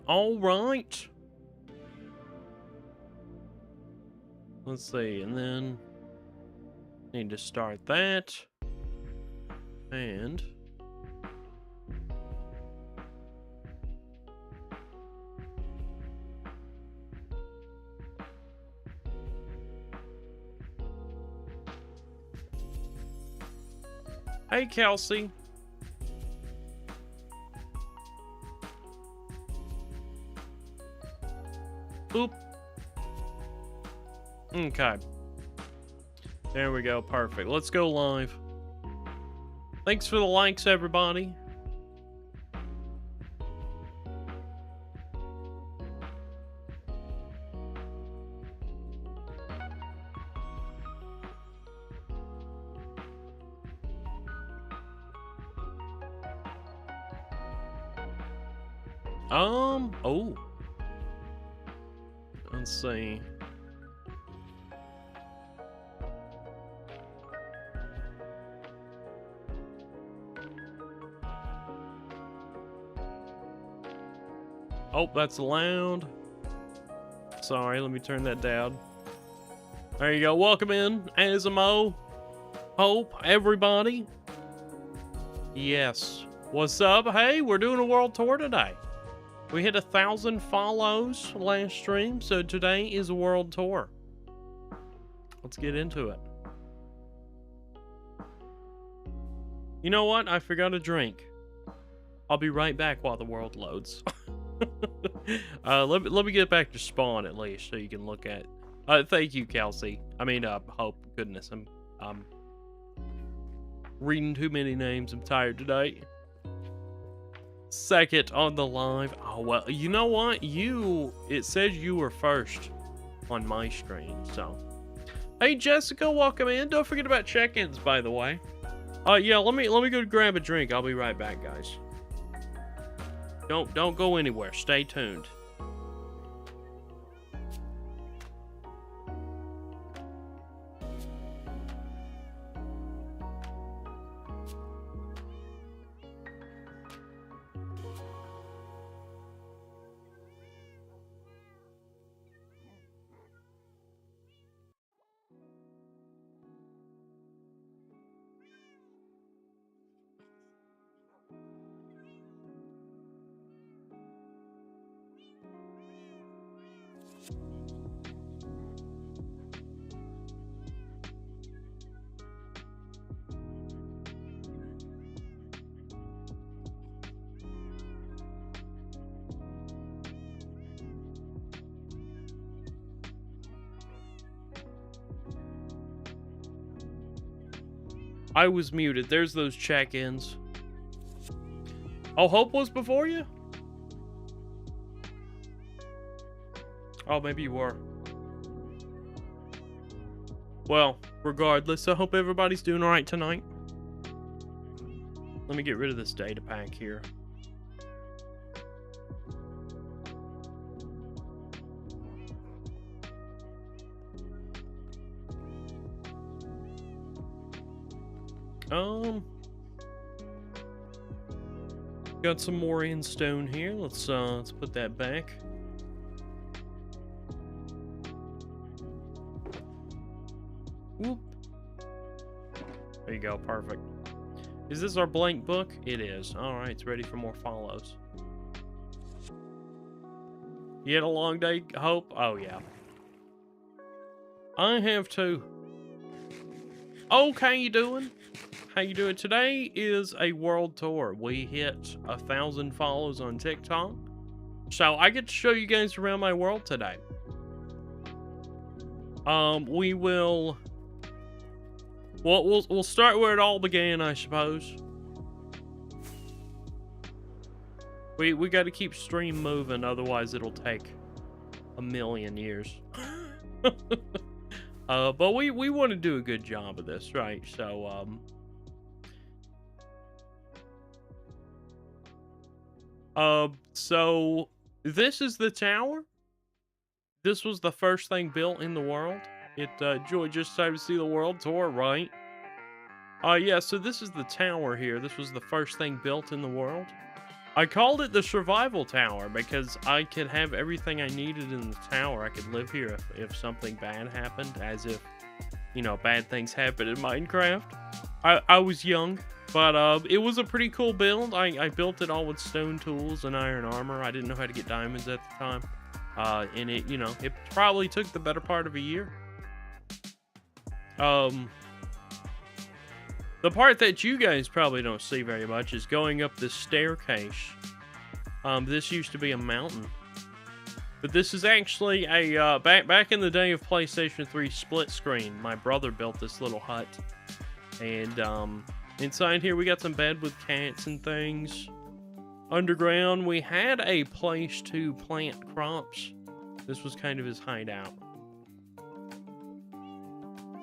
All right. Let's see, and then need to start that. And hey, Kelsey. Oop. Okay. There we go. Perfect. Let's go live. Thanks for the likes, everybody. Oh. Let's see. Oh, that's loud. Sorry, let me turn that down. There you go. Welcome in, Asimo. Hope, everybody. Yes. What's up? Hey, we're doing a world tour today. We hit 1,000 follows last stream, so today is a world tour. Let's get into it. You know what? I forgot a drink. I'll be right back while the world loads. Let me get back to spawn at least, so you can look at. Thank you, Kelsey. I mean, Hope. Goodness, I'm reading too many names. I'm tired today. Second on the live. Oh well, you know what? It says you were first on my screen. So, hey Jessica, welcome in. Don't forget about check-ins, by the way. Yeah, let me go grab a drink. I'll be right back, guys. Don't go anywhere. Stay tuned. I was muted. There's those check-ins. Oh, Hope was before you? Oh, maybe you were. Well, regardless, I hope everybody's doing alright tonight. Let me get rid of this data pack here. Got some more in stone here. Let's put that back. Whoop. There you go, perfect. Is this our blank book? It is. Alright, it's ready for more follows. You had a long day, Hope? Oh, yeah. I have too. Okay, you doing? How you doing? Today is a world tour. We hit 1,000 follows on TikTok. So I get to show you guys around my world today. We will... Well, we'll start where it all began, I suppose. We got to keep stream moving, otherwise it'll take a million years. But we want to do a good job of this, right? So, so this is the tower. This was the first thing built in the world. Joy just decided to see the world tour, right? Yeah, so this is the tower here. This was the first thing built in the world. I called it the survival tower because I could have everything I needed in the tower. I could live here if something bad happened, as if, you know, bad things happen in Minecraft. I was young, but it was a pretty cool build. I built it all with stone tools and iron armor. I didn't know how to get diamonds at the time. And it, you know, it probably took the better part of a year. The part that you guys probably don't see very much is going up this staircase. This used to be a mountain. But this is actually a, back in the day of PlayStation 3 split screen, my brother built this little hut. And, inside here we got some bed with cats and things. Underground, we had a place to plant crops. This was kind of his hideout.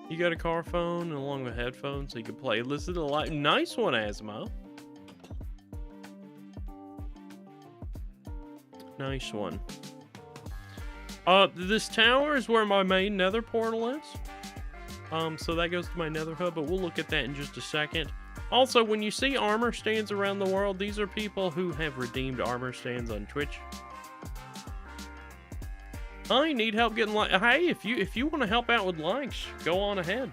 You got a car phone along with headphones so you can play. Listen to the light. Nice one, Asmo. Nice one. This tower is where my main nether portal is. So that goes to my nether hub, but we'll look at that in just a second. Also, when you see armor stands around the world, these are people who have redeemed armor stands on Twitch. I need help getting likes. Hey, if you want to help out with likes, go on ahead.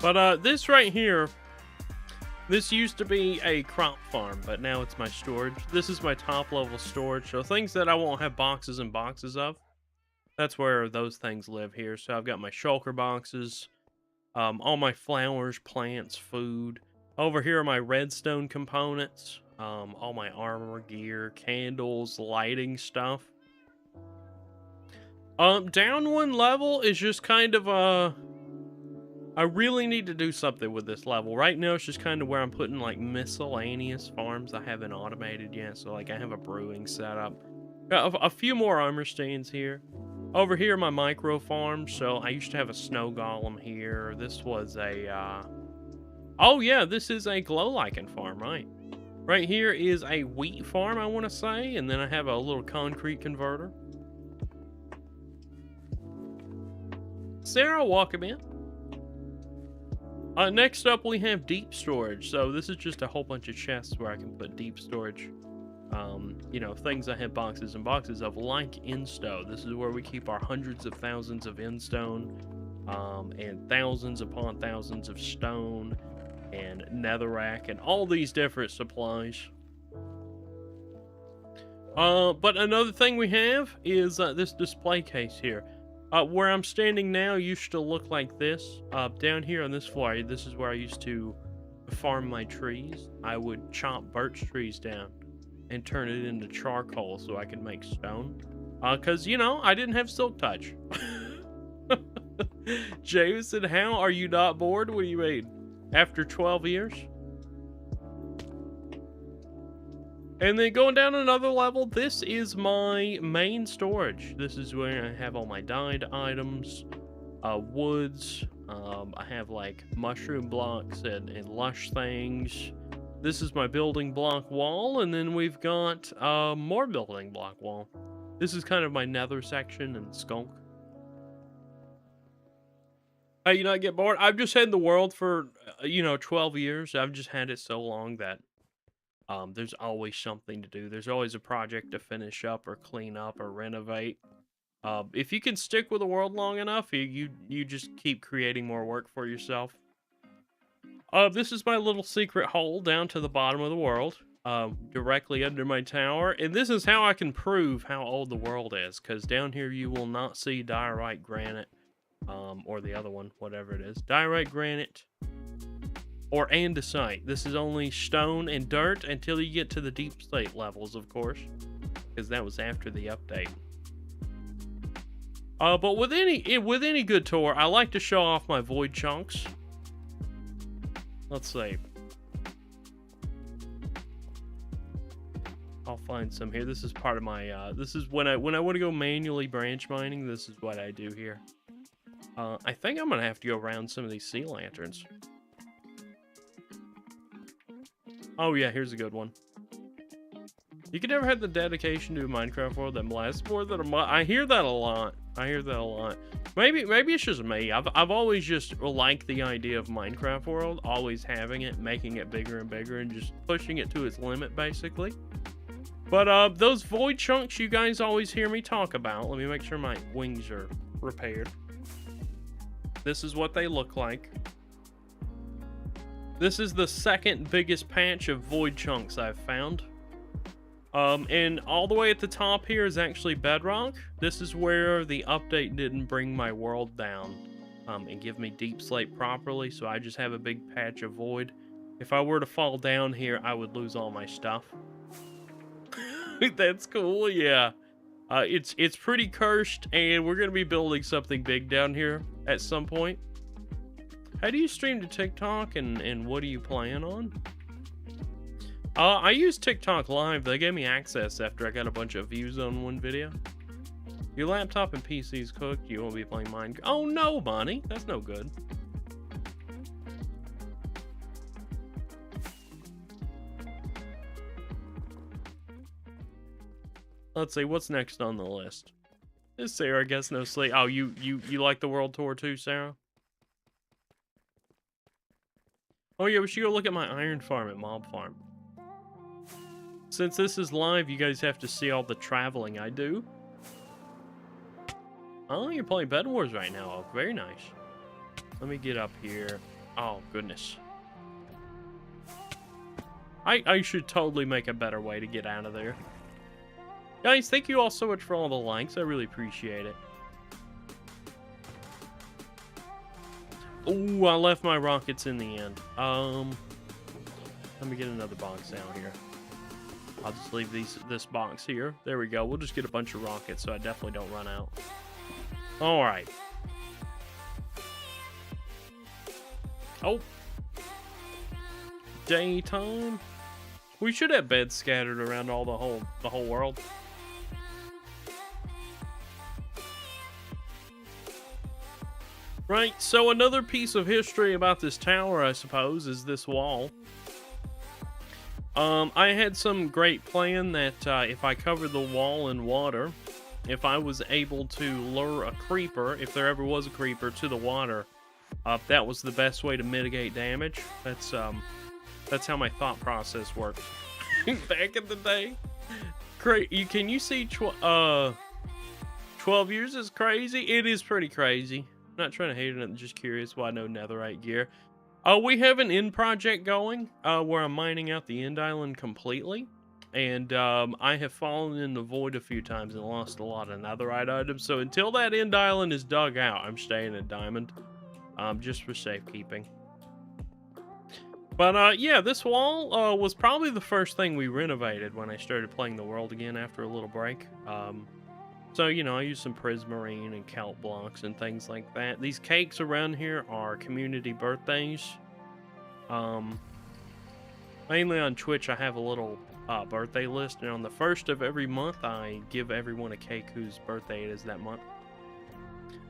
But this right here, this used to be a crop farm, but now it's my storage. This is my top level storage, so things that I won't have boxes and boxes of. That's where those things live here. So I've got my shulker boxes, all my flowers, plants, food. Over here are my redstone components, all my armor, gear, candles, lighting stuff. Down one level is just kind of I really need to do something with this level. Right now it's just kind of where I'm putting like miscellaneous farms I haven't automated yet. So like I have a brewing setup. Got a few more armor stands here. Over here, my micro farm. So I used to have a snow golem here. This was a, oh yeah, this is a glow lichen farm, right? Right here is a wheat farm, I want to say. And then I have a little concrete converter. Sarah, welcome in. Next up, we have deep storage. So this is just a whole bunch of chests where I can put deep storage. You know, things I have boxes and boxes of, like insto. This is where we keep our hundreds of thousands of instone, and thousands upon thousands of stone, and netherrack, and all these different supplies. But another thing we have is this display case here. Where I'm standing now used to look like this. Down here on this floor, this is where I used to farm my trees. I would chop birch trees down and turn it into charcoal so I could make stone. Cause you know, I didn't have silk touch. Jameson, how are you not bored? What do you mean? After 12 years? And then going down another level, this is my main storage. This is where I have all my dyed items, woods. I have like mushroom blocks and lush things. This is my building block wall, and then we've got more building block wall. This is kind of my nether section and skunk. You not get bored? I've just had the world for, you know, 12 years. I've just had it so long that there's always something to do. There's always a project to finish up or clean up or renovate. If you can stick with the world long enough, you just keep creating more work for yourself. This is my little secret hole down to the bottom of the world, directly under my tower. And this is how I can prove how old the world is, because down here you will not see diorite granite, or the other one, whatever it is. Diorite granite or andesite. This is only stone and dirt until you get to the deep slate levels, of course, because that was after the update. But with any good tour, I like to show off my void chunks. Let's see. I'll find some here. This is part of my, this is when I want to go manually branch mining, this is what I do here. I think I'm going to have to go around some of these sea lanterns. Oh yeah, here's a good one. You can never have the dedication to a Minecraft world that lasts more than a month. I hear that a lot. I hear that a lot. Maybe it's just me. I've always just liked the idea of Minecraft world, always having it, making it bigger and bigger, and just pushing it to its limit, basically. But those void chunks you guys always hear me talk about. Let me make sure my wings are repaired. This is what they look like. This is the second biggest patch of void chunks I've found. And all the way at the top here is actually bedrock. This is where the update didn't bring my world down and give me deep slate properly, so I just have a big patch of void. If I were to fall down here, I would lose all my stuff. That's cool, yeah. It's pretty cursed, and we're gonna be building something big down here at some point. How do you stream to TikTok, and what do you plan on? I use TikTok Live. They gave me access after I got a bunch of views on one video. Your laptop and PC's cooked. You won't be playing Minecraft. Oh no, Bonnie. That's no good. Let's see, what's next on the list? Is Sarah gets no sleep? Oh, you like the world tour too, Sarah? Oh yeah, we should go look at my iron farm at Mob Farm. Since this is live, you guys have to see all the traveling I do. Oh, you're playing Bed Wars right now. Oh, very nice. Let me get up here. Oh, goodness. I should totally make a better way to get out of there. Guys, thank you all so much for all the likes. I really appreciate it. Oh, I left my rockets in the end. Let me get another box down here. I'll just leave this box here. There we go. We'll just get a bunch of rockets so I definitely don't run out. All right. Oh. Daytime. We should have beds scattered around all the whole world. Right, so another piece of history about this tower, I suppose, is this wall. I had some great plan that if I covered the wall in water, if I was able to lure a creeper, if there ever was a creeper, to the water, that was the best way to mitigate damage. That's how my thought process worked. Back in the day. Can you see 12 years is crazy? It is pretty crazy. I'm not trying to hate it, I'm just curious why no netherite gear. We have an end project going where I'm mining out the end island completely. And I have fallen in the void a few times and lost a lot of netherite items. So until that end island is dug out, I'm staying at diamond. Just for safekeeping. But yeah, this wall was probably the first thing we renovated when I started playing the world again after a little break. So, you know, I use some prismarine and kelp blocks and things like that. These cakes around here are community birthdays. Mainly on Twitch, I have a little birthday list. And on the first of every month, I give everyone a cake whose birthday it is that month.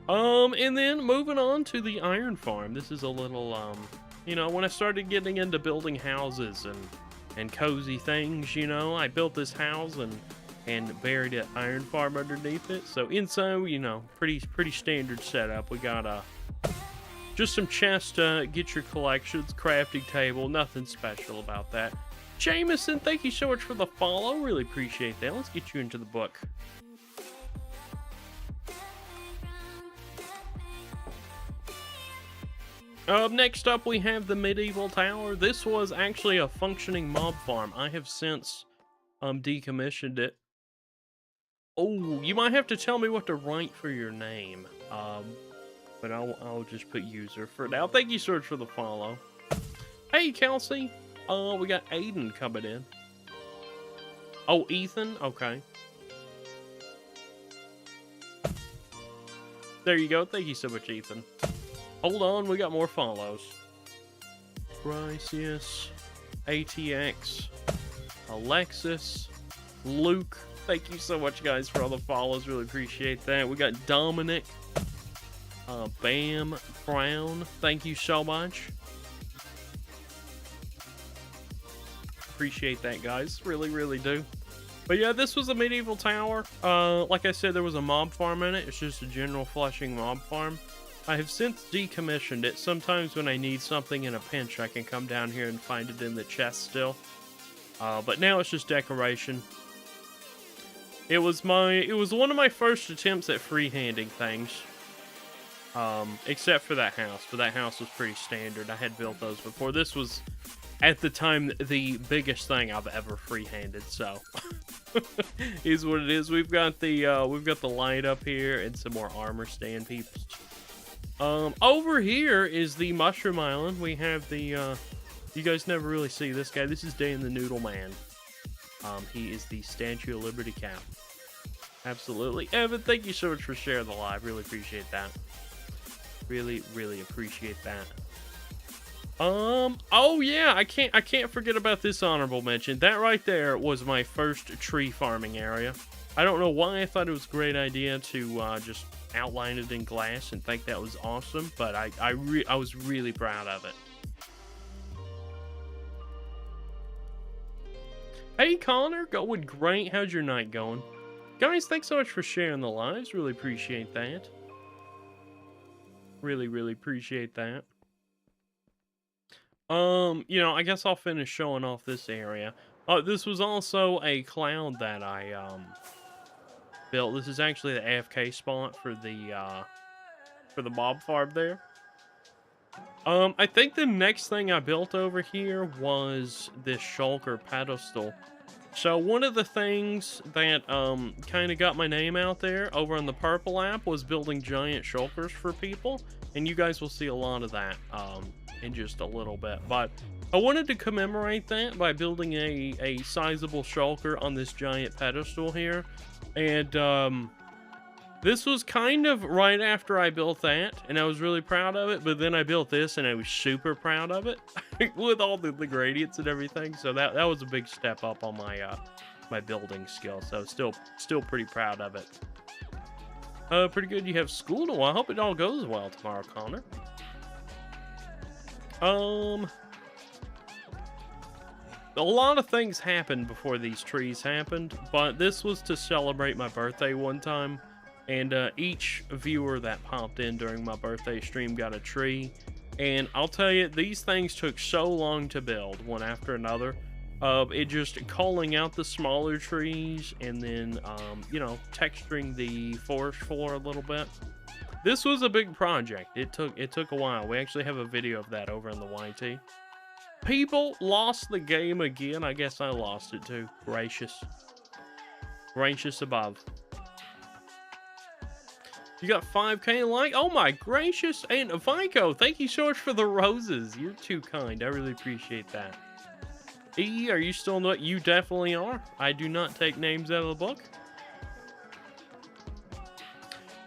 And then moving on to the iron farm. This is a little, you know, when I started getting into building houses and cozy things, you know, I built this house and buried an iron farm underneath it. So inside, you know, pretty standard setup. We got just some chests to get your collections, crafting table, nothing special about that. Jameson, thank you so much for the follow. Really appreciate that. Let's get you into the book. Next up, we have the medieval tower. This was actually a functioning mob farm. I have since decommissioned it. Oh, you might have to tell me what to write for your name. But I'll just put user for now. Thank you so much for the follow. Hey, Kelsey. We got Aiden coming in. Oh, Ethan? Okay. There you go. Thank you so much, Ethan. Hold on, we got more follows. Brycius, ATX, Alexis, Luke. Thank you so much, guys, for all the follows. Really appreciate that. We got Dominic, Bam Brown. Thank you so much. Appreciate that, guys. Really, really do. But yeah, this was a medieval tower. Like I said, there was a mob farm in it. It's just a general flushing mob farm. I have since decommissioned it. Sometimes when I need something in a pinch, I can come down here and find it in the chest still. But now it's just decoration. It was one of my first attempts at freehanding things. Except for that house. But that house was pretty standard. I had built those before. This was, at the time, the biggest thing I've ever freehanded. So, is what it is. We've got the light up here and some more armor stand peeps. Over here is the Mushroom Island. We have the, you guys never really see this guy. This is Dan the Noodle Man. He is the Statue of Liberty Cap. Absolutely. Evan, thank you so much for sharing the live. Really appreciate that. Really, really appreciate that. Oh yeah, I can't forget about this honorable mention. That right there was my first tree farming area. I don't know why I thought it was a great idea to just outline it in glass and think that was awesome, but I was really proud of it. Hey Connor, going great. How's your night going? Guys, thanks so much for sharing the lives. Really appreciate that. Really, really appreciate that. You know, I guess I'll finish showing off this area. This was also a cloud that I built. This is actually the AFK spot for the mob farm there. I think the next thing I built over here was this shulker pedestal. So one of the things that kind of got my name out there over on the Purple app was building giant shulkers for people, and you guys will see a lot of that in just a little bit. But I wanted to commemorate that by building a sizable shulker on this giant pedestal here, and this was kind of right after I built that, and I was really proud of it, but then I built this, and I was super proud of it, with all the gradients and everything, so that was a big step up on my my building skill, so still pretty proud of it. Pretty good. You have school tomorrow. I hope it all goes well tomorrow, Connor. A lot of things happened before these trees happened, but this was to celebrate my birthday one time. And each viewer that popped in during my birthday stream got a tree. And I'll tell you, these things took so long to build, one after another. It just calling out the smaller trees and then, you know, texturing the forest floor a little bit. This was a big project. It took a while. We actually have a video of that over in the YT. People lost the game again. I guess I lost it too. Gracious. Gracious above. You got 5K like? Oh my gracious. And Vico, thank you so much for the roses. You're too kind. I really appreciate that. E, are you still not? You definitely are. I do not take names out of the book.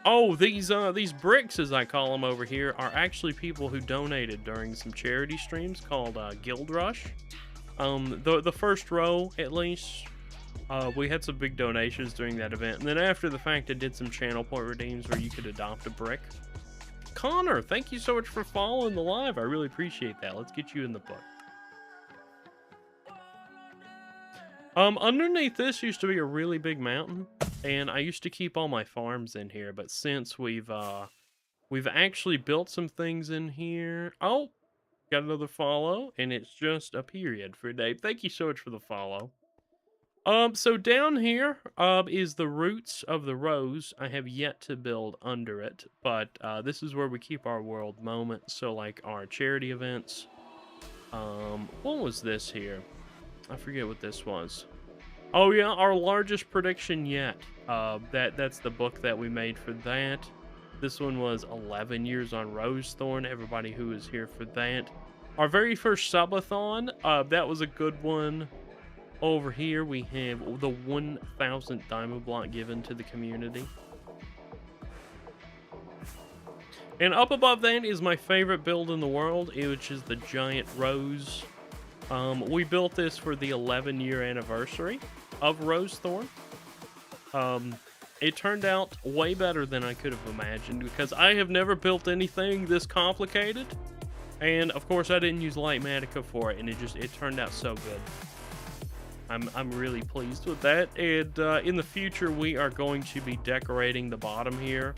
Oh, these bricks, as I call them over here, are actually people who donated during some charity streams called Guild Rush. The first row, at least, we had some big donations during that event. And then after the fact, I did some channel point redeems where you could adopt a brick. Connor, thank you so much for following the live. I really appreciate that. Let's get you in the book. Underneath this used to be a really big mountain, and I used to keep all my farms in here, but since we've actually built some things in here. Oh, got another follow, and it's just a period for Dave. Thank you so much for the follow. So down here, is the roots of the rose. I have yet to build under it, but, this is where we keep our world moments, so like our charity events. What was this here? I forget what this was. Oh yeah, our largest prediction yet. That's the book that we made for that. This one was 11 years on Rosethorn. Everybody who was here for that. Our very first subathon, that was a good one. Over here we have the 1,000th diamond block given to the community. And up above that is my favorite build in the world, which is the giant rose. We built this for the 11-year anniversary of Rosethorn. It turned out way better than I could have imagined because I have never built anything this complicated. And of course I didn't use Lightmatica for it, and it turned out so good. I'm really pleased with that. And in the future, we are going to be decorating the bottom here,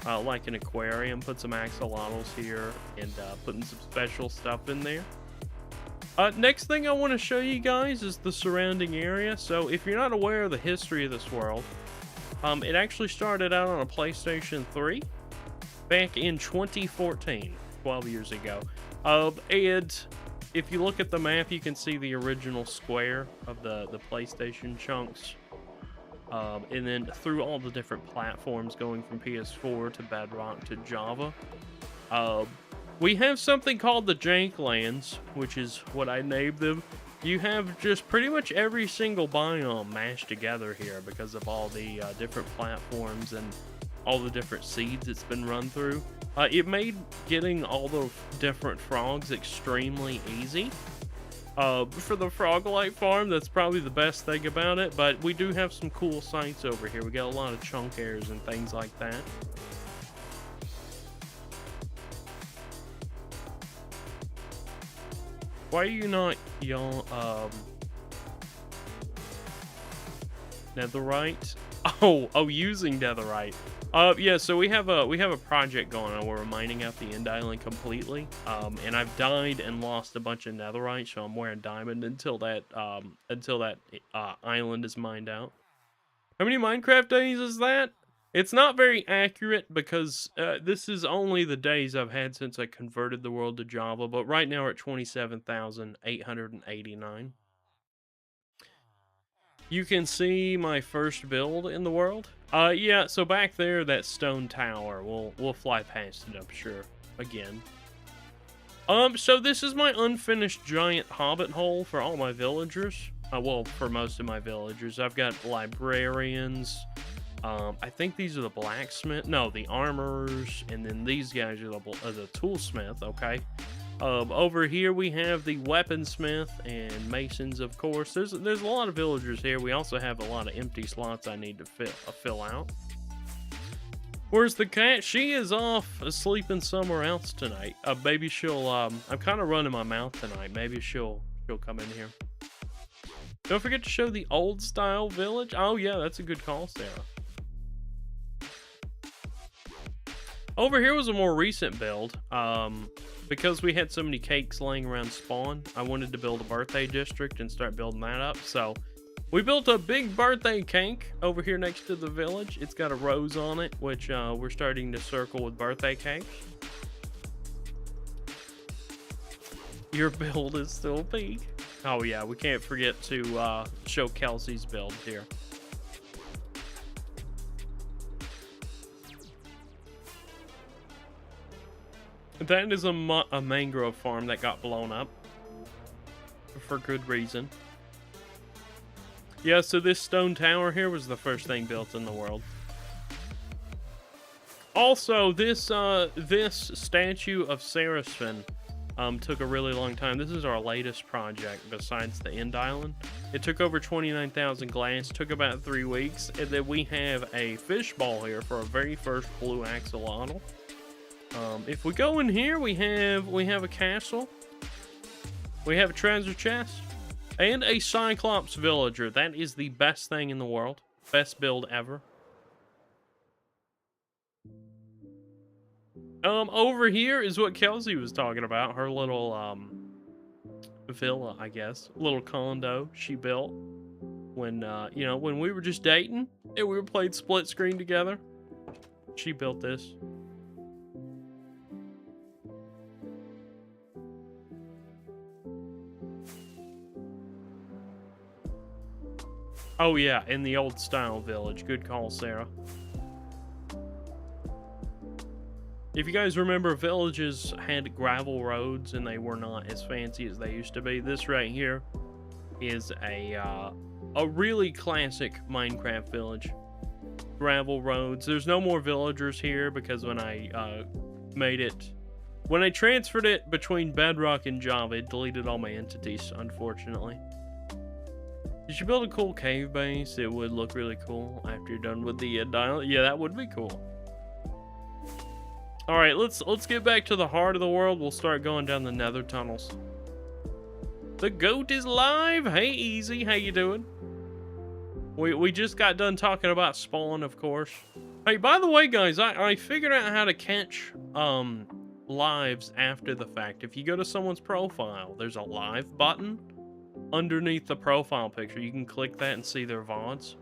like an aquarium. Put some axolotls here, and putting some special stuff in there. Next thing I want to show you guys is the surrounding area. So if you're not aware of the history of this world, it actually started out on a PlayStation 3 back in 2014, 12 years ago. And if you look at the map, you can see the original square of the PlayStation chunks. And then through all the different platforms going from PS4 to Bedrock to Java. We have something called the Janklands, which is what I named them. You have just pretty much every single biome mashed together here because of all the different platforms and all the different seeds it's been run through. It made getting all the different frogs extremely easy. For the Froglight farm, that's probably the best thing about it, but we do have some cool sites over here. We got a lot of chunk airs and things like that. Why are you not netherite? Oh, using netherite. Yeah, so we have a project going on where we're mining out the end island completely. And I've died and lost a bunch of netherite, so I'm wearing diamond until that island is mined out. How many Minecraft days is that? It's not very accurate because this is only the days I've had since I converted the world to Java, but right now we're at 27,889. You can see my first build in the world. Yeah, so back there, that stone tower. We'll fly past it, I'm sure, again. So this is my unfinished giant hobbit hole for all my villagers. Well, for most of my villagers. I've got librarians. I think these are the blacksmith. No, the armorers, and then these guys are the toolsmith. Okay. Over here we have the weaponsmith and masons, of course. There's a lot of villagers here. We also have a lot of empty slots I need to fill out. Where's the cat? She is off sleeping somewhere else tonight. Maybe she'll. I'm kind of running my mouth tonight. Maybe she'll come in here. Don't forget to show the old style village. Oh yeah, that's a good call, Sarah. Over here was a more recent build. Because we had so many cakes laying around spawn, I wanted to build a birthday district and start building that up. So we built a big birthday cake over here next to the village. It's got a rose on it, which we're starting to circle with birthday cakes. Your build is still peak. Oh yeah, we can't forget to show Kelsey's build here. That is a mangrove farm that got blown up. For good reason. Yeah, so this stone tower here was the first thing built in the world. Also, this statue of Seraphim took a really long time. This is our latest project besides the end island. It took over 29,000 glass, took about 3 weeks, and then we have a fishbowl here for our very first blue axolotl. If we go in here, we have a castle, we have a treasure chest, and a Cyclops villager. That is the best thing in the world. Best build ever. Over here is what Kelsey was talking about. Her little, villa, I guess. Little condo she built when, you know, when we were just dating and we were playing split screen together. She built this. Oh yeah, in the old style village. Good call, Sarah. If you guys remember, villages had gravel roads and they were not as fancy as they used to be. This right here is a really classic Minecraft village. Gravel roads. There's no more villagers here because when I when I transferred it between Bedrock and Java, it deleted all my entities, unfortunately. You should build a cool cave base. It would look really cool after you're done with the dial. Yeah, that would be cool. All right, let's get back to the heart of the world. We'll start going down the nether tunnels. The goat is live. Hey, Easy, how you doing? We just got done talking about Spawn, of course. Hey, by the way, guys, I figured out how to catch lives after the fact. If you go to someone's profile, there's a live button underneath the profile picture. You can click that and see their VODs.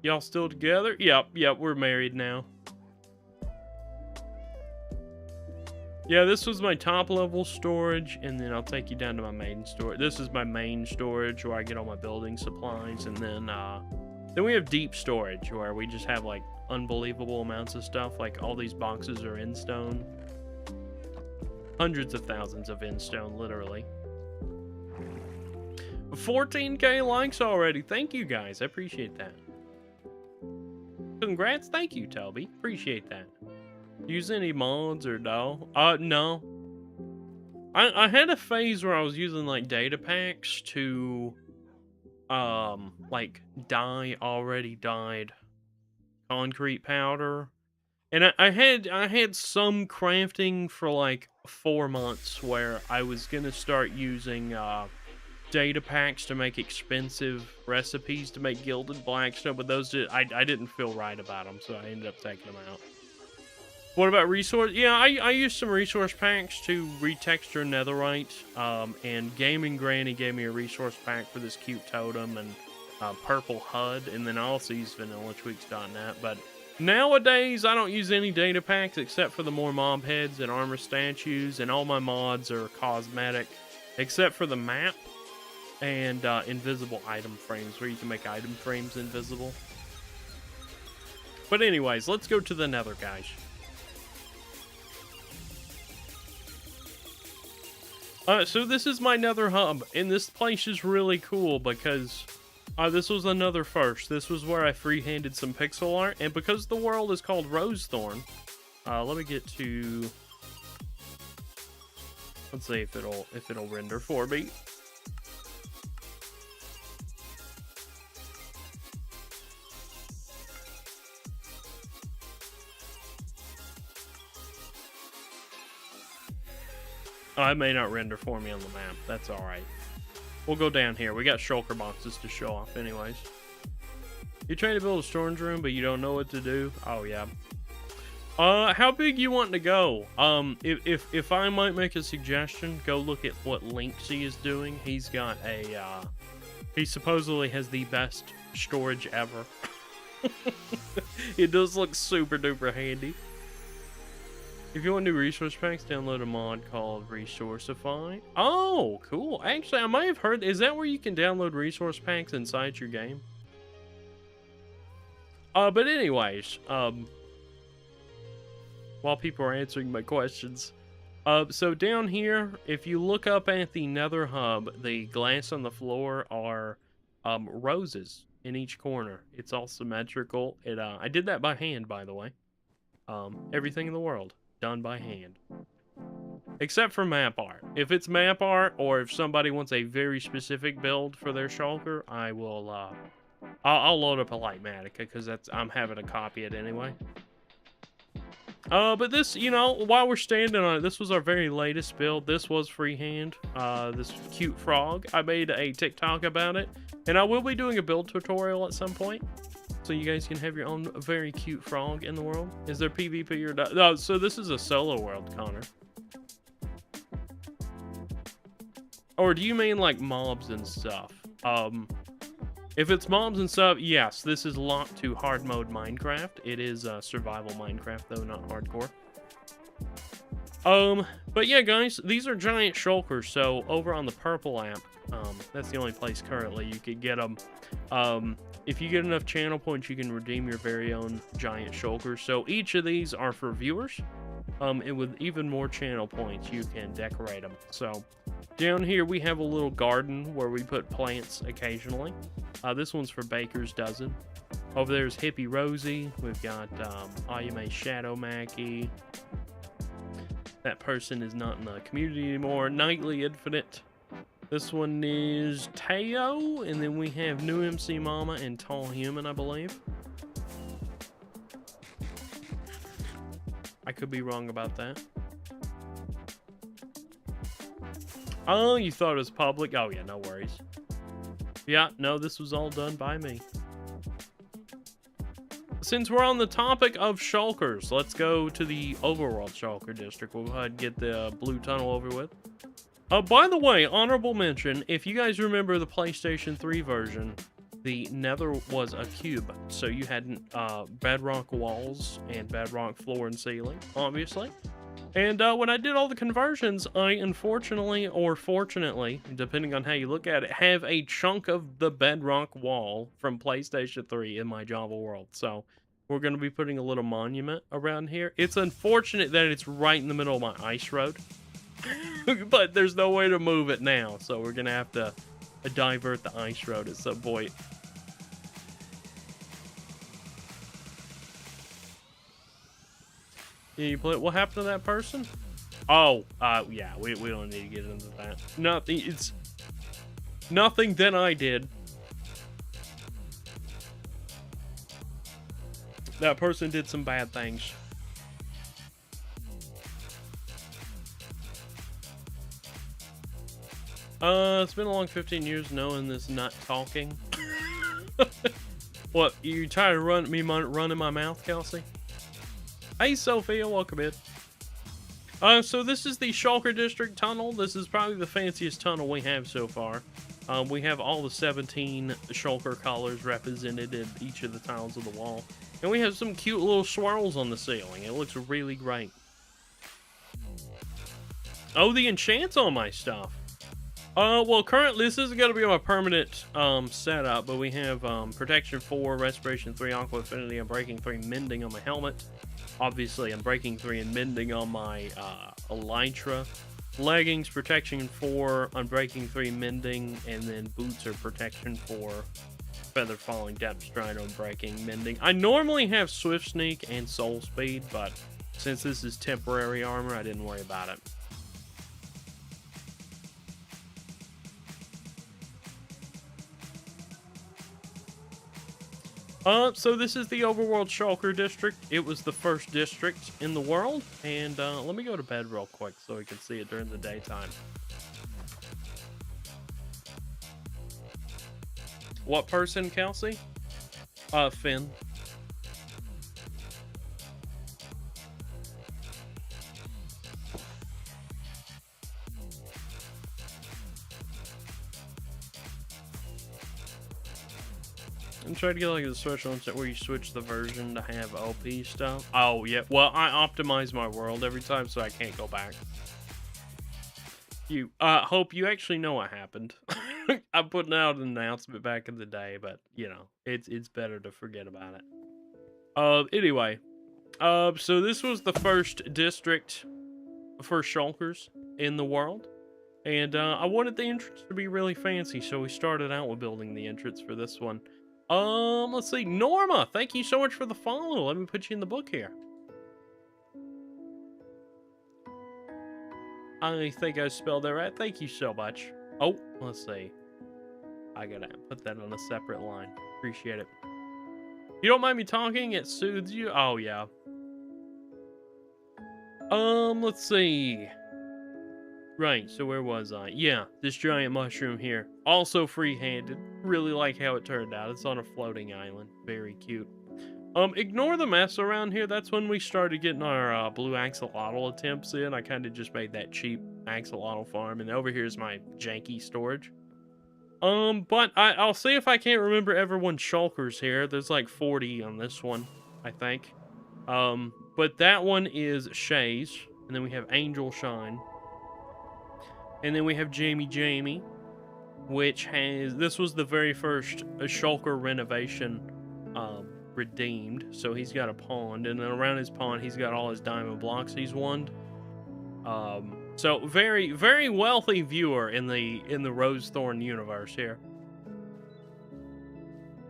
Y'all still together? Yep, we're married now. Yeah, this was my top level storage, and then I'll take you down to my main storage. This is my main storage where I get all my building supplies, and then we have deep storage where we just have like unbelievable amounts of stuff. Like all these boxes are in stone. Hundreds of thousands of in stone, literally. 14K likes already. Thank you guys. I appreciate that. Congrats. Thank you, Toby. Appreciate that. Use any mods or no? No. I had a phase where I was using like data packs to like dye already dyed concrete powder. And I had some crafting for like 4 months where I was gonna start using data packs to make expensive recipes to make gilded blackstone, but those I didn't feel right about them, so I ended up taking them out. What about resource? Yeah, I used some resource packs to retexture netherite, and Gaming Granny gave me a resource pack for this cute totem and purple HUD, and then I also use vanillatweaks.net, but nowadays I don't use any data packs except for the more mob heads and armor statues, and all my mods are cosmetic, except for the map and invisible item frames, where you can make item frames invisible. But anyways, let's go to the nether, guys. So this is my nether hub, and this place is really cool because this was another first. This was where I freehanded some pixel art, and because the world is called Rosethorn, let me get to, let's see if it'll render for me. Oh, it may not render for me on the map. That's alright. We'll go down here. We got shulker boxes to show off anyways. You're trying to build a storage room, but you don't know what to do? Oh, yeah. How big you want to go? If I might make a suggestion, go look at what Linksy is doing. He's got a, he supposedly has the best storage ever. It does look super duper handy. If you want new resource packs, download a mod called Resourceify. Oh, cool. Actually, I might have heard... Is that where you can download resource packs inside your game? But anyways, while people are answering my questions, so down here, if you look up at the nether hub, the glass on the floor are roses in each corner. It's all symmetrical. I did that by hand, by the way. Everything in the world done by hand, except for map art. If it's map art, or if somebody wants a very specific build for their shulker, I will I'll load up a Lightmatica, because I'm having to copy it anyway. But this, you know, while we're standing on it, this was our very latest build. This was freehand. This cute frog. I made a TikTok about it, and I will be doing a build tutorial at some point, so you guys can have your own very cute frog in the world. Is there PvP or not? No, so this is a solo world, Connor. Or do you mean like mobs and stuff? If it's mobs and stuff, yes, this is locked to hard mode Minecraft. It is survival Minecraft, though, not hardcore. But yeah, guys, these are giant shulkers. So over on the purple app, that's the only place currently you could get them. If you get enough channel points, you can redeem your very own giant shulkers. So each of these are for viewers, and with even more channel points, you can decorate them. So down here, we have a little garden where we put plants occasionally. This one's for Baker's Dozen. Over there's Hippie Rosie. We've got Ayume Shadow Mackie. That person is not in the community anymore. Nightly Infinite. This one is Teo, and then we have New MC Mama and Tall Human, I believe. I could be wrong about that. Oh, you thought it was public? Oh, yeah, no worries. Yeah, no, this was all done by me. Since we're on the topic of shulkers, let's go to the overworld shulker district. We'll go ahead and get the blue tunnel over with. By the way, honorable mention, if you guys remember the PlayStation 3 version, the nether was a cube. So you had bedrock walls and bedrock floor and ceiling, obviously. And when I did all the conversions, I unfortunately, or fortunately, depending on how you look at it, have a chunk of the bedrock wall from PlayStation 3 in my Java world. So we're going to be putting a little monument around here. It's unfortunate that it's right in the middle of my ice road. But there's no way to move it now. So we're going to have to divert the ice road at some point. What happened to that person? Oh, yeah, we don't need to get into that. It's nothing that I did. That person did some bad things. It's been a long 15 years knowing this not talking. What, you tired of running my mouth, Kelsey? Hey, Sophia, welcome in. So this is the Shulker District tunnel. This is probably the fanciest tunnel we have so far. We have all the 17 Shulker colors represented in each of the tiles of the wall. And we have some cute little swirls on the ceiling. It looks really great. Oh, the enchants on my stuff. Well, currently, this isn't going to be my permanent setup, but we have Protection 4, Respiration 3, Aqua Affinity, and Breaking 3, Mending on my helmet. Obviously, I'm Breaking 3 and Mending on my Elytra. Leggings, Protection 4, Unbreaking 3, Mending, and then boots are Protection 4, Feather Falling, Depth Stride, Unbreaking, Mending. I normally have Swift Sneak and Soul Speed, but since this is temporary armor, I didn't worry about it. So this is the Overworld Shulker District. It was the first district in the world, and let me go to bed real quick so we can see it during the daytime. What person, Kelsey? Finn. I'm trying to get like the special instance where you switch the version to have OP stuff. Oh, yeah. Well, I optimize my world every time, so I can't go back. Hope you actually know what happened. I'm putting out an announcement back in the day, but, you know, it's better to forget about it. Anyway. So this was the first district for shulkers in the world. And, I wanted the entrance to be really fancy, so we started out with building the entrance for this one. Let's see. Norma, thank you so much for the follow. Let me put you in the book here. I think I spelled that right. Thank you so much. Oh, let's see. I gotta put that on a separate line. Appreciate it. You don't mind me talking? It soothes you? Oh, yeah. Let's see. Right, so where was I? Yeah, this giant mushroom here. Also free-handed. Really like how it turned out. It's on a floating island. Very cute. Ignore the mess around here. That's when we started getting our blue axolotl attempts in. I kind of just made that cheap axolotl farm. And over here is my janky storage. But I'll see if I can't remember everyone's shulkers here. There's like 40 on this one, I think. But that one is Shay's. And then we have Angel Shine. And then we have Jamie, which has... This was the very first shulker renovation redeemed. So he's got a pond. And then around his pond, he's got all his diamond blocks he's won. So very, very wealthy viewer in the Rosethorn universe here.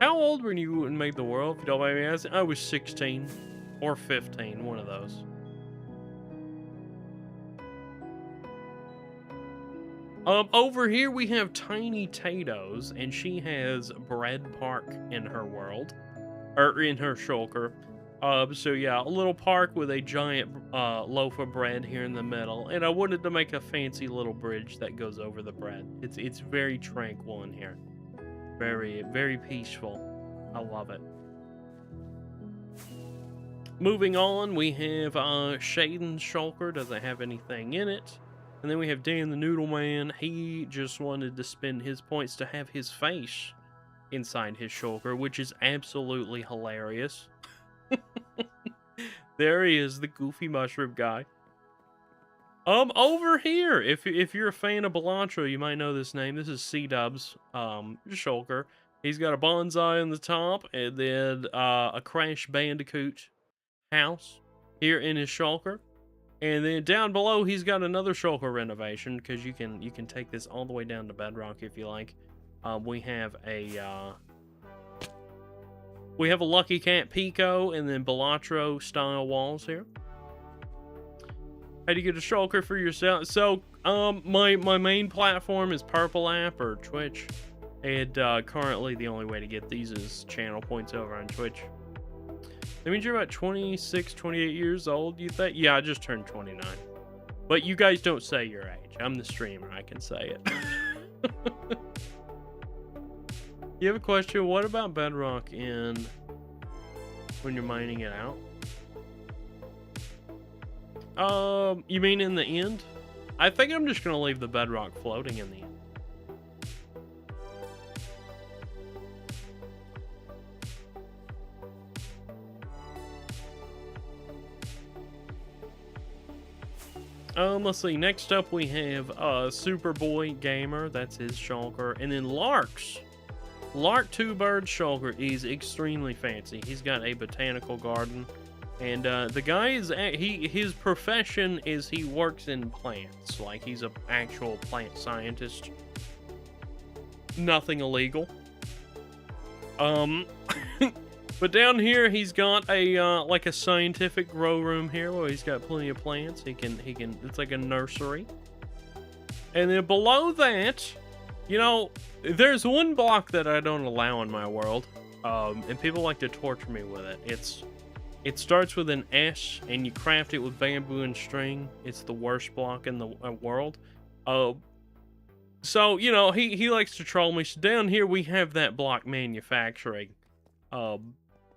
How old were you when you made the world, if you don't mind me asking? I was 16 or 15, one of those. Over here we have Tiny Tatoes, and she has Bread Park in her world, or in her shulker. So yeah, a little park with a giant loaf of bread here in the middle, and I wanted to make a fancy little bridge that goes over the bread. It's very tranquil in here, very peaceful. I love it. Moving on, we have Shaden's shulker, doesn't have anything in it. And then we have Dan the Noodle Man. He just wanted to spend his points to have his face inside his shulker, which is absolutely hilarious. There he is, the goofy mushroom guy. Over here, if you're a fan of Cilantro, you might know this name. This is C-Dub's shulker. He's got a bonsai on the top, and then a Crash Bandicoot house here in his shulker. And then down below, he's got another shulker renovation, because you can take this all the way down to bedrock if you like. We have a Lucky Cat Pico and then Cilantro style walls here. How do you get a shulker for yourself? So, my main platform is Purple App or Twitch, and currently the only way to get these is channel points over on Twitch. That means you're about 26, 28 years old, you think? Yeah, I just turned 29. But you guys don't say your age. I'm the streamer, I can say it. You have a question? What about bedrock when you're mining it out? You mean in the end? I think I'm just gonna leave the bedrock floating in the end. Let's see. Next up, we have Superboy Gamer. That's his shulker, and then Lark's. Lark Two Bird shulker is extremely fancy. He's got a botanical garden, and the guy is his profession is he works in plants. Like he's an actual plant scientist. Nothing illegal. But down here he's got a like a scientific grow room here where he's got plenty of plants. He can it's like a nursery. And then below that, you know, there's one block that I don't allow in my world. And people like to torture me with it. It starts with an S and you craft it with bamboo and string. It's the worst block in the world. So, you know, he likes to troll me. So down here we have that block manufacturing.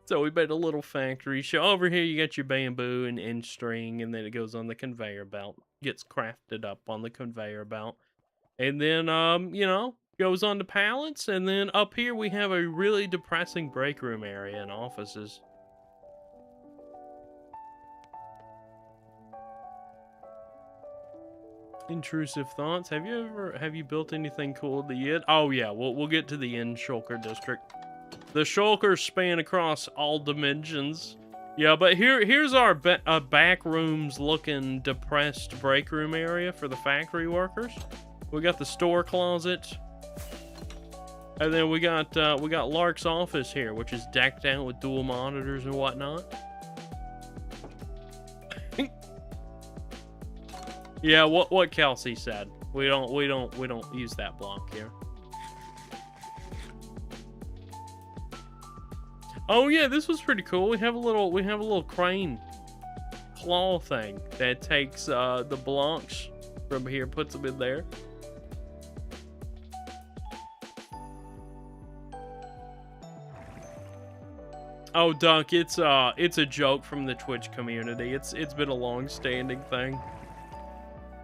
So we made a little factory. So over here you got your bamboo and string, and then it goes on the conveyor belt. Gets crafted up on the conveyor belt. And then, you know, goes on to pallets. And then up here we have a really depressing break room area and offices. Intrusive thoughts. Have you built anything cool at the end? Oh yeah, we'll get to the end shulker district. The shulkers span across all dimensions. Yeah, but here's our back rooms looking depressed break room area for the factory workers. We got the store closet. And then we got Lark's office here, which is decked out with dual monitors and whatnot. Yeah, what Kelsey said. We don't use that block here. Oh yeah, this was pretty cool. We have a little crane claw thing that takes the blocks from here, puts them in there. Oh, Dunk, it's a joke from the Twitch community. It's been a long-standing thing.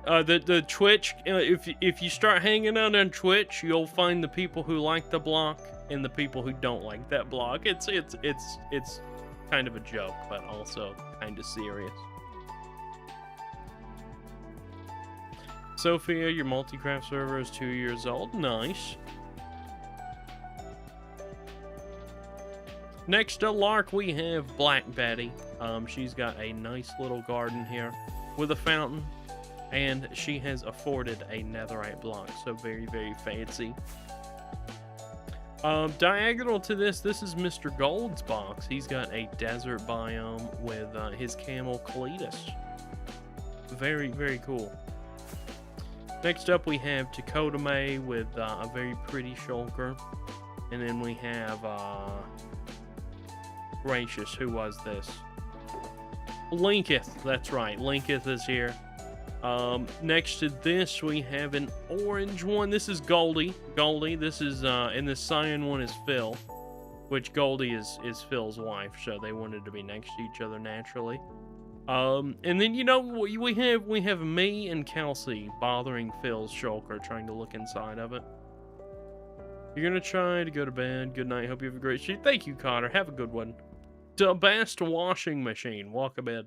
The Twitch, if you start hanging out on Twitch, you'll find the people who like the block and the people who don't like that block. It's kind of a joke, but also kind of serious. Sophia, your multi-craft server is 2 years old. Nice. Next to Lark, we have Black Betty. She's got a nice little garden here with a fountain, and she has afforded a netherite block, so very, very fancy. Diagonal to this is Mr. Gold's box. He's got a desert biome with his camel Cletus. Very, very cool. Next up, we have Takotame with a very pretty shulker. And then we have Gracious. Who was this? Linketh, that's right. Linketh is here. Next to this, we have an orange one. This is Goldie. This is, and the cyan one is Phil, which Goldie is Phil's wife, so they wanted to be next to each other naturally. And then, you know, we have me and Kelsey bothering Phil's shulker, trying to look inside of it. You're gonna try to go to bed. Good night. Hope you have a great sleep. Thank you, Connor. Have a good one. The best washing machine. Walk a bed.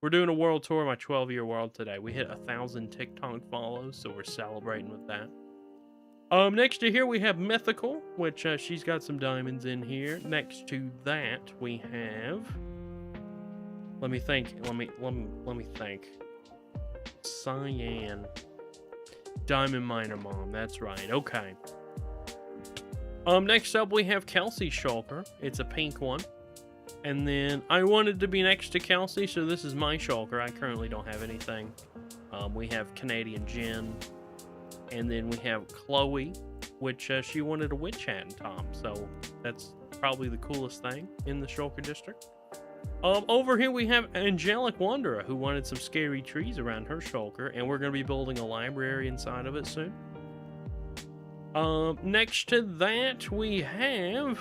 We're doing a world tour of my 12-year world today. We hit 1,000 TikTok follows, so we're celebrating with that. Next to here we have Mythical, which she's got some diamonds in here. Next to that we have. Let me think. Let me think. Cyan. Diamond Miner Mom. That's right. Okay. Next up we have Kelsey Shulker. It's a pink one. And then I wanted to be next to Kelsey, so this is my shulker. I currently don't have anything. We have Canadian Jen. And then we have Chloe, which she wanted a witch hat and top. So that's probably the coolest thing in the shulker district. Over here we have Angelic Wanderer, who wanted some scary trees around her shulker. And we're going to be building a library inside of it soon. Next to that, we have...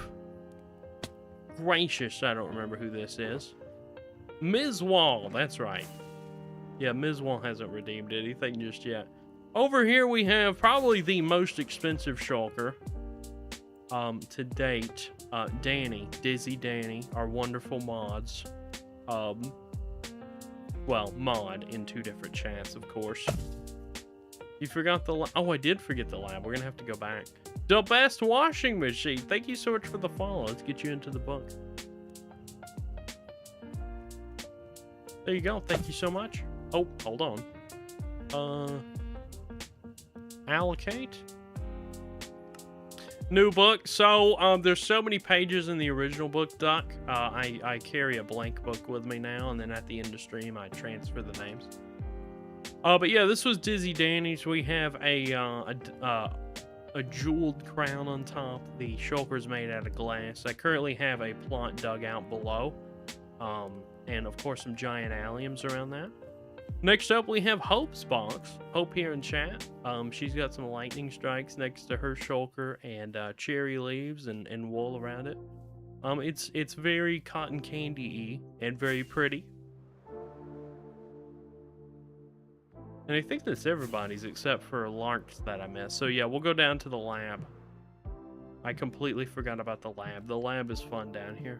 Gracious, I don't remember who this is. Ms. Wall, that's right. Yeah, Ms. Wall hasn't redeemed anything just yet. Over here, we have probably the most expensive shulker to date. Danny, Dizzy Danny, our wonderful mods. Well, mod in 2 different chats, of course. You forgot the lab. Oh, I did forget the lab. We're gonna have to go back. The best washing machine. Thank you so much for the follow. Let's get you into the book. There you go. Thank you so much. Oh, hold on. Allocate. New book. So, there's so many pages in the original book, Duck. I carry a blank book with me now, and then at the end of stream, I transfer the names. But yeah, this was Dizzy Danny's. We have a jeweled crown on top. The shulker's made out of glass. I currently have a plot dug out below. And of course some giant alliums around that. Next up we have Hope's box. Hope here in chat. She's got some lightning strikes next to her shulker and cherry leaves and wool around it. It's very cotton candy-y and very pretty. And I think that's everybody's except for Lark's that I missed. So yeah, we'll go down to the lab. I completely forgot about the lab. The lab is fun down here.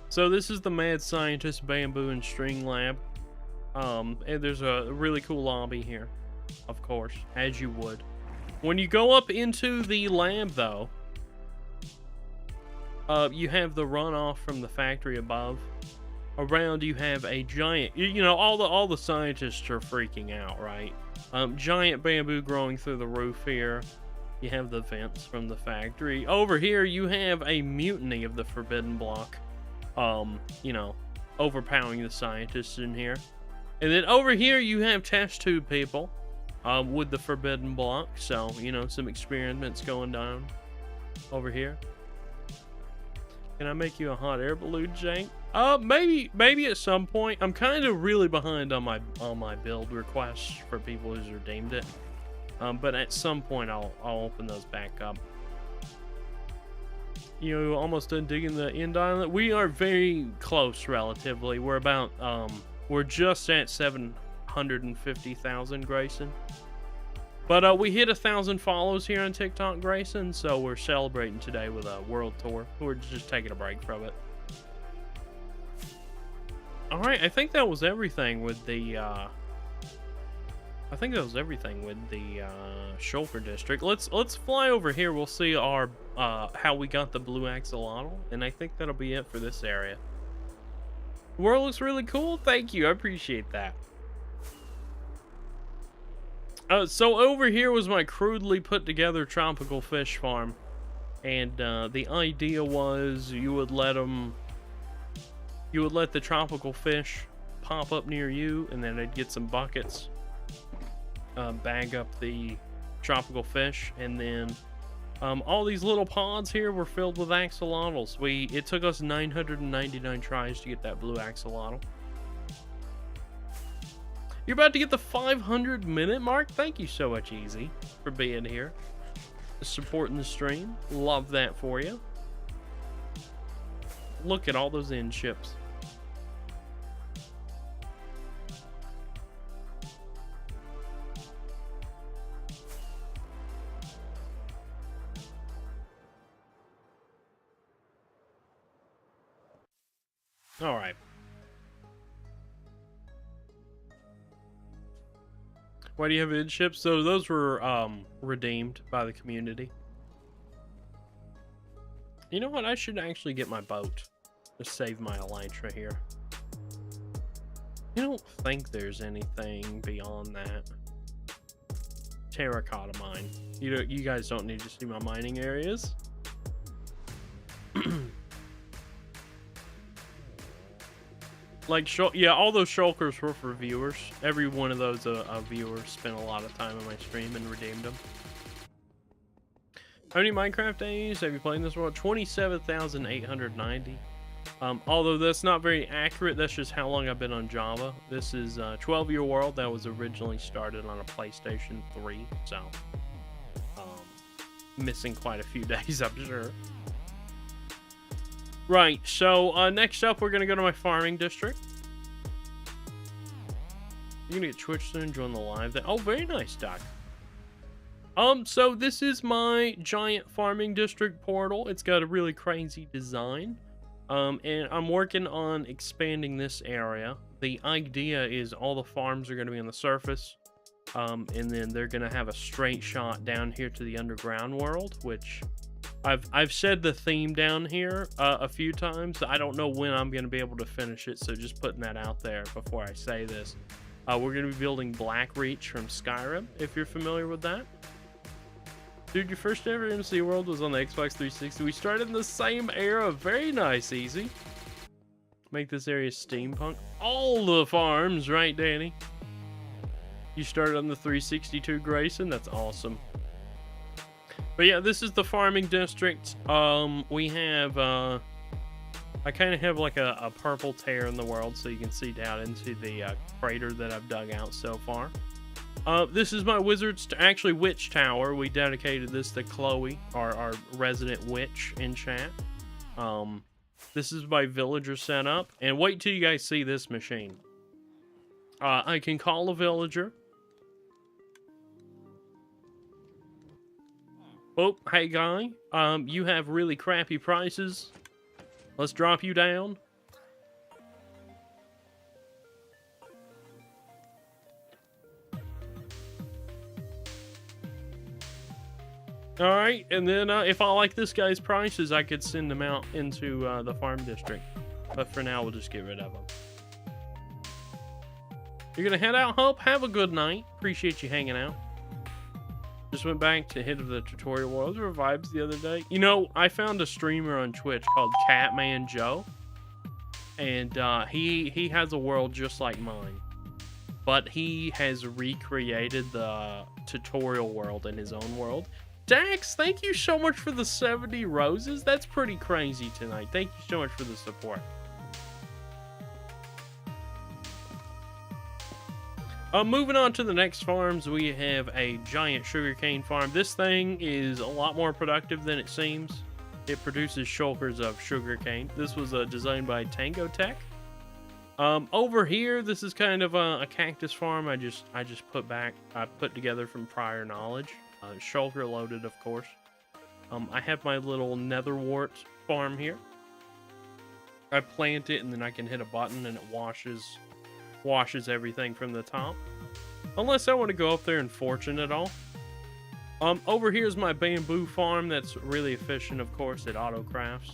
So this is the Mad Scientist Bamboo and String Lab. And there's a really cool lobby here, of course, as you would. When you go up into the lab, though, you have the runoff from the factory above. Around you have a giant, you know, all the scientists are freaking out, right? Giant bamboo growing through the roof here. You have the vents from the factory. Over here you have a mutiny of the Forbidden Block. You know, overpowering the scientists in here. And then over here you have test tube people with the Forbidden Block. So, you know, some experiments going down over here. Can I make you a hot air balloon, Jank? Maybe at some point. I'm kind of really behind on my build requests for people who's redeemed it. But at some point I'll open those back up. You know, almost done digging the end island. We are very close relatively. We're about we're just at 750,000, Grayson. But we hit 1,000 follows here on TikTok, Grayson, so we're celebrating today with a world tour. We're just taking a break from it. All right, I think that was everything with the Shulker district. Let's fly over here. We'll see our how we got the blue axolotl, and I think that'll be it for this area. The world looks really cool. Thank you. I appreciate that. So over here was my crudely put together tropical fish farm, and the idea was you would let the tropical fish pop up near you, and then they'd get some buckets, bag up the tropical fish, and then All these little pods here were filled with axolotls. It took us 999 tries to get that blue axolotl. You're about to get the 500-minute mark. Thank you so much, Easy, for being here, supporting the stream. Love that for you. Look at all those end ships. All right. Why do you have end ships? So those were redeemed by the community. You know what? I should actually get my boat to save my elytra here. I don't think there's anything beyond that. Terracotta mine. You guys don't need to see my mining areas. Like, yeah, all those shulkers were for viewers. Every one of those viewers spent a lot of time on my stream and redeemed them. How many Minecraft days have you played in this world? 27,890. Although that's not very accurate, that's just how long I've been on Java. This is a 12-year world that was originally started on a PlayStation 3, so missing quite a few days, I'm sure. Right, so next up, we're going to go to my farming district. You're going to get Twitch soon, join the live. Oh, very nice, Doc. So this is my giant farming district portal. It's got a really crazy design. And I'm working on expanding this area. The idea is all the farms are going to be on the surface. And then they're going to have a straight shot down here to the underground world, which I've said the theme down here a few times. I don't know when I'm going to be able to finish it, so just putting that out there before I say this. We're going to be building Blackreach from Skyrim, if you're familiar with that. Dude, your first ever MC World was on the Xbox 360. We started in the same era. Very nice, Easy. Make this area steampunk. All the farms, right, Danny? You started on the 362, Grayson? That's awesome. But yeah, this is the farming district. We have, I kind of have like a purple tear in the world so you can see down into the crater that I've dug out so far. This is my actually witch tower. We dedicated this to Chloe, our resident witch in chat. This is my villager setup. And wait till you guys see this machine. I can call a villager. Oh, hey guy, you have really crappy prices. Let's drop you down. Alright, and then if I like this guy's prices, I could send him out into the farm district. But for now, we'll just get rid of him. You're gonna head out, Hope? Have a good night. Appreciate you hanging out. Just went back to hit of the tutorial world. There were vibes the other day. You know, I found a streamer on Twitch called Catman Joe. And he has a world just like mine. But he has recreated the tutorial world in his own world. Dax, thank you so much for the 70 roses. That's pretty crazy tonight. Thank you so much for the support. Moving on to the next farms, we have a giant sugarcane farm. This thing is a lot more productive than it seems. It produces shulkers of sugarcane. This was designed by Tango Tech. Over here, this is kind of a cactus farm. I just put together from prior knowledge. Shulker loaded, of course. I have my little netherwort farm here. I plant it and then I can hit a button and it washes everything from the top. Unless I want to go up there and fortune it all. Over here is my bamboo farm. That's really efficient, of course. It auto crafts.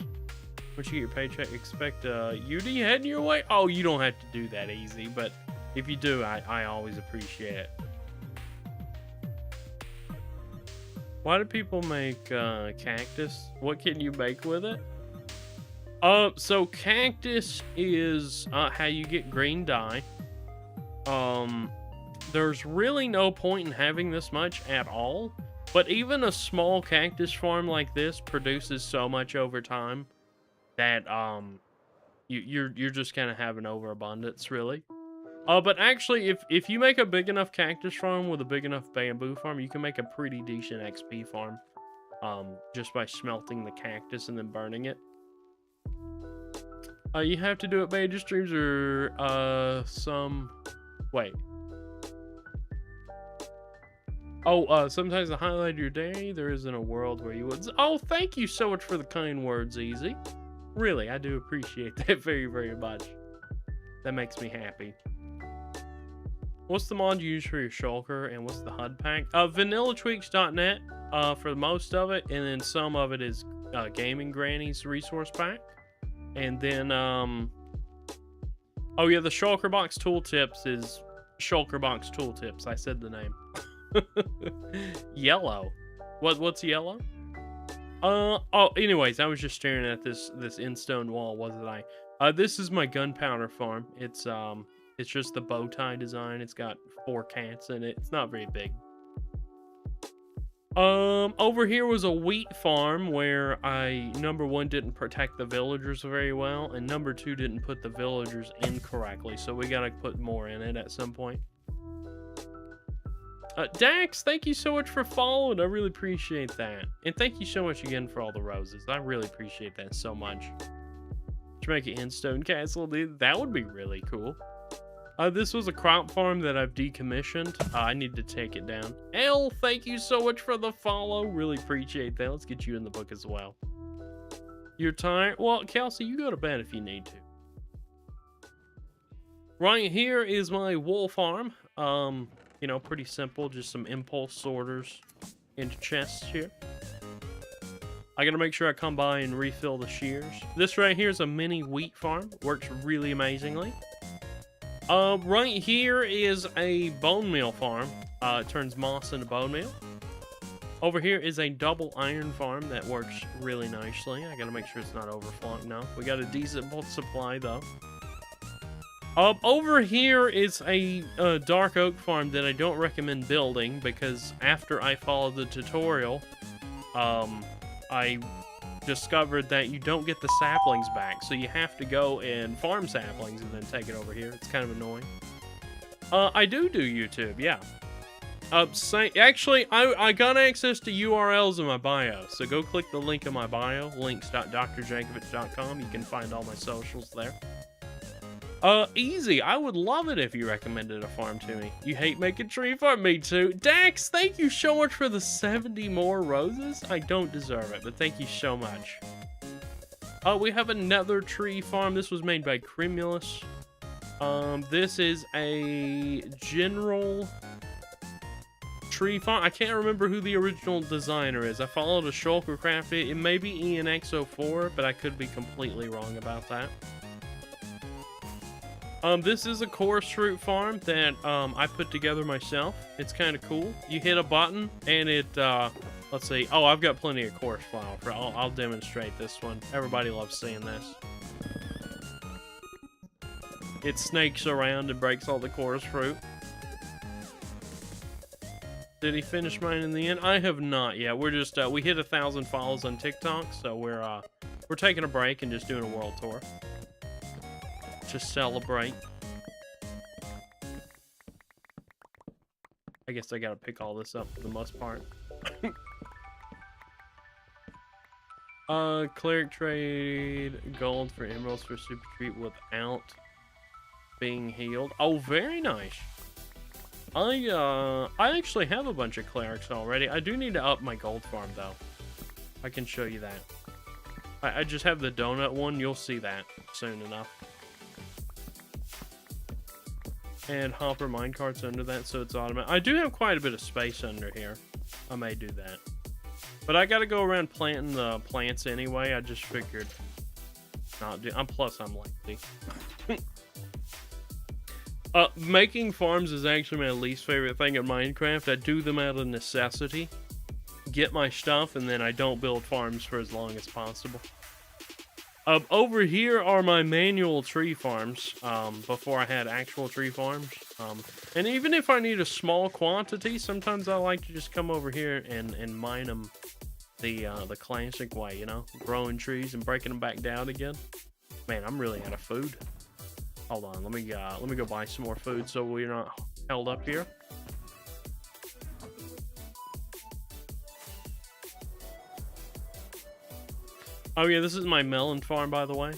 Once you get your paycheck, expect UD heading your way. Oh, you don't have to do that easy, but if you do, I always appreciate it. Why do people make cactus? What can you make with it? So cactus is how you get green dye. There's really no point in having this much at all. But even a small cactus farm like this produces so much over time that you're just kind of having overabundance, really. But actually, if you make a big enough cactus farm with a big enough bamboo farm, you can make a pretty decent XP farm. Just by smelting the cactus and then burning it. You have to do it major streams or wait. Oh, sometimes the highlight of your day, there isn't a world where you would. Oh, thank you so much for the kind words, Easy. Really, I do appreciate that very, very much. That makes me happy. What's the mod you use for your shulker, and what's the HUD pack? VanillaTweaks.net for most of it, and then some of it is Gaming Granny's resource pack. And then, oh yeah, the Shulker Box Tooltips is Shulker Box Tooltips. I said the name. Yellow. What's yellow? Oh, anyways, I was just staring at this in-stone wall, wasn't I? This is my gunpowder farm. It's just the bow tie design. It's got 4 cats in it. It's not very big. Over here was a wheat farm where I, number 1, didn't protect the villagers very well, and number 2, didn't put the villagers in correctly, so we gotta put more in it at some point. Dax, thank you so much for following. I really appreciate that. And thank you so much again for all the roses. I really appreciate that so much. To make an in-stone castle, dude, that would be really cool. This was a crop farm that I've decommissioned. I need to take it down. L, thank you so much for the follow. Really appreciate that. Let's get you in the book as well. You're tired? Well, Kelsey, you go to bed if you need to. Right here is my wool farm. You know, pretty simple. Just some impulse sorters into chests here. I gotta make sure I come by and refill the shears. This right here is a mini wheat farm. Works really amazingly. Right here is a bone meal farm. It turns moss into bone meal. Over here is a double iron farm that works really nicely. I gotta make sure it's not overflowing. No, we got a decent supply though. Over here is a dark oak farm that I don't recommend building because after I followed the tutorial, I discovered that you don't get the saplings back, so you have to go and farm saplings and then take it over here. It's kind of annoying. I do YouTube, yeah. Actually, I got access to URLs in my bio, so go click the link in my bio, links.DrJankovich.com. You can find all my socials there. Easy. I would love it if you recommended a farm to me. You hate making tree farm? Me too. Dax, thank you so much for the 70 more roses. I don't deserve it, but thank you so much. We have another tree farm. This was made by Crimulus. This is a general tree farm. I can't remember who the original designer is. I followed a Shulker craft. It may be ENX04, but I could be completely wrong about that. This is a chorus fruit farm that I put together myself. It's kind of cool. You hit a button and it, let's see. Oh, I've got plenty of chorus flower. I'll demonstrate this one. Everybody loves seeing this. It snakes around and breaks all the chorus fruit. Did he finish mine in the end? I have not yet. We're just, we hit 1,000 follows on TikTok, so we're taking a break and just doing a world tour. To celebrate. I guess I gotta pick all this up for the most part. Cleric trade gold for emeralds for super treat without being healed. Oh, very nice. I actually have a bunch of clerics already. I do need to up my gold farm though. I can show you that. I just have the donut one. You'll see that soon enough. And hopper minecarts under that, so it's automatic. I do have quite a bit of space under here. I may do that. But I gotta go around planting the plants anyway. I just figured not do. Plus, I'm lazy. Making farms is actually my least favorite thing in Minecraft. I do them out of necessity. Get my stuff, and then I don't build farms for as long as possible. Over here are my manual tree farms, before I had actual tree farms. And even if I need a small quantity, sometimes I like to just come over here and mine them the classic way, you know? Growing trees and breaking them back down again. Man, I'm really out of food. Hold on, let me go buy some more food so we're not held up here. Oh yeah, this is my melon farm, by the way.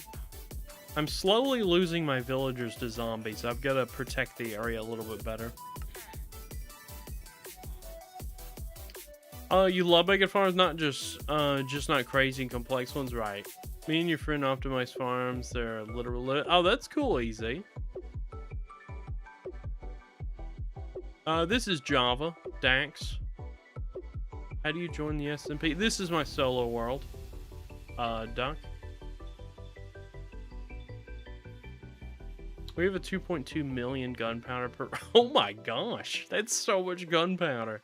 I'm slowly losing my villagers to zombies. I've got to protect the area a little bit better. You love making farms, not just not crazy and complex ones, right? Me and your friend optimize farms. They're literally. Oh, that's cool, easy. This is Java, Dax. How do you join the SMP? This is my solo world. Duck. We have a 2.2 million gunpowder per. Oh my gosh, that's so much gunpowder.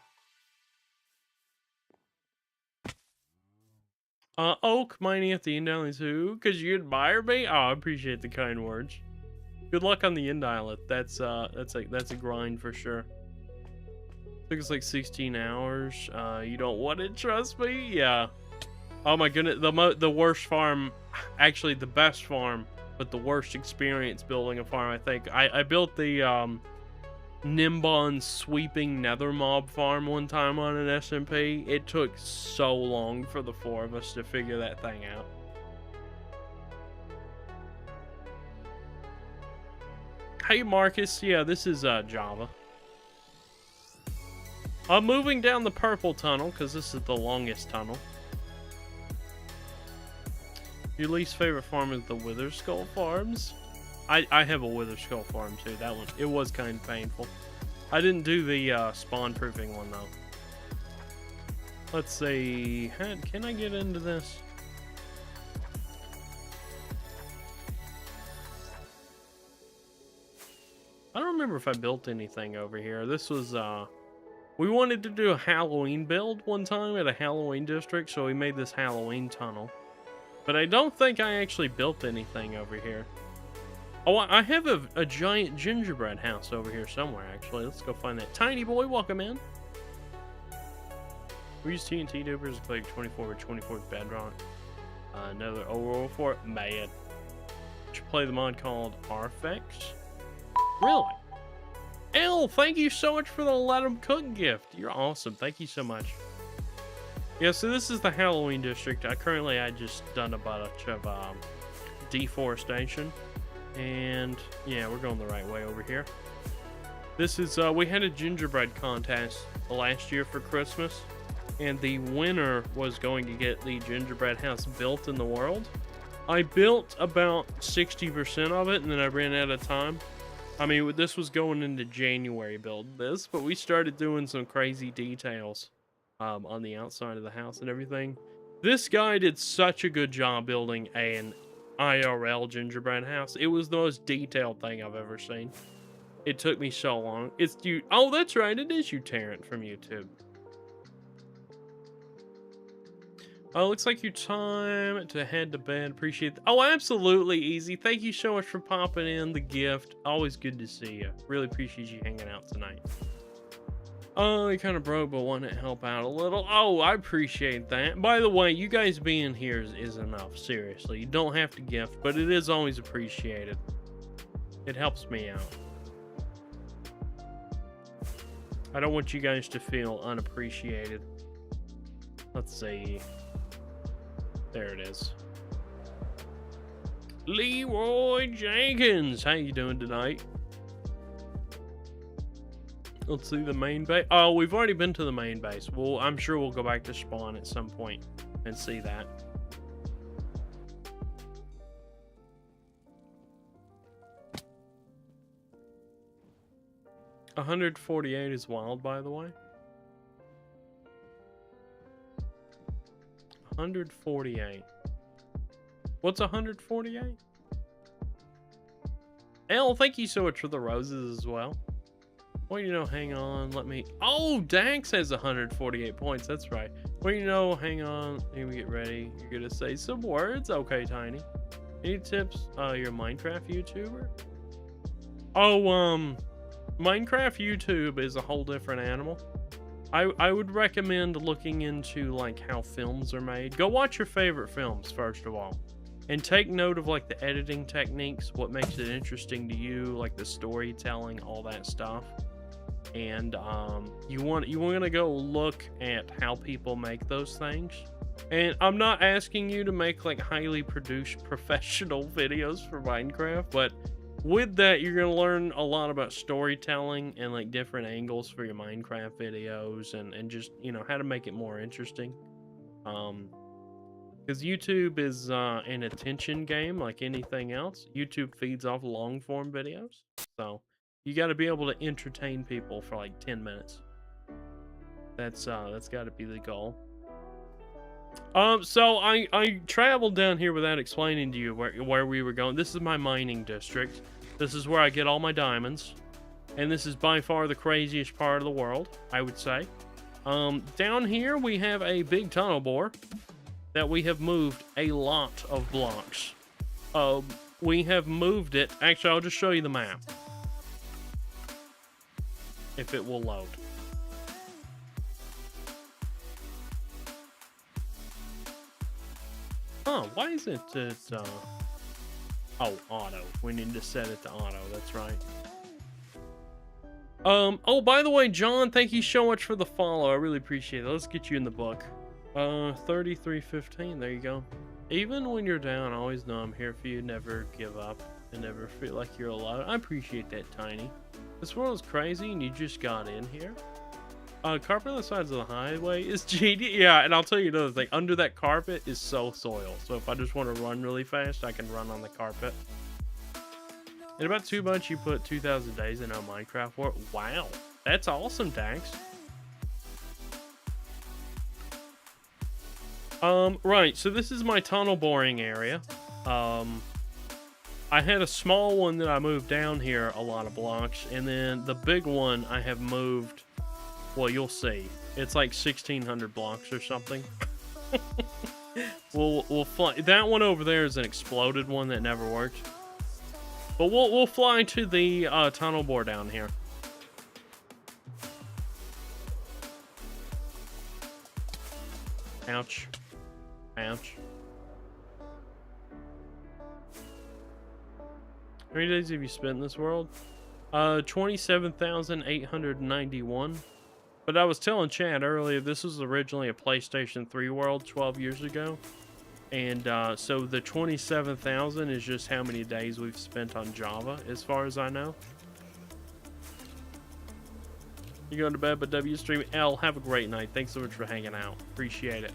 Oak mining at the end island too, because you admire me. Oh, I appreciate the kind words. Good luck on the end islet. That's a grind for sure. Took us like 16 hours. You don't want it, trust me. Yeah. Oh my goodness, the worst farm, actually the best farm, but the worst experience building a farm. I think I built the Nimbon sweeping nether mob farm one time on an SMP. It took so long for the four of us to figure that thing out. Hey Marcus, yeah, this is Java. I'm moving down the purple tunnel because this is the longest tunnel. Your least favorite farm is the Wither Skull farms? I have a Wither Skull farm too. That one, it was kind of painful. I didn't do the spawn proofing one though. Let's see. Can I get into this? I don't remember if I built anything over here. This was we wanted to do a Halloween build one time at a Halloween district, so we made this Halloween tunnel. But I don't think I actually built anything over here. Oh, I have a giant gingerbread house over here somewhere, actually. Let's go find that. Tiny boy, welcome in. We use TNT dupers to play 24/24 bedrock. Another 004, mad. Should play the mod called Arfex. Really? L, thank you so much for the Let 'em Cook gift. You're awesome. Thank you so much. Yeah, so this is the Halloween district. I just done a bunch of deforestation. And yeah, we're going the right way over here. This is, we had a gingerbread contest last year for Christmas. And the winner was going to get the gingerbread house built in the world. I built about 60% of it and then I ran out of time. I mean, this was going into January build this, but we started doing some crazy details. On the outside of the house and everything. This guy did such a good job building an IRL gingerbread house. It was the most detailed thing I've ever seen. It took me so long. It's you. Oh, that's right. It is you, Tarrant, from YouTube. Oh, looks like your time to head to bed. Appreciate that. Oh, absolutely, Easy. Thank you so much for popping in the gift. Always good to see you. Really appreciate you hanging out tonight. Oh, you kind of broke, but want to help out a little. Oh, I appreciate that. By the way, you guys being here is enough. Seriously, you don't have to gift, but it is always appreciated. It helps me out. I don't want you guys to feel unappreciated. Let's see. There it is. Leroy Jenkins, how you doing tonight? Let's see the main base. Oh, we've already been to the main base. Well, I'm sure we'll go back to spawn at some point and see that. $148 is wild, by the way. 148. What's 148? L, thank you so much for the roses as well. Well, you know, hang on, let me... Oh, Dax has 148 points, that's right. Well, you know, hang on. Let me get ready. You're gonna say some words? Okay, Tiny. Any tips? You're a Minecraft YouTuber? Oh, Minecraft YouTube is a whole different animal. I would recommend looking into, like, how films are made. Go watch your favorite films, first of all. And take note of, like, the editing techniques, what makes it interesting to you, like the storytelling, all that stuff. And you want to go look at how people make those things. And I'm not asking you to make like highly produced professional videos for Minecraft, but with that you're going to learn a lot about storytelling and like different angles for your Minecraft videos, and just, you know, how to make it more interesting. Because YouTube is an attention game like anything else. YouTube feeds off long form videos, so you got to be able to entertain people for like 10 minutes. That's got to be the goal. So I traveled down here without explaining to you where we were going. This is my mining district. This is where I get all my diamonds, and this is by far the craziest part of the world, I would say. Down here we have a big tunnel bore that we have moved a lot of blocks. We have moved it. Actually, I'll just show you the map if it will load. Oh, why is it oh, auto. We need to set it to auto, that's right. Oh, by the way, John, thank you so much for the follow. I really appreciate it. Let's get you in the book. 3315, there you go. Even when you're down, always know I'm here for you. Never give up and never feel like you're alone. I appreciate that, Tiny. This world is crazy and you just got in here. Carpet on the sides of the highway is genius. Yeah, and I'll tell you another thing. Under that carpet is soil. So if I just want to run really fast, I can run on the carpet. In about 2 months, you put 2,000 days in a Minecraft world. Wow, that's awesome, Dax. Right, so this is my tunnel boring area. I had a small one that I moved down here a lot of blocks, and then the big one I have moved, well, you'll see. It's like 1,600 blocks or something. we'll fly. That one over there is an exploded one that never worked. But we'll fly to the tunnel bore down here. Ouch. Ouch. How many days have you spent in this world? 27,891. But I was telling Chad earlier, this was originally a PlayStation 3 world 12 years ago. And so the 27,000 is just how many days we've spent on Java, as far as I know. You going to bed, but W stream. L, have a great night. Thanks so much for hanging out. Appreciate it.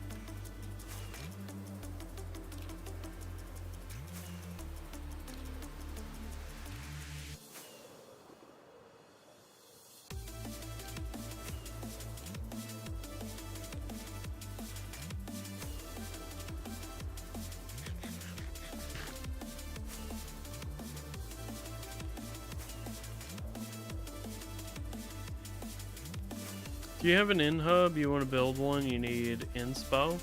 Do you have an in hub? You want to build one? You need inspo?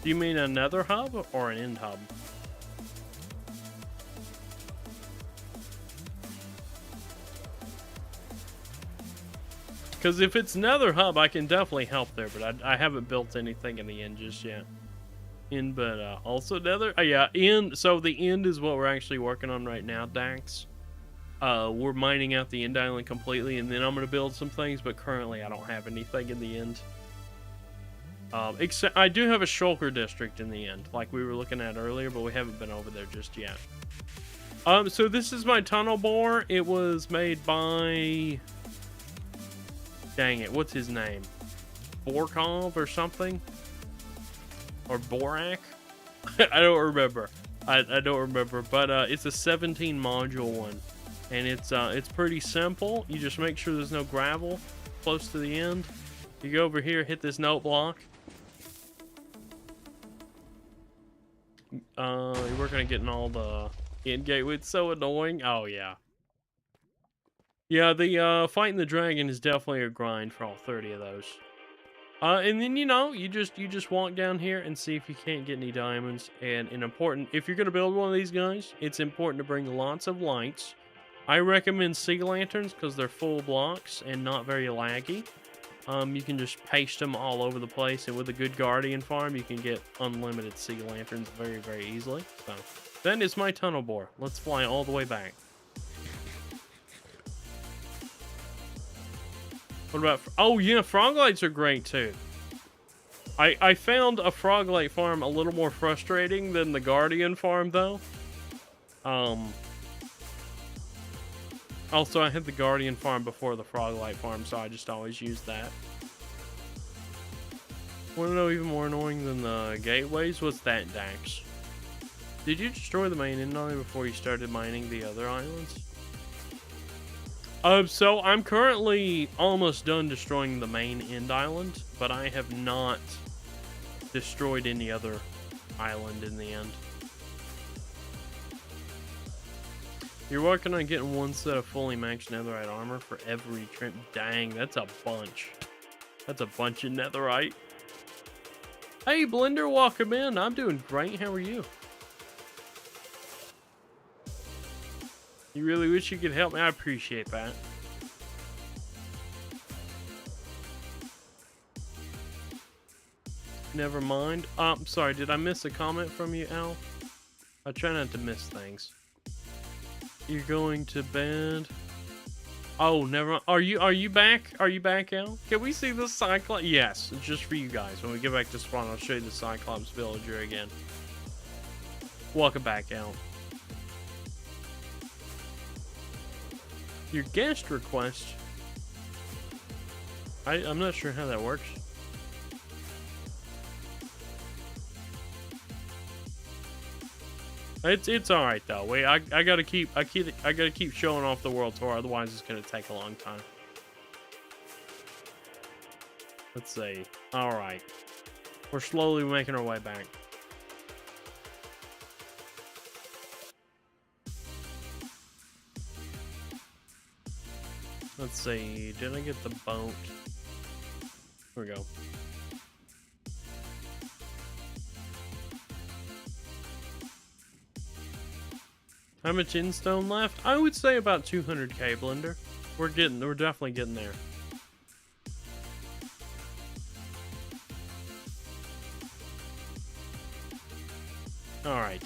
Do you mean another hub or an end hub? Because if it's another hub, I can definitely help there, but I haven't built anything in the end just yet. But also nether. Yeah, end. So the end is what we're actually working on right now, Dax. We're mining out the end island completely, and then I'm going to build some things, but currently I don't have anything in the end. Except I do have a shulker district in the end, like we were looking at earlier, but we haven't been over there just yet. So this is my tunnel bore. It was made by... Dang it, what's his name? Borkov or something? Or Borak? I don't remember. I don't remember, but it's a 17 module one. And it's pretty simple. You just make sure there's no gravel close to the end. You go over here, hit this note block. You're working on getting all the end gateway. It's so annoying. Oh yeah. Yeah, the fighting the dragon is definitely a grind for all 30 of those. And then you just walk down here and see if you can't get any diamonds. And if you're gonna build one of these guys, it's important to bring lots of lights. I recommend sea lanterns because they're full blocks and not very laggy. You can just paste them all over the place, and with a good guardian farm, you can get unlimited sea lanterns very, very easily. So that is my tunnel bore. Let's fly all the way back. What about... Oh, yeah, frog lights are great, too. I found a frog light farm a little more frustrating than the guardian farm, though. Also, I had the guardian farm before the frog light farm, so I just always used that. Want to know even more annoying than the gateways? What's that, Dax? Did you destroy the main end island before you started mining the other islands? So I'm currently almost done destroying the main end island, but I have not destroyed any other island in the end. You're working on getting one set of fully maxed netherite armor for every trim. Dang, that's a bunch. That's a bunch of netherite. Hey, Blender, welcome in. I'm doing great. How are you? You really wish you could help me? I appreciate that. Never mind. I'm sorry, did I miss a comment from you, Al? I try not to miss things. You're going to bed. Oh, never mind. Are you back? Are you back, Al? Can we see the Cyclops? Yes, just for you guys. When we get back to spawn, I'll show you the Cyclops villager again. Welcome back, Al. Your guest request. I'm not sure how that works. It's all right though. Wait, I gotta keep showing off the world tour. Otherwise, it's gonna take a long time. Let's see. All right, we're slowly making our way back. Let's see. Did I get the boat? Here we go. How much instone left? I would say about 200k, Blender. We're definitely getting there. Alright.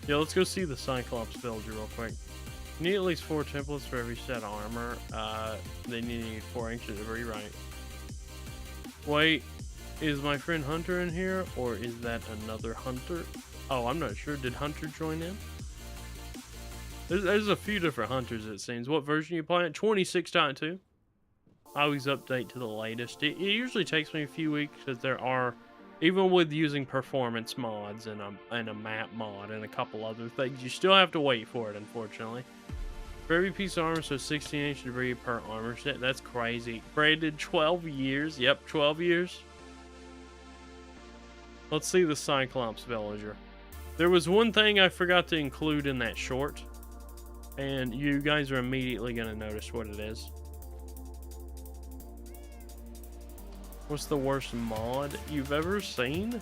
Yeah, let's go see the Cyclops villager real quick. You need at least 4 templates for every set of armor. Then you need 4 ancient debris, right? Wait, is my friend Hunter in here, or is that another Hunter? Oh, I'm not sure. Did Hunter join in? There's a few different Hunters, it seems. What version are you playing? 26.2. I always update to the latest. It usually takes me a few weeks, because there are, even with using performance mods and a map mod and a couple other things, you still have to wait for it, unfortunately. For every piece of armor, so 16 debris per armor set. That's crazy. Branded 12 years. Yep, 12 years. Let's see the Cyclops villager. There was one thing I forgot to include in that short, and you guys are immediately going to notice what it is. What's the worst mod you've ever seen?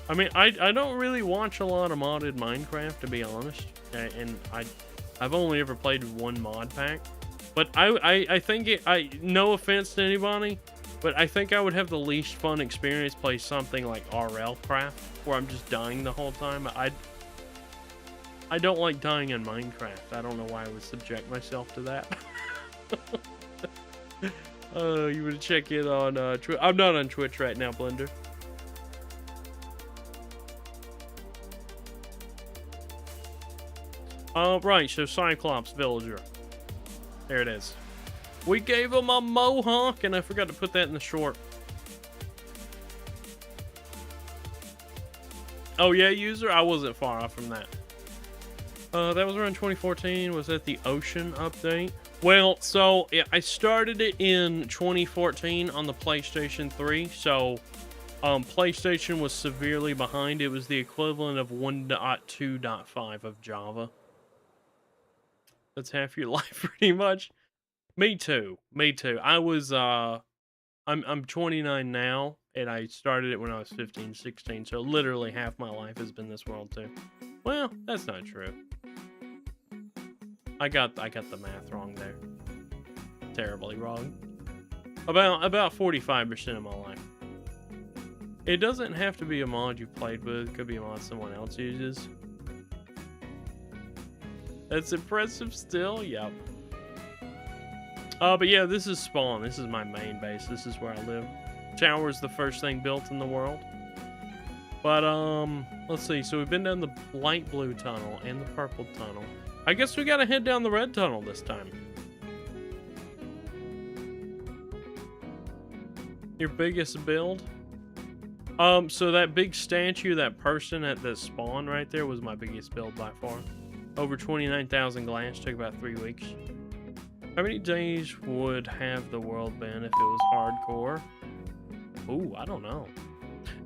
I mean, I don't really watch a lot of modded Minecraft, to be honest, and I've only ever played one mod pack. But I think no offense to anybody, but I think I would have the least fun experience play something like RL Craft, where I'm just dying the whole time. I don't like dying in Minecraft. I don't know why I would subject myself to that. You would check in on Twitch. I'm not on Twitch right now, Blender. Right, so Cyclops villager. There it is. We gave him a mohawk, and I forgot to put that in the short. Oh yeah, user? I wasn't far off from that. That was around 2014. Was that the ocean update? Well, so I started it in 2014 on the PlayStation 3, so PlayStation was severely behind. It was the equivalent of 1.2.5 of Java. That's half your life, pretty much. Me too. Me too. I'm 29 now, and I started it when I was 15, 16. So literally half my life has been this world too. Well, that's not true. I got the math wrong there. Terribly wrong. About 45% of my life. It doesn't have to be a mod you played with. It could be a mod someone else uses. That's impressive still. Yep. But yeah, this is Spawn. This is my main base. This is where I live. Tower's the first thing built in the world. But let's see. So we've been down the light blue tunnel and the purple tunnel. I guess we gotta head down the red tunnel this time. Your biggest build? So that big statue, that person at the spawn right there was my biggest build by far. Over 29,000 glass, took about 3 weeks. How many days would have the world been if it was hardcore? Ooh, I don't know.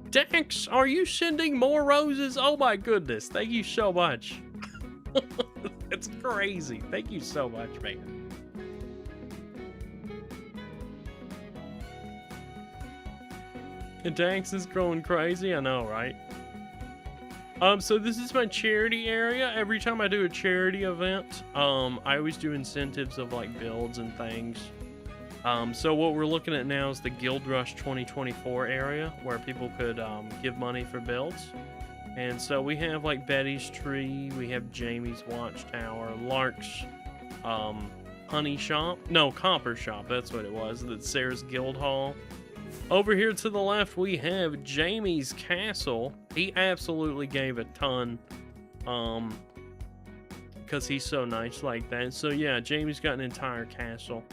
Dax, are you sending more roses? Oh my goodness, thank you so much. It's crazy. Thank you so much, man. Dax is growing crazy, I know, right? So this is my charity area. Every time I do a charity event, I always do incentives of like builds and things. So what we're looking at now is the Guild Rush 2024 area where people could give money for builds. And so we have like Betty's Tree, we have Jamie's Watchtower, Lark's Honey Shop, no, Copper Shop, that's what it was, that's Sarah's Guild Hall. Over here to the left, we have Jamie's Castle. He absolutely gave a ton, because he's so nice like that. So yeah, Jamie's got an entire castle.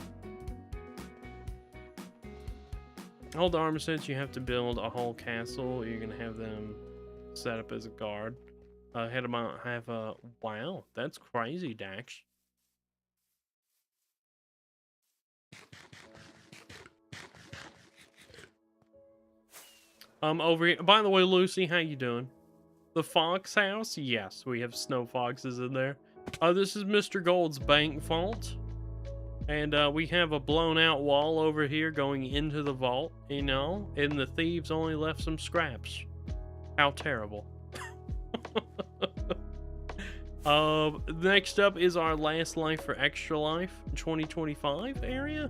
All the armor sets, you have to build a whole castle. You're gonna have them set up as a guard. Had about have a wow, that's crazy, Dax. Over here. By the way, Lucy, how you doing? The Fox House? Yes, we have snow foxes in there. This is Mr. Gold's bank vault. And we have a blown out wall over here going into the vault, you know, and the thieves only left some scraps. How terrible. Next up is our Last Life for Extra Life 2025 area?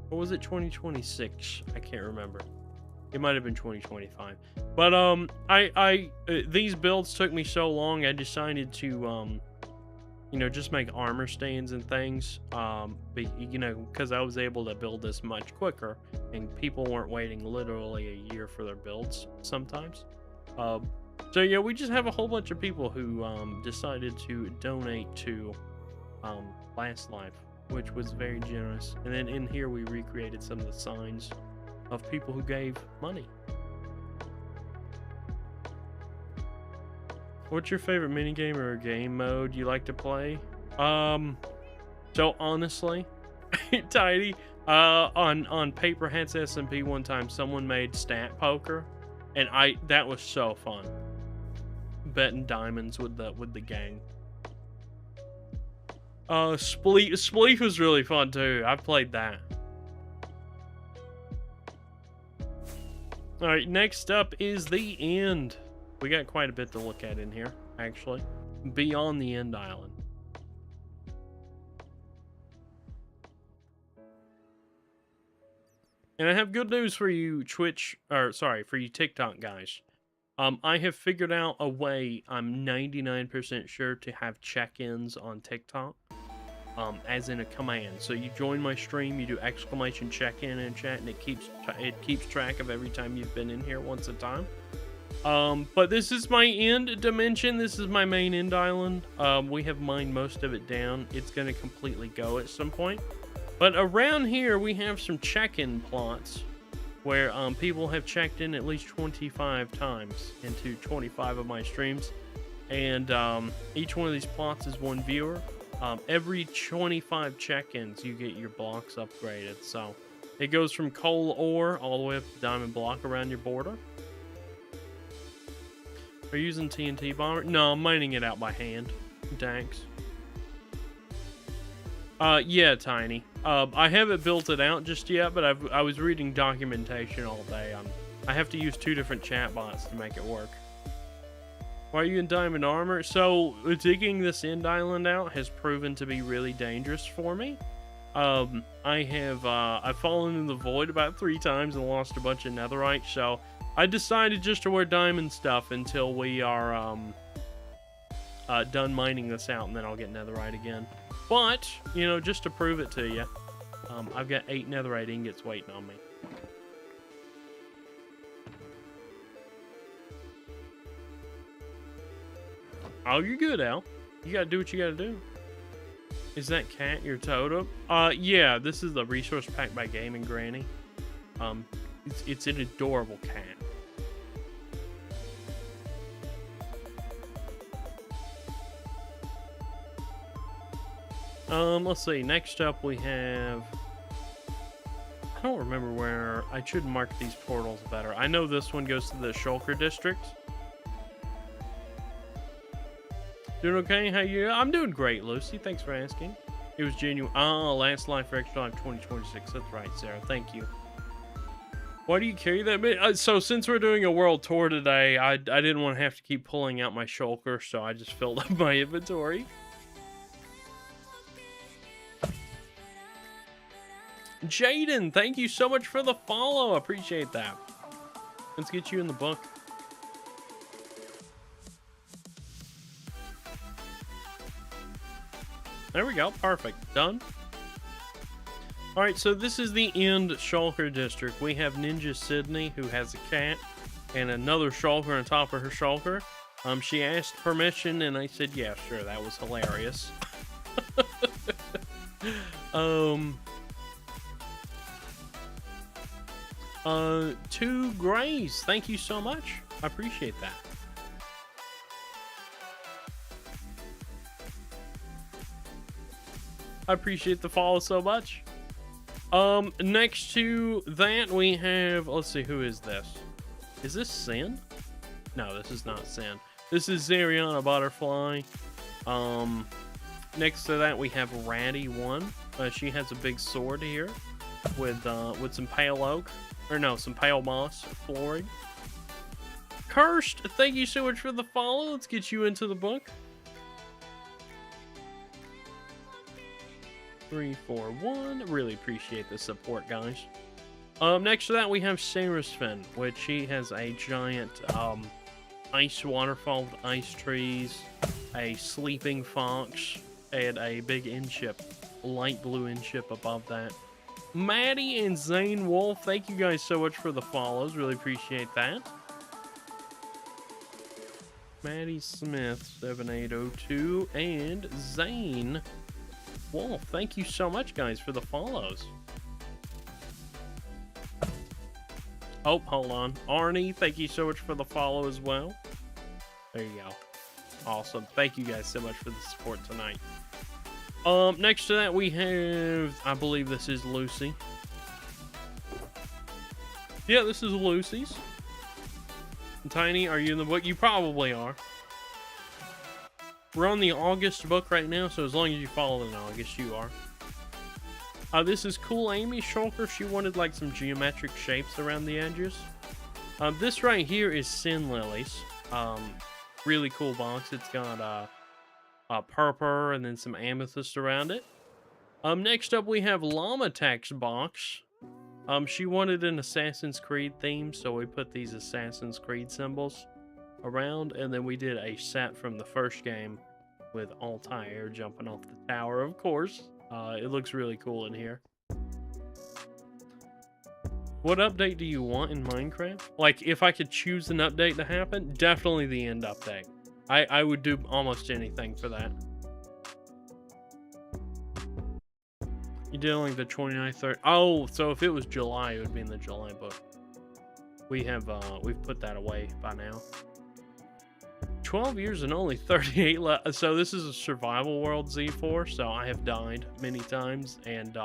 Or was it 2026? I can't remember. It might have been 2025. But these builds took me so long, I decided to you know, just make armor stands and things, you know, because I was able to build this much quicker, and people weren't waiting literally a year for their builds sometimes. So yeah, we just have a whole bunch of people who decided to donate to Last Life, which was very generous. And then in here we recreated some of the signs of people who gave money. What's your favorite minigame or game mode you like to play? So honestly, Tidy, on Paper Hats SMP one time, someone made stat poker, and that was so fun. Betting diamonds with the gang. Spleef was really fun too. I played that. All right, next up is the end. We got quite a bit to look at in here, actually. Beyond the End Island. And I have good news for you for you TikTok guys. I have figured out a way, I'm 99% sure, to have check-ins on TikTok. As in a command. So you join my stream, you do exclamation check-in in chat, and it keeps track of every time you've been in here once a time. But this is my end dimension. This is my main end island. We have mined most of it down. It's going to completely go at some point. But around here, we have some check-in plots where people have checked in at least 25 times into 25 of my streams. And each one of these plots is one viewer. Every 25 check-ins, you get your blocks upgraded. So it goes from coal ore all the way up to diamond block around your border. Are you using TNT bomber? No, I'm mining it out by hand. Thanks. Yeah, Tiny. I haven't built it out just yet, but I was reading documentation all day. I have to use 2 different chatbots to make it work. Why are you in diamond armor? So, digging this end island out has proven to be really dangerous for me. I've fallen in the void about 3 times and lost a bunch of netherite, so I decided just to wear diamond stuff until we are, done mining this out, and then I'll get netherite again. But, you know, just to prove it to you, I've got 8 netherite ingots waiting on me. Oh, you're good, Al. You gotta do what you gotta do. Is that cat your totem? Yeah, this is the resource pack by Gaming Granny. It's an adorable cat. Let's see. Next up we have... I don't remember where... I should mark these portals better. I know this one goes to the Shulker district. Doing okay? How you? I'm doing great, Lucy. Thanks for asking. It was genuine. Oh, last life for Extra Life 2026. That's right, Sarah. Thank you. Why do you carry that bit? So since we're doing a world tour today, I didn't want to have to keep pulling out my shulker, so I just filled up my inventory. Jaden, thank you so much for the follow. Appreciate that. Let's get you in the book. There we go. Perfect. Done. Alright, so this is the end Shulker district. We have Ninja Sydney, who has a cat, and another Shulker on top of her Shulker. She asked permission, and I said, yeah, sure. That was hilarious. 2 Grays. Thank you so much. I appreciate that. I appreciate the follow so much. Next to that we have, let's see, who is this? Is this Sin? No, this is not Sin. This is Zariana Butterfly. Next to that we have Ratty1. She has a big sword here with some pale oak, or no, some pale moss flooring. Cursed, thank you so much for the follow. Let's get you into the book. 341. Really appreciate the support, guys. Next to that we have Sarasfin, which she has a giant ice waterfall with ice trees, a sleeping fox, and a big inship, light blue inship above that. Maddie and Zane Wolf, thank you guys so much for the follows. Really appreciate that. Maddie Smith 7802 and Zane Wolf, thank you so much, guys, for the follows. Oh, hold on. Arnie, thank you so much for the follow as well. There you go. Awesome. Thank you guys so much for the support tonight. Next to that we have, I believe this is Lucy. Yeah, this is Lucy's. Tiny, are you in the book? You probably are. We're on the August book right now, so as long as you follow in August, you are. This is Cool Amy Shulker. She wanted like some geometric shapes around the edges. This right here is Sin Lilies. Really cool box. It's got a purple and then some amethyst around it. Next up we have Llama Tech's box. She wanted an Assassin's Creed theme, so we put these Assassin's Creed symbols around, and then we did a set from the first game with Altair jumping off the tower, of course. It looks really cool in here. What update do you want in Minecraft? Like, if I could choose an update to happen, definitely the end update. I would do almost anything for that. You're doing the 29th, 30th. Oh, so if it was July, it would be in the July book. We've put that away by now. 12 years and only 38 left. So this is a survival world Z4, so I have died many times, and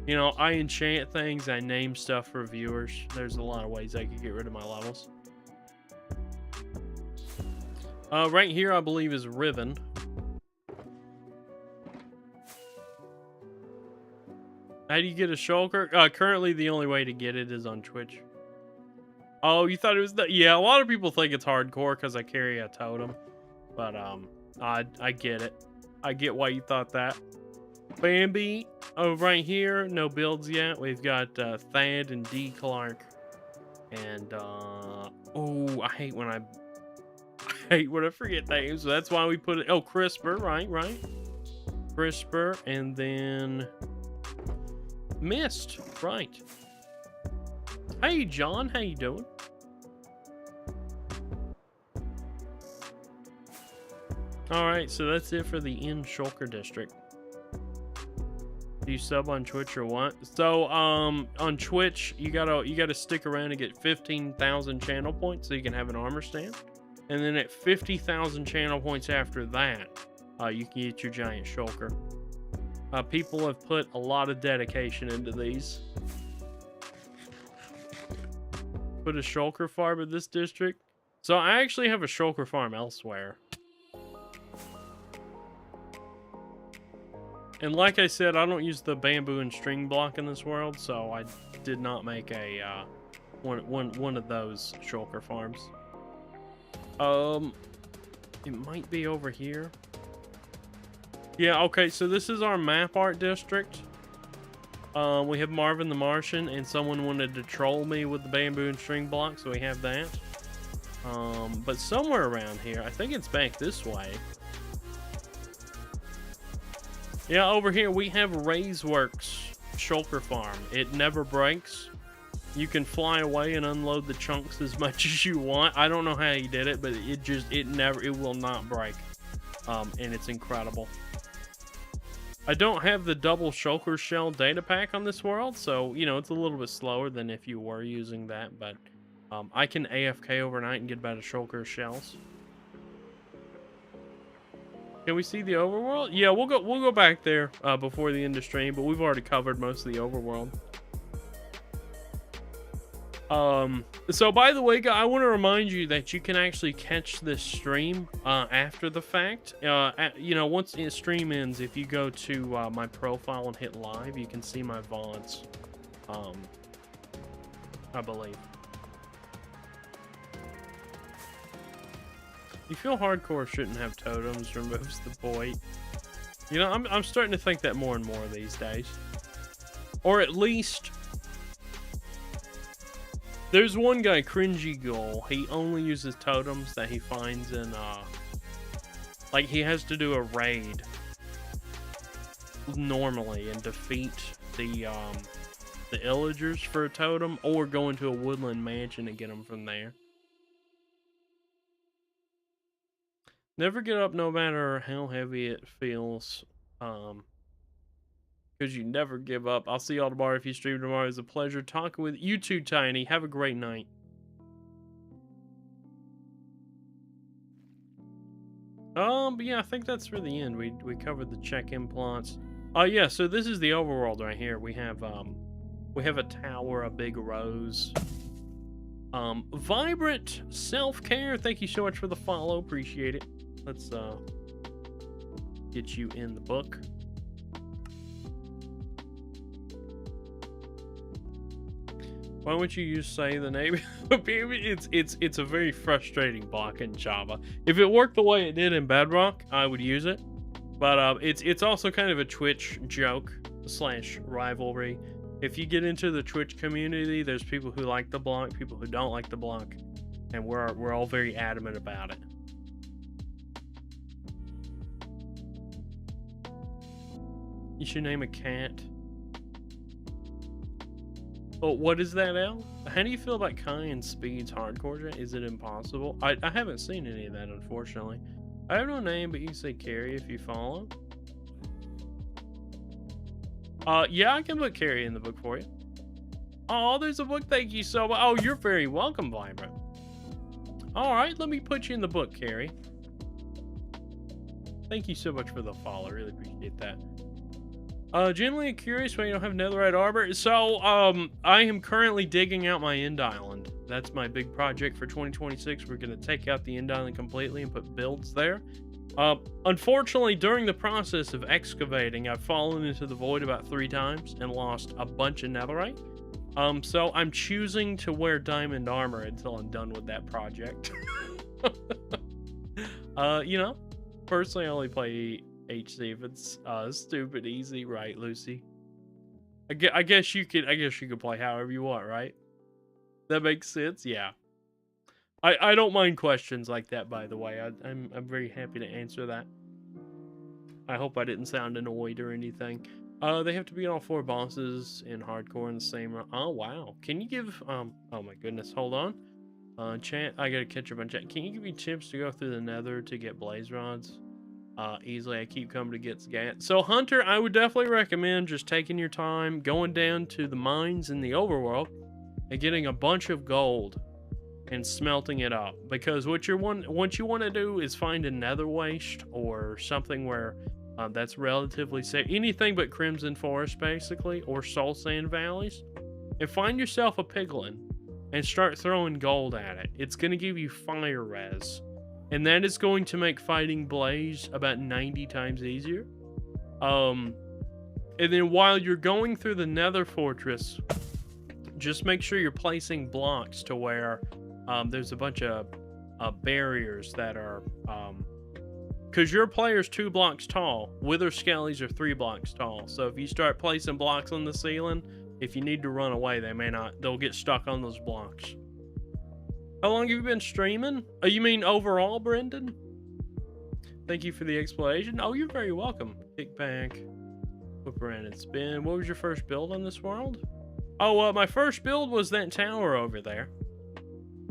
you know, I enchant things, I name stuff for viewers. There's a lot of ways I could get rid of my levels. Right here I believe is Riven. How do you get a shulker? Currently, the only way to get it is on Twitch. Oh, you thought it was the... Yeah, a lot of people think it's hardcore because I carry a totem. But, I get it. I get why you thought that. Bambi, right here, no builds yet. We've got Thad and D. Clark. And, oh, I hate when I forget names. So that's why we put it... Oh, CRISPR, right. CRISPR, and then... Mist, right. Hey, John, how you doing? Alright, so that's it for the Shulker district. Do you sub on Twitch or what? So, on Twitch, you gotta stick around and get 15,000 channel points so you can have an armor stand. And then at 50,000 channel points after that, you can get your giant shulker. People have put a lot of dedication into these. Put a shulker farm in this district. So I actually have a shulker farm elsewhere. And like I said, I don't use the bamboo and string block in this world, so I did not make a one of those shulker farms. It might be over here. Yeah, okay, so this is our map art district. We have Marvin the Martian, and someone wanted to troll me with the bamboo and string block, so we have that. But somewhere around here, I think it's back this way. Yeah, over here we have Ray's-Works shulker farm. It never breaks. You can fly away and unload the chunks as much as you want. I don't know how he did it, but it will not break. And it's incredible. I don't have the double shulker shell data pack on this world, so, you know, it's a little bit slower than if you were using that, but I can AFK overnight and get about a shulker shells. Can we see the overworld? Yeah, we'll go back there before the end of stream, but we've already covered most of the overworld. So by the way, I want to remind you that you can actually catch this stream after the fact. You know, once the stream ends, if you go to my profile and hit live, you can see my VODs. I believe. You feel hardcore shouldn't have totems, removes the void. You know, I'm starting to think that more and more these days. Or at least... There's one guy, Cringy Ghoul. He only uses totems that he finds in, like, he has to do a raid normally and defeat the illagers for a totem, or go into a woodland mansion and get them from there. Never get up no matter how heavy it feels, because you never give up. I'll see y'all tomorrow if you stream tomorrow. It's a pleasure talking with you too, Tiny. Have a great night. But yeah, I think that's for the end. We covered the check-in plots. Yeah, so this is the overworld right here. We have a tower, a big rose. Vibrant self-care. Thank you so much for the follow. Appreciate it. Let's get you in the book. Why would you say the name? It's a very frustrating block in Java. If it worked the way it did in Bedrock, I would use it. But it's also kind of a Twitch joke / rivalry. If you get into the Twitch community, there's people who like the block, people who don't like the block, and we're all very adamant about it. You should name a cat. Oh, what is that, Al? How do you feel about Kai and Speed's hardcore? Is it impossible? I haven't seen any of that, unfortunately. I have no name, but you can say Carrie if you follow. Yeah, I can put Carrie in the book for you. Oh, there's a book. Thank you so much. Oh, you're very welcome, Vibrant. All right, let me put you in the book, Carrie. Thank you so much for the follow. I really appreciate that. Genuinely curious why you don't have netherite armor. So, I am currently digging out my end island. That's my big project for 2026. We're going to take out the end island completely and put builds there. Unfortunately, during the process of excavating, I've fallen into the void about 3 times and lost a bunch of netherite. So I'm choosing to wear diamond armor until I'm done with that project. You know, personally, I only play HC if it's stupid easy, right, Lucy? I guess you could play however you want, right? That makes sense, yeah. I don't mind questions like that, by the way. I'm very happy to answer that. I hope I didn't sound annoyed or anything. They have to be all 4 bosses in hardcore in the same round. Oh wow. Can you give oh my goodness, hold on. Chat, I gotta catch up on chat. Can you give me tips to go through the nether to get blaze rods? Easily. I keep coming to get scat. So Hunter, I would definitely recommend just taking your time, going down to the mines in the overworld and getting a bunch of gold and smelting it up, because what you want to do is find a nether waste or something where that's relatively safe, anything but Crimson Forest basically, or Soul Sand Valleys, and find yourself a piglin and start throwing gold at it. It's going to give you fire res, and that is going to make fighting blaze about 90 times easier. And then while you're going through the nether fortress, just make sure you're placing blocks to where there's a bunch of barriers that are, because your player's 2 blocks tall, Wither Skellies are 3 blocks tall. So if you start placing blocks on the ceiling, if you need to run away, they'll get stuck on those blocks. How long have you been streaming? Oh, you mean overall, Brendan? Thank you for the explanation. Oh, you're very welcome. Kick back, whip around and spin. What was your first build on this world? Oh, my first build was that tower over there.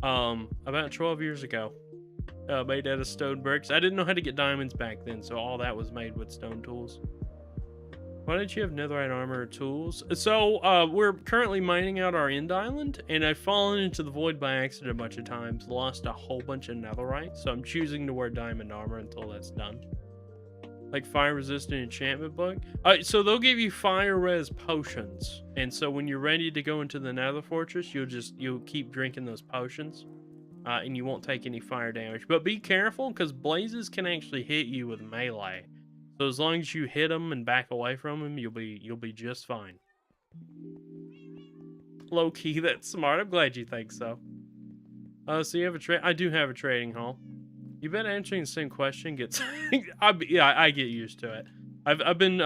About 12 years ago. Made out of stone bricks. I didn't know how to get diamonds back then, so all that was made with stone tools. Why didn't you have netherite armor or tools? So, we're currently mining out our end island, and I've fallen into the void by accident a bunch of times, lost a whole bunch of netherite, so I'm choosing to wear diamond armor until that's done. Like fire-resistant enchantment book. So they'll give you fire res potions, and so when you're ready to go into the nether fortress, you'll keep drinking those potions, and you won't take any fire damage. But be careful, because blazes can actually hit you with melee. So as long as you hit them and back away from them, you'll be just fine. Low key, that's smart. I'm glad you think so. So you have I do have a trading hall. You've been answering the same question. Yeah, I get used to it. I've been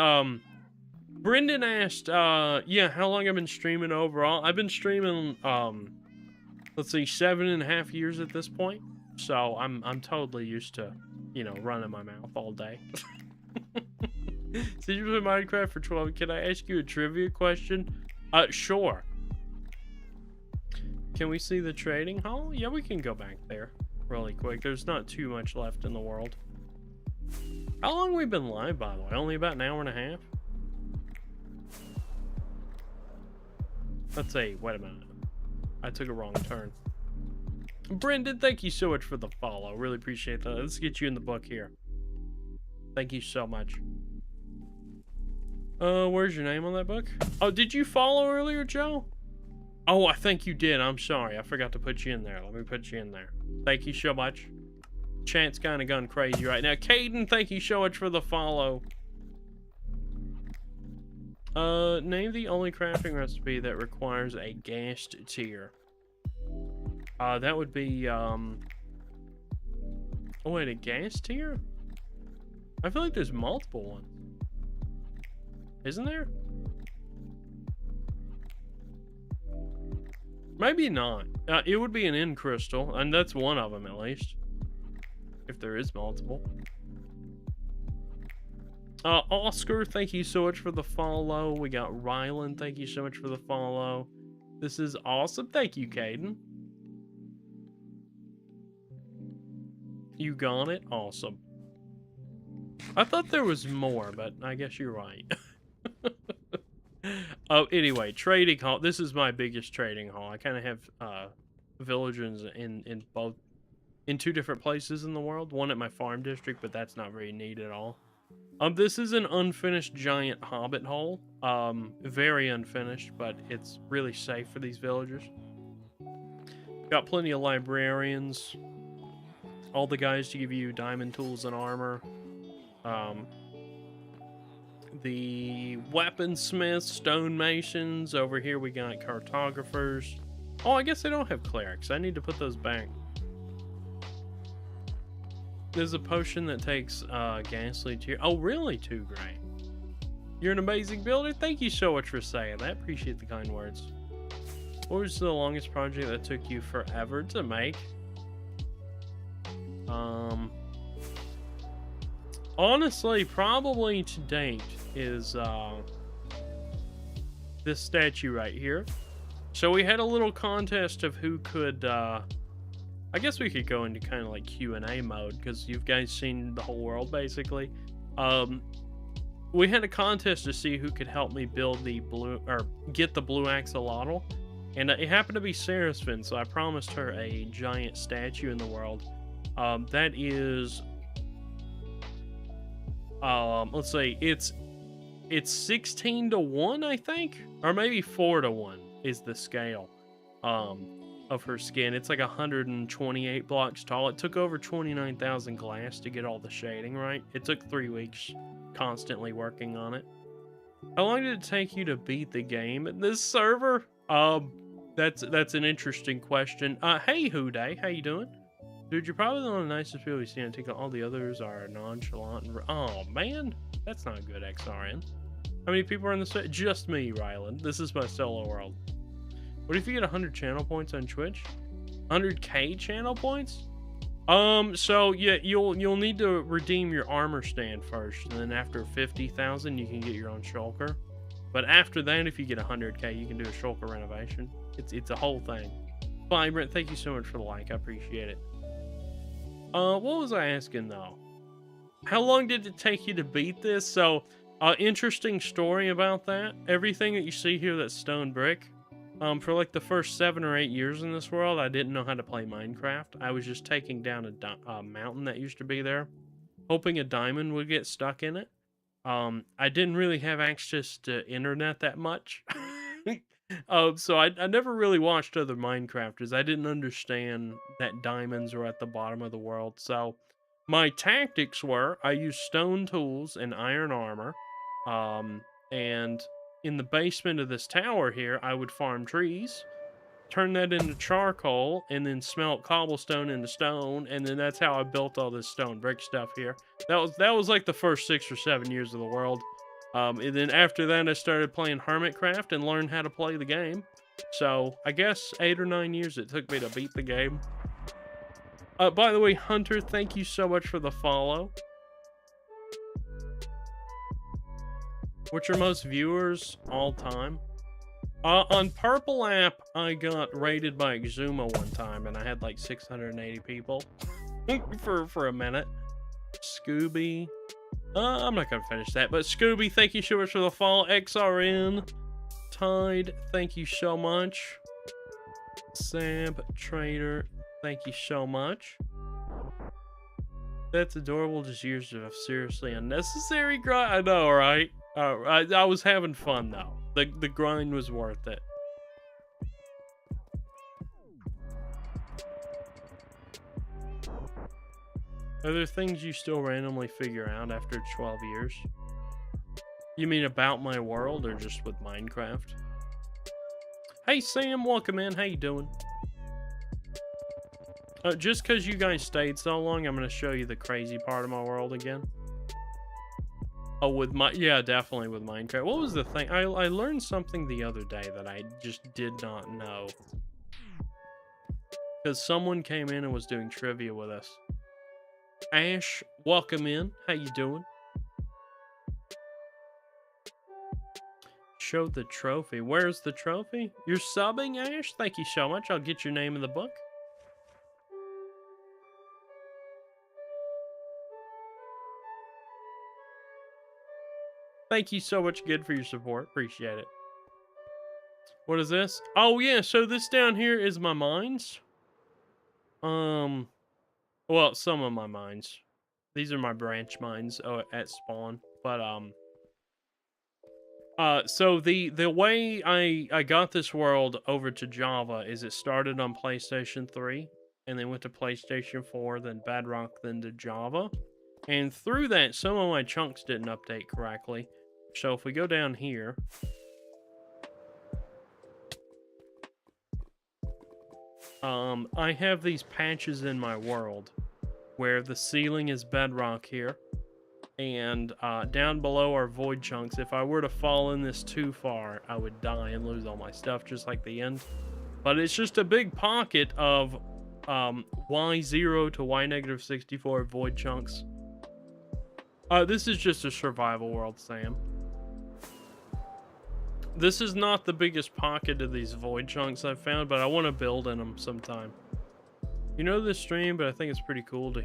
Brendan asked yeah, how long I've been streaming overall. I've been streaming let's see, 7.5 years at this point. So I'm totally used to, you know, running my mouth all day. So you play Minecraft for 12. Can I ask you a trivia question? Sure. Can we see the trading hall? Yeah, we can go back there really quick. There's not too much left in the world. How long have we been live, by the way? Only about an hour and a half? Let's see. Wait a minute. I took a wrong turn. Brendan, thank you so much for the follow. Really appreciate that. Let's get you in the book here. Thank you so much. Where's your name on that book? Oh, did you follow earlier, Joe? Oh, I think you did. I'm sorry. I forgot to put you in there. Let me put you in there. Thank you so much. Chat's kind of gone crazy right now. Caden, thank you so much for the follow. Name the only crafting recipe that requires a gassed tier. That would be, oh wait, a gas tier? I feel like there's multiple ones. Isn't there? Maybe not. It would be an end crystal, and that's one of them at least. If there is multiple. Oscar, thank you so much for the follow. We got Rylan, thank you so much for the follow. This is awesome. Thank you, Caden. You got it? Awesome. I thought there was more, but I guess you're right. Oh, anyway, trading hall. This is my biggest trading hall. I kind of have villagers in 2 different places in the world. One at my farm district, but that's not very neat at all. This is an unfinished giant hobbit hole. Very unfinished, but it's really safe for these villagers. Got plenty of librarians. all the guys to give you diamond tools and armor. The weaponsmiths, stonemasons. Over here we got cartographers. Oh, I guess I don't have clerics. I need to put those back. There's a potion that takes ghastly tear. Oh, really? 2 gray. You're an amazing builder. Thank you so much for saying that. Appreciate the kind words. What was the longest project that took you forever to make? Honestly, probably to date is this statue right here. So we had a little contest of who could I guess we could go into kind of like Q&A mode, because you've guys seen the whole world basically. We had a contest to see who could help me build the blue, or get the blue axolotl, and it happened to be Seraphine, so I promised her a giant statue in the world. That is, let's see, it's 16 to 1, I think, or maybe 4 to 1 is the scale of her skin. It's like 128 blocks tall. It took over 29,000 glass to get all the shading right. It took 3 weeks constantly working on it. How long did it take you to beat the game in this server? That's an interesting question. Hey Houday, how you doing? Dude, you're probably one of the nicest people we've seen. I think all the others are nonchalant and... Oh, man. That's not good, XRN. How many people are in this? Just me, Ryland. This is my solo world. What if you get 100 channel points on Twitch? 100k channel points? So yeah, you'll need to redeem your armor stand first, and then after 50,000, you can get your own shulker. But after that, if you get 100k, you can do a shulker renovation. It's a whole thing. Vibrant, thank you so much for the like. I appreciate it. What was I asking though? How long did it take you to beat this? So, interesting story about that. Everything that you see here that's stone brick. For like the first 7 or 8 years in this world, I didn't know how to play Minecraft. I was just taking down a mountain that used to be there, hoping a diamond would get stuck in it. I didn't really have access to internet that much. So I never really watched other Minecrafters. I didn't understand that diamonds were at the bottom of the world. So my tactics were, I used stone tools and iron armor. And in the basement of this tower here, I would farm trees, turn that into charcoal, and then smelt cobblestone into stone, and then that's how I built all this stone brick stuff here. That was like the first 6 or 7 years of the world. And then after that, I started playing Hermitcraft and learned how to play the game. So I guess 8 or 9 years it took me to beat the game. By the way, Hunter, thank you so much for the follow. What's your most viewers all time? On Purple app, I got raided by Exuma one time, and I had like 680 people for a minute. Scooby. I'm not going to finish that, but Scooby, thank you so much for the follow. XRN. Tide, thank you so much. Sab Trader, thank you so much. That's adorable, just years of seriously unnecessary grind. I know, right? I was having fun, though. The grind was worth it. Are there things you still randomly figure out after 12 years? You mean about my world or just with Minecraft? Hey Sam, welcome in. How you doing? Just because you guys stayed so long, I'm going to show you the crazy part of my world again. Oh, yeah, definitely with Minecraft. What was the thing? I learned something the other day that I just did not know. Because someone came in and was doing trivia with us. Ash, welcome in. How you doing? Show the trophy. Where's the trophy? You're subbing, Ash? Thank you so much. I'll get your name in the book. Thank you so much, Good, for your support. Appreciate it. What is this? Oh, yeah. So this down here is my mines. Well, some of my mines. These are my branch mines at spawn. But, so the way I got this world over to Java is it started on PlayStation 3. and then went to PlayStation 4, then Bedrock, then to Java. And through that, some of my chunks didn't update correctly. So if we go down here, I have these patches in my world where the ceiling is bedrock here, and down below are void chunks. If I were to fall in this too far, I would die and lose all my stuff, just like the end. But it's just a big pocket of Y0 to Y-64 void chunks. This is just a survival world, Sam. This is not the biggest pocket of these void chunks I've found, but I want to build in them sometime. You know this stream, but I think it's pretty cool to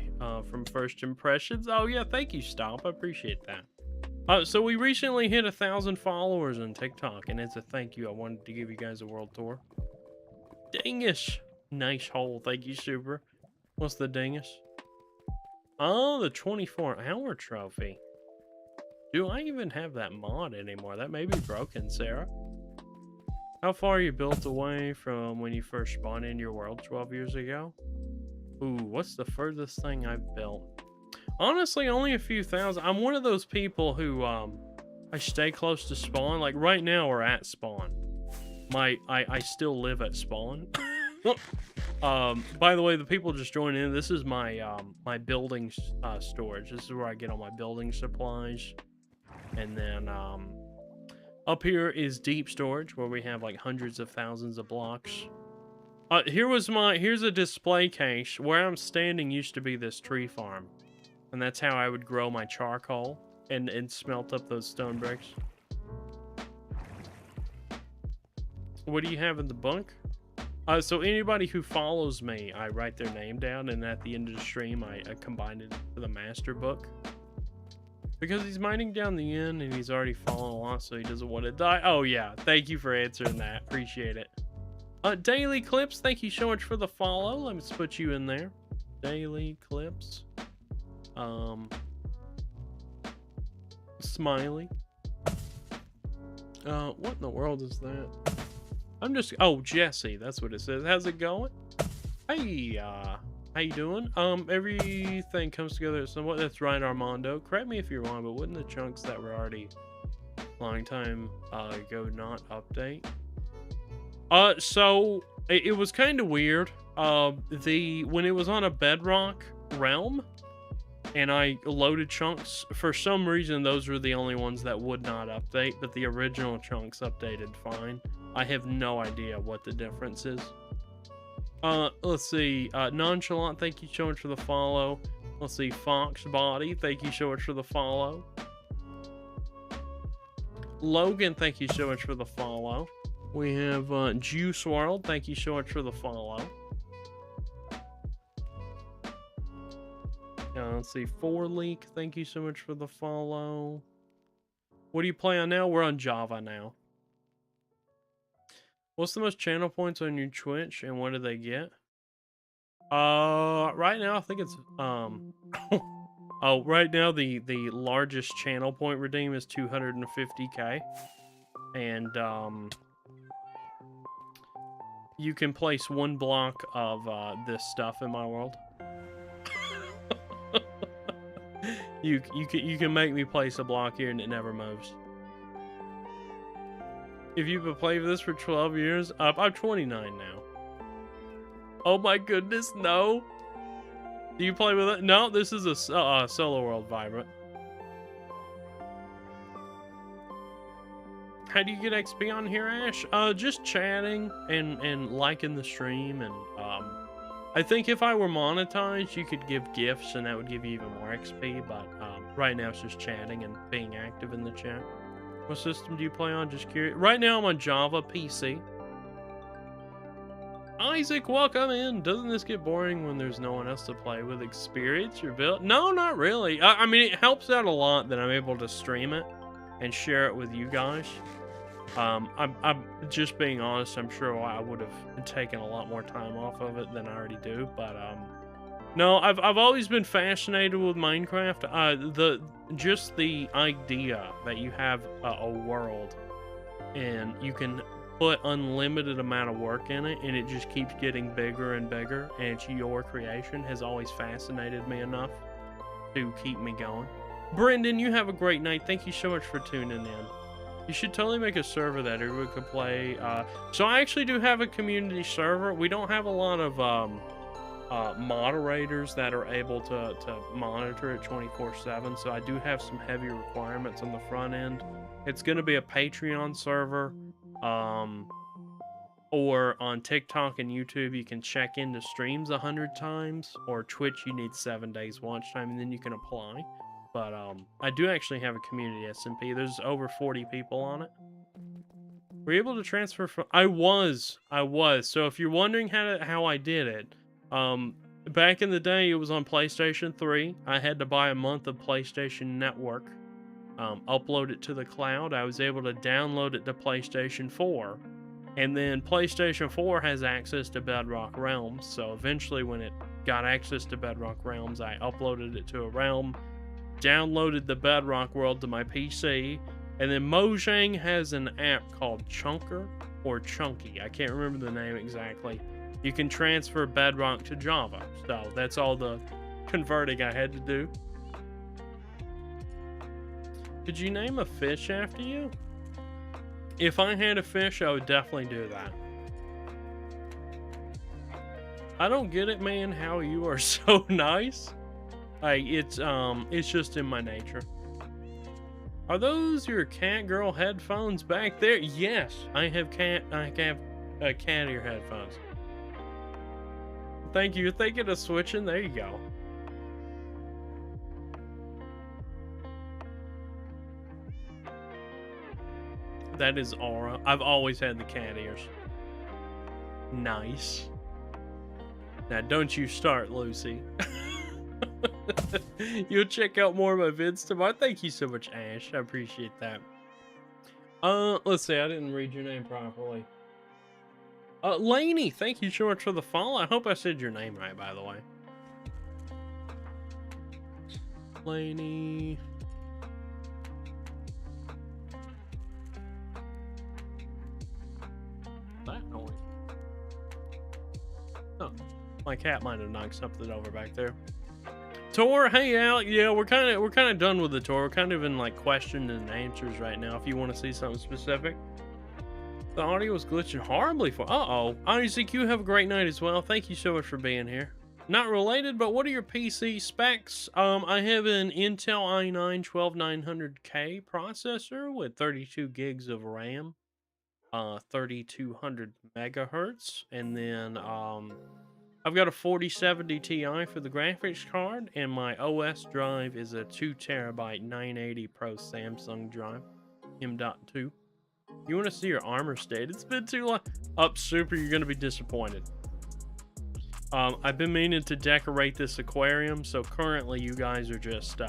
from first impressions. Oh yeah, thank you, Stop. I appreciate that. So we recently hit 1,000 followers on TikTok, and as a thank you, I wanted to give you guys a world tour. Dingish. Nice hole. Thank you, Super. What's the dingish? Oh, the 24-hour trophy. Do I even have that mod anymore? That may be broken, Sarah. How far are you built away from when you first spawned in your world 12 years ago? Ooh, what's the furthest thing I've built? Honestly, only a few thousand. I'm one of those people who, I stay close to spawn. Like, right now, we're at spawn. I still live at spawn. By the way, the people just joined in. This is my, my building, storage. This is where I get all my building supplies. And then, up here is deep storage, where we have like hundreds of thousands of blocks. Here's a display case. Where I'm standing used to be this tree farm. And that's how I would grow my charcoal and smelt up those stone bricks. What do you have in the book? So anybody who follows me, I write their name down, and at the end of the stream, I combine it to the master book. Because he's mining down the end, and he's already fallen a lot, so he doesn't want to die. Oh, yeah. Thank you for answering that. Appreciate it. Daily Clips, thank you so much for the follow. Let me put you in there. Daily Clips. Smiley. What in the world is that? I'm just... Oh, Jesse. That's what it says. How's it going? Hey, how you doing? Everything comes together somewhat. That's right, Armando. Correct me if you're wrong, but wouldn't the chunks that were already long time ago not update? So it was kind of weird. When it was on a bedrock realm, and I loaded chunks, for some reason those were the only ones that would not update, but the original chunks updated fine. I have no idea what the difference is. Let's see, Nonchalant, thank you so much for the follow. Let's see, Fox Body, thank you so much for the follow. Logan, thank you so much for the follow. We have Juice World, thank you so much for the follow. Let's see, 4Leak, thank you so much for the follow. What do you play on now? We're on Java now. What's the most channel points on your Twitch, and what do they get? Right now I think it's oh, right now the largest channel point redeem is 250k, and you can place 1 block of this stuff in my world. you can make me place a block here and it never moves. If you've been playing this for 12 years, I'm 29 now. Oh my goodness, no. Do you play with it? No, this is a Solo World Vibrant. How do you get XP on here, Ash? Just chatting and liking the stream, and I think if I were monetized, you could give gifts and that would give you even more XP, but right now it's just chatting and being active in the chat. What system do you play on? Just curious. Right now I'm on Java PC. Isaac, welcome in. Doesn't this get boring when there's no one else to play with? Experience your build? No, not really. I mean, it helps out a lot that I'm able to stream it and share it with you guys. I'm just being honest. I'm sure I would have taken a lot more time off of it than I already do, but no, I've always been fascinated with Minecraft. Just the idea that you have a world and you can put unlimited amount of work in it, and it just keeps getting bigger and bigger, and it's your creation, has always fascinated me enough to keep me going. Brendan, you have a great night. Thank you so much for tuning in. You should totally make a server that everyone could play. So I actually do have a community server. We don't have a lot of moderators that are able to monitor it 24/7, so I do have some heavy requirements on the front end. It's going to be a Patreon server, or on TikTok and YouTube you can check into streams 100 times, or Twitch you need 7 days watch time, and then you can apply. But I do actually have a community SMP. There's over 40 people on it. Were you able to transfer from... I was. So if you're wondering how I did it, back in the day, it was on PlayStation 3. I had to buy a month of PlayStation Network, upload it to the cloud. I was able to download it to PlayStation 4. And then PlayStation 4 has access to Bedrock Realms. So eventually when it got access to Bedrock Realms, I uploaded it to a realm, downloaded the Bedrock world to my PC, and then Mojang has an app called Chunker or Chunky. I can't remember the name exactly. You can transfer Bedrock to Java. So that's all the converting I had to do. Could you name a fish after you? If I had a fish, I would definitely do that. I don't get it, man, how you are so nice. Like, it's just in my nature. Are those your cat girl headphones back there? Yes, I have cat ear headphones. Thank you. You're thinking of switching? There you go. That is Aura. I've always had the cat ears. Nice. Now, don't you start, Lucy. You'll check out more of my vids tomorrow. Thank you so much, Ash. I appreciate that. Let's see. I didn't read your name properly. Laney, thank you so much for the follow. I hope I said your name right, by the way. Laney. That noise. Oh, my cat might have knocked something over back there. Tor, hey Alec, yeah, we're kind of done with the tour. We're kind of in like questions and answers right now. If you want to see something specific, the audio was glitching horribly for. Isaac, you have a great night as well. Thank you so much for being here. Not related, but what are your PC specs? I have an Intel i9 12900K processor with 32 gigs of RAM, 3200 megahertz, and then I've got a 4070 Ti for the graphics card, and my OS drive is a 2 terabyte 980 Pro Samsung drive, M.2. You want to see your armor state? It's been too long. Up super, you're going to be disappointed. I've been meaning to decorate this aquarium, so currently you guys are just,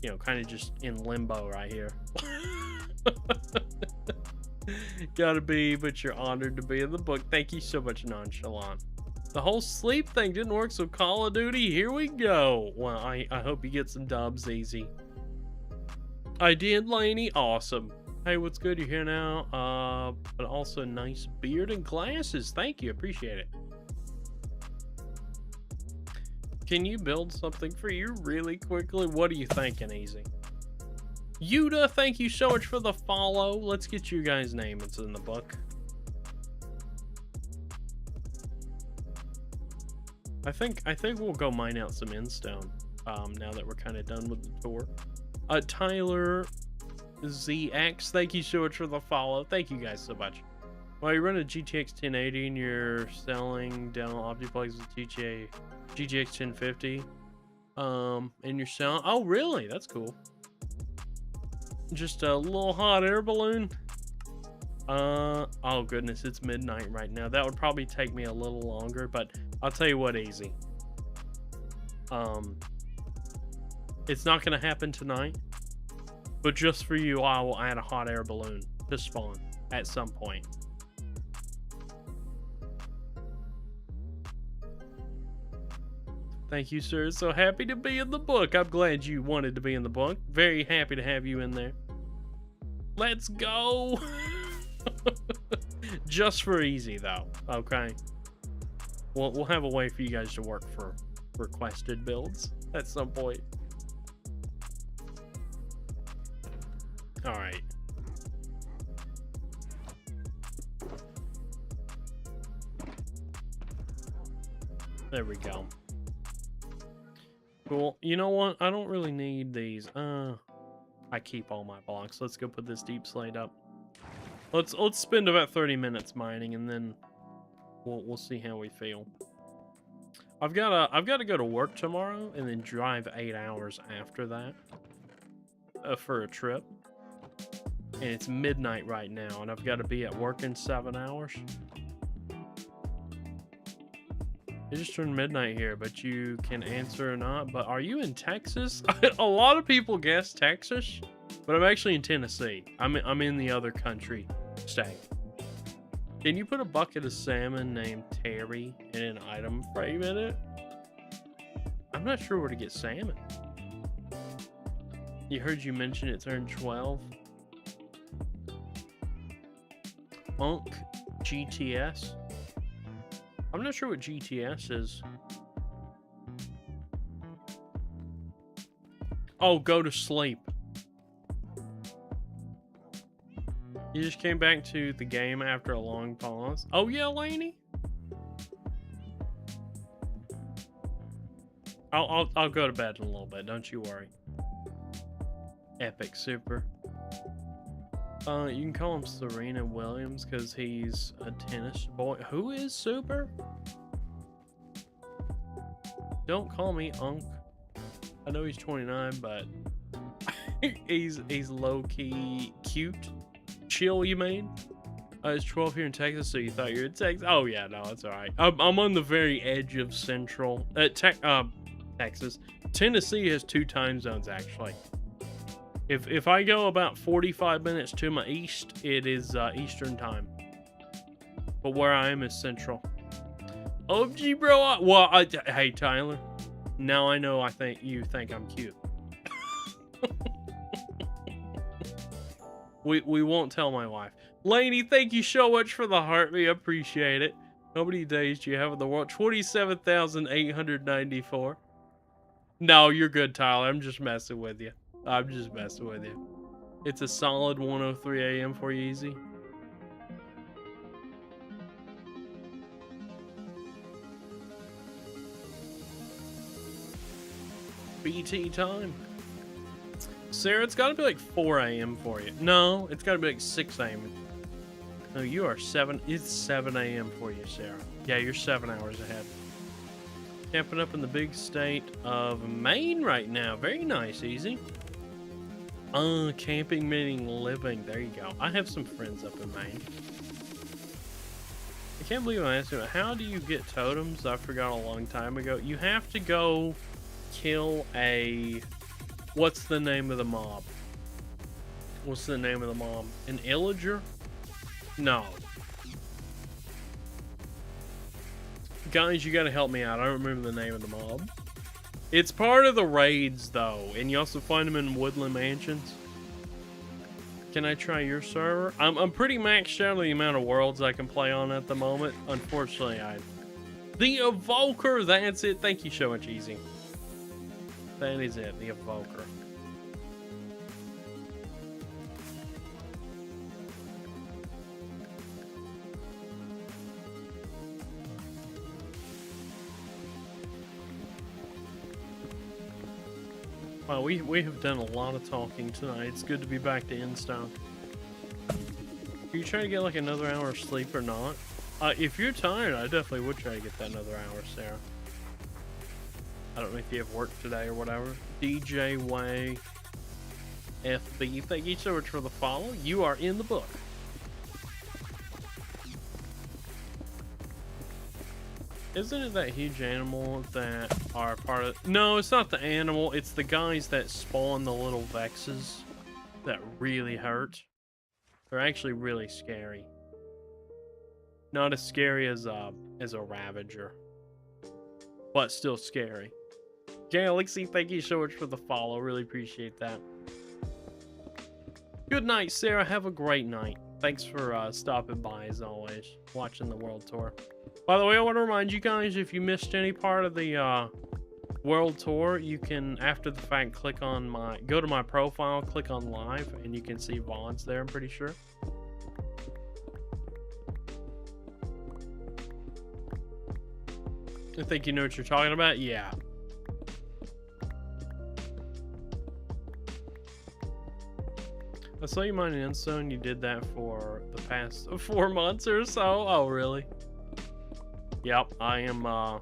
you know, kind of just in limbo right here. Gotta be, but you're honored to be in the book. Thank you so much, Nonchalant. The whole sleep thing didn't work, so Call of Duty, here we go. Well, I hope you get some dubs easy. I did, Laney. Awesome. Hey, what's good? You're here now. But also nice beard and glasses. Thank you. Appreciate it. Can you build something for you really quickly? What are you thinking, Easy? Yuda, thank you so much for the follow. Let's get you guys' name. It's in the book. I think we'll go mine out some Endstone. Now that we're kind of done with the tour. Tyler ZX, thank you so much for the follow. Thank you guys so much. Well, you run a GTX 1080 and you're selling Dell Optiplex with GTX 1050. And you're selling. Oh, really? That's cool. Just a little hot air balloon. Oh goodness, it's midnight right now. That would probably take me a little longer, but I'll tell you what, Easy. It's not gonna happen tonight, but just for you, I will add a hot air balloon to spawn at some point. Thank you, sir. So happy to be in the book. I'm glad you wanted to be in the book. Very happy to have you in there. Let's go. Just for easy, though. Okay. We'll have a way for you guys to work for requested builds at some point. All right. There we go. Cool. You know what? I don't really need these. I keep all my blocks. Let's go put this deep slate up. Let's spend about 30 minutes mining, and then we'll see how we feel. I've got to go to work tomorrow, and then drive 8 hours after that for a trip. And it's midnight right now, and I've got to be at work in 7 hours. It just turned midnight here, but you can answer or not. But are you in Texas? A lot of people guess Texas, but I'm actually in Tennessee. I'm in the other country state. Can you put a bucket of salmon named Terry in an item frame in it? I'm not sure where to get salmon. You heard you mention it turned 12. Unk GTS. I'm not sure what GTS is. Oh, go to sleep. You just came back to the game after a long pause. Oh yeah, Laney. I'll go to bed in a little bit. Don't you worry. Epic super. You can call him Serena Williams because he's a tennis boy. Who is super? Don't call me Unk. I know he's 29, but he's low-key cute. Chill, you mean? It's 12 here in Texas, so you thought you were in Texas? Oh yeah, no, it's all right. I'm on the very edge of central Texas. Tennessee has 2 time zones actually. If I go about 45 minutes to my east, it is Eastern time. But where I am is Central. OMG, bro. Hey, Tyler. Now I know you think I'm cute. we won't tell my wife. Lainey, thank you so much for the heart. We appreciate it. How many days do you have in the world? 27,894. No, you're good, Tyler. I'm just messing with you. I'm just messing with you. It's a solid 1:03 a.m. for you, easy. BT time. Sarah, it's got to be like 4 a.m. for you. No, it's got to be like 6 a.m. No, you are 7. It's 7 a.m. for you, Sarah. Yeah, you're 7 hours ahead. Camping up in the big state of Maine right now. Very nice, easy. Camping meaning living. There you go. I have some friends up in Maine. I can't believe I'm asking, how do you get totems? I forgot a long time ago. You have to go kill a... What's the name of the mob? What's the name of the mob? An illager? No. Guys, you gotta help me out. I don't remember the name of the mob. It's part of the raids, though, and you also find them in Woodland Mansions. Can I try your server? I'm pretty maxed out on the amount of worlds I can play on at the moment. Unfortunately, The Evoker, that's it. Thank you so much, Easy. That is it, the Evoker. Wow, we have done a lot of talking tonight. It's good to be back to Endstone. Are you trying to get like another hour of sleep or not? If you're tired, I definitely would try to get that another hour, Sarah. I don't know if you have work today or whatever. DJ Way FB, thank you so much for the follow. You are in the book. Isn't it that huge animal that are part of... No, it's not the animal. It's the guys that spawn the little Vexes that really hurt. They're actually really scary. Not as scary as a Ravager. But still scary. Galaxy, thank you so much for the follow. Really appreciate that. Good night, Sarah. Have a great night. Thanks for stopping by as always, watching the world tour. By the way, I want to remind you guys, if you missed any part of the world tour, you can, after the fact, go to my profile, click on live, and you can see VODs there, I'm pretty sure. I think you know what you're talking about? Yeah. I saw you mine an Instone. You did that for the past 4 months or so. Oh, really? Yep, I am. I'm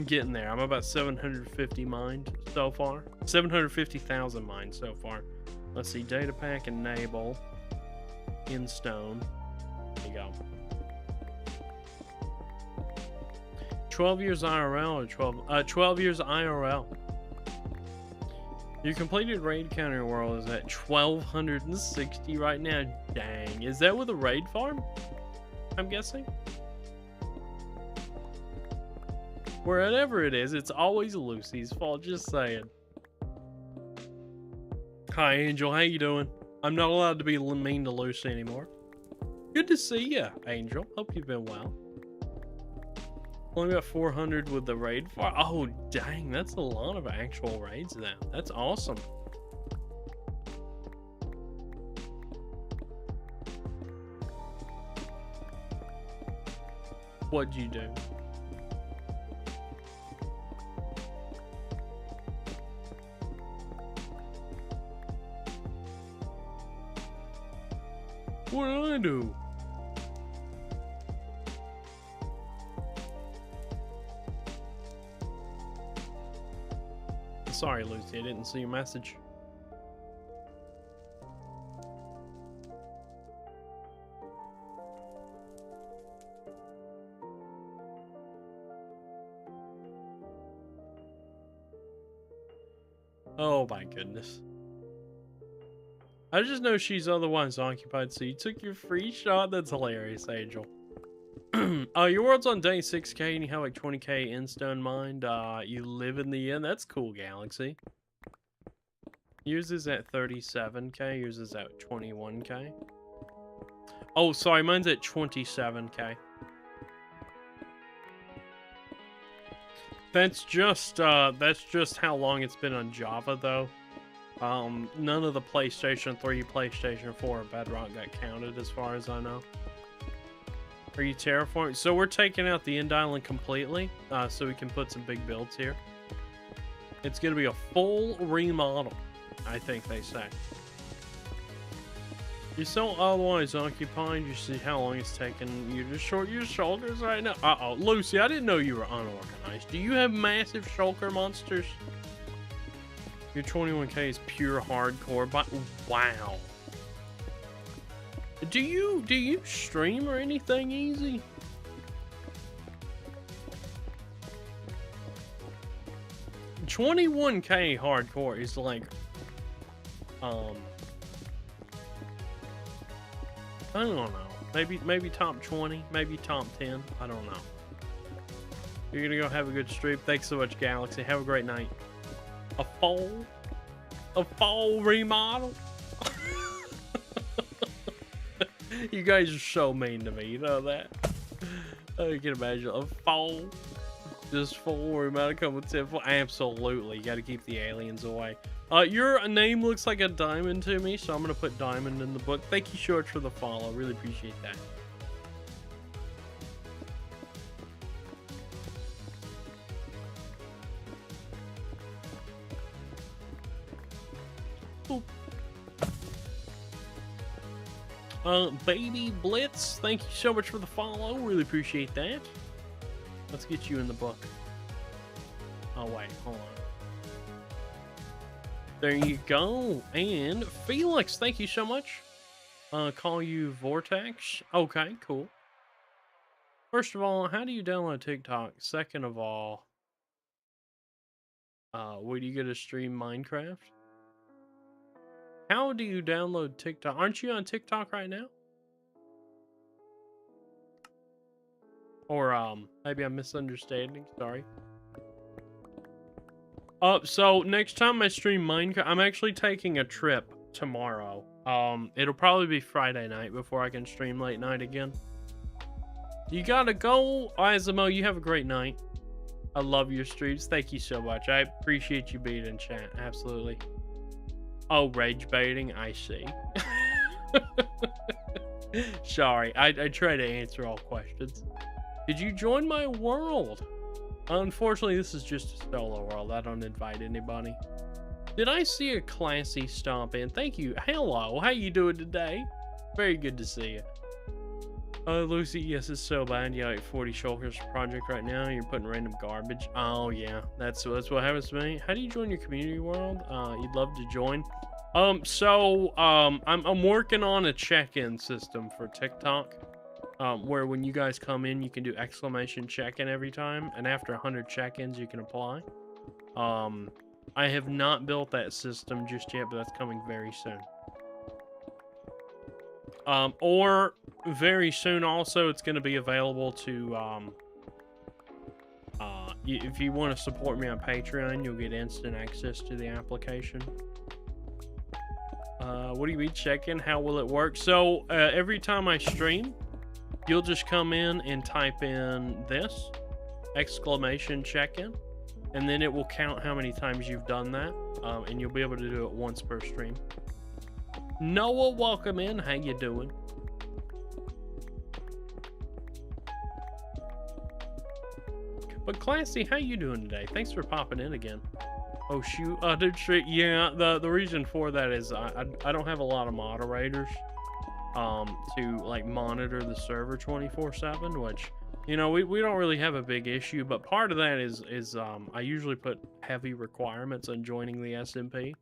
getting there. I'm about 750 mined so far. 750,000 mined so far. Let's see. Data pack enable. Instone. There you go. 12 years IRL or 12 years IRL. Your completed raid counter world is at 1,260 right now. Dang. Is that with a raid farm? I'm guessing? Wherever it is, it's always Lucy's fault. Just saying. Hi, Angel. How you doing? I'm not allowed to be mean to Lucy anymore. Good to see ya, Angel. Hope you've been well. Only got 400 with the raid farm. Oh, dang. That's a lot of actual raids now. That's awesome. What'd you do? What did I do? Sorry, Lucy, I didn't see your message. Oh my goodness. I just know she's otherwise occupied, so you took your free shot? That's hilarious, Angel. Your world's on day 6K and you have like 20K Instone mined. You live in the inn. That's cool, Galaxy. Yours is at 37K. Yours is at 21K. Oh, sorry. Mine's at 27K. That's just how long it's been on Java, though. None of the PlayStation 3, PlayStation 4, or Bedrock got counted, as far as I know. Are you terraforming? So we're taking out the end island completely, so we can put some big builds here. It's going to be a full remodel, I think they say. You're so otherwise occupied, you see how long it's taken you to short your shoulders right now? Uh-oh, Lucy, I didn't know you were unorganized. Do you have massive shulker monsters? Your 21K is pure hardcore, but wow. Do you stream or anything easy? $21K hardcore is like, I don't know. Maybe top 20, maybe top 10. I don't know. You're gonna go have a good stream. Thanks so much, Galaxy. Have a great night. A fall remodel. You guys are so mean to me, you know that? I can imagine a fall. Just full remodel come with 10 full. Absolutely, you gotta keep the aliens away. Your name looks like a diamond to me, so I'm gonna put diamond in the book. Thank you, Short, for the follow. Really appreciate that. Baby Blitz, thank you so much for the follow. Really appreciate that. Let's get you in the book. Oh, wait, hold on. There you go. And Felix, thank you so much. Call you Vortex. Okay, cool. First of all, how do you download TikTok? Second of all, where do you get to stream Minecraft? How do you download TikTok? Aren't you on TikTok right now? Or, maybe I'm misunderstanding. Sorry. So next time I stream Minecraft, I'm actually taking a trip tomorrow. It'll probably be Friday night before I can stream late night again. You gotta go, Izamo. You have a great night. I love your streams. Thank you so much. I appreciate you being in chat. Absolutely. Oh, rage baiting. I see. Sorry. I try to answer all questions. Did you join my world? Unfortunately, this is just a solo world. I don't invite anybody. Did I see a classy stomp in? Thank you. Hello. How you doing today? Very good to see you. Lucy, yes, it's so bad. You like 40 shoulders project right now. You're putting random garbage. Oh yeah, that's what happens to me. How do you join your community world? You'd love to join. I'm working on a check-in system for TikTok, where when you guys come in, you can do exclamation check-in every time, and after 100 check-ins, you can apply. I have not built that system just yet, but that's coming very soon. Or very soon also, it's going to be available to, if you want to support me on Patreon, you'll get instant access to the application. What do you mean check-in? How will it work? So, every time I stream, you'll just come in and type in this, exclamation check-in, and then it will count how many times you've done that, and you'll be able to do it once per stream. Noah, welcome in. How you doing? But Classy, how you doing today? Thanks for popping in again. Oh shoot, yeah. The reason for that is I don't have a lot of moderators to like monitor the server 24/7, which we don't really have a big issue. But part of that is I usually put heavy requirements on joining the SMP.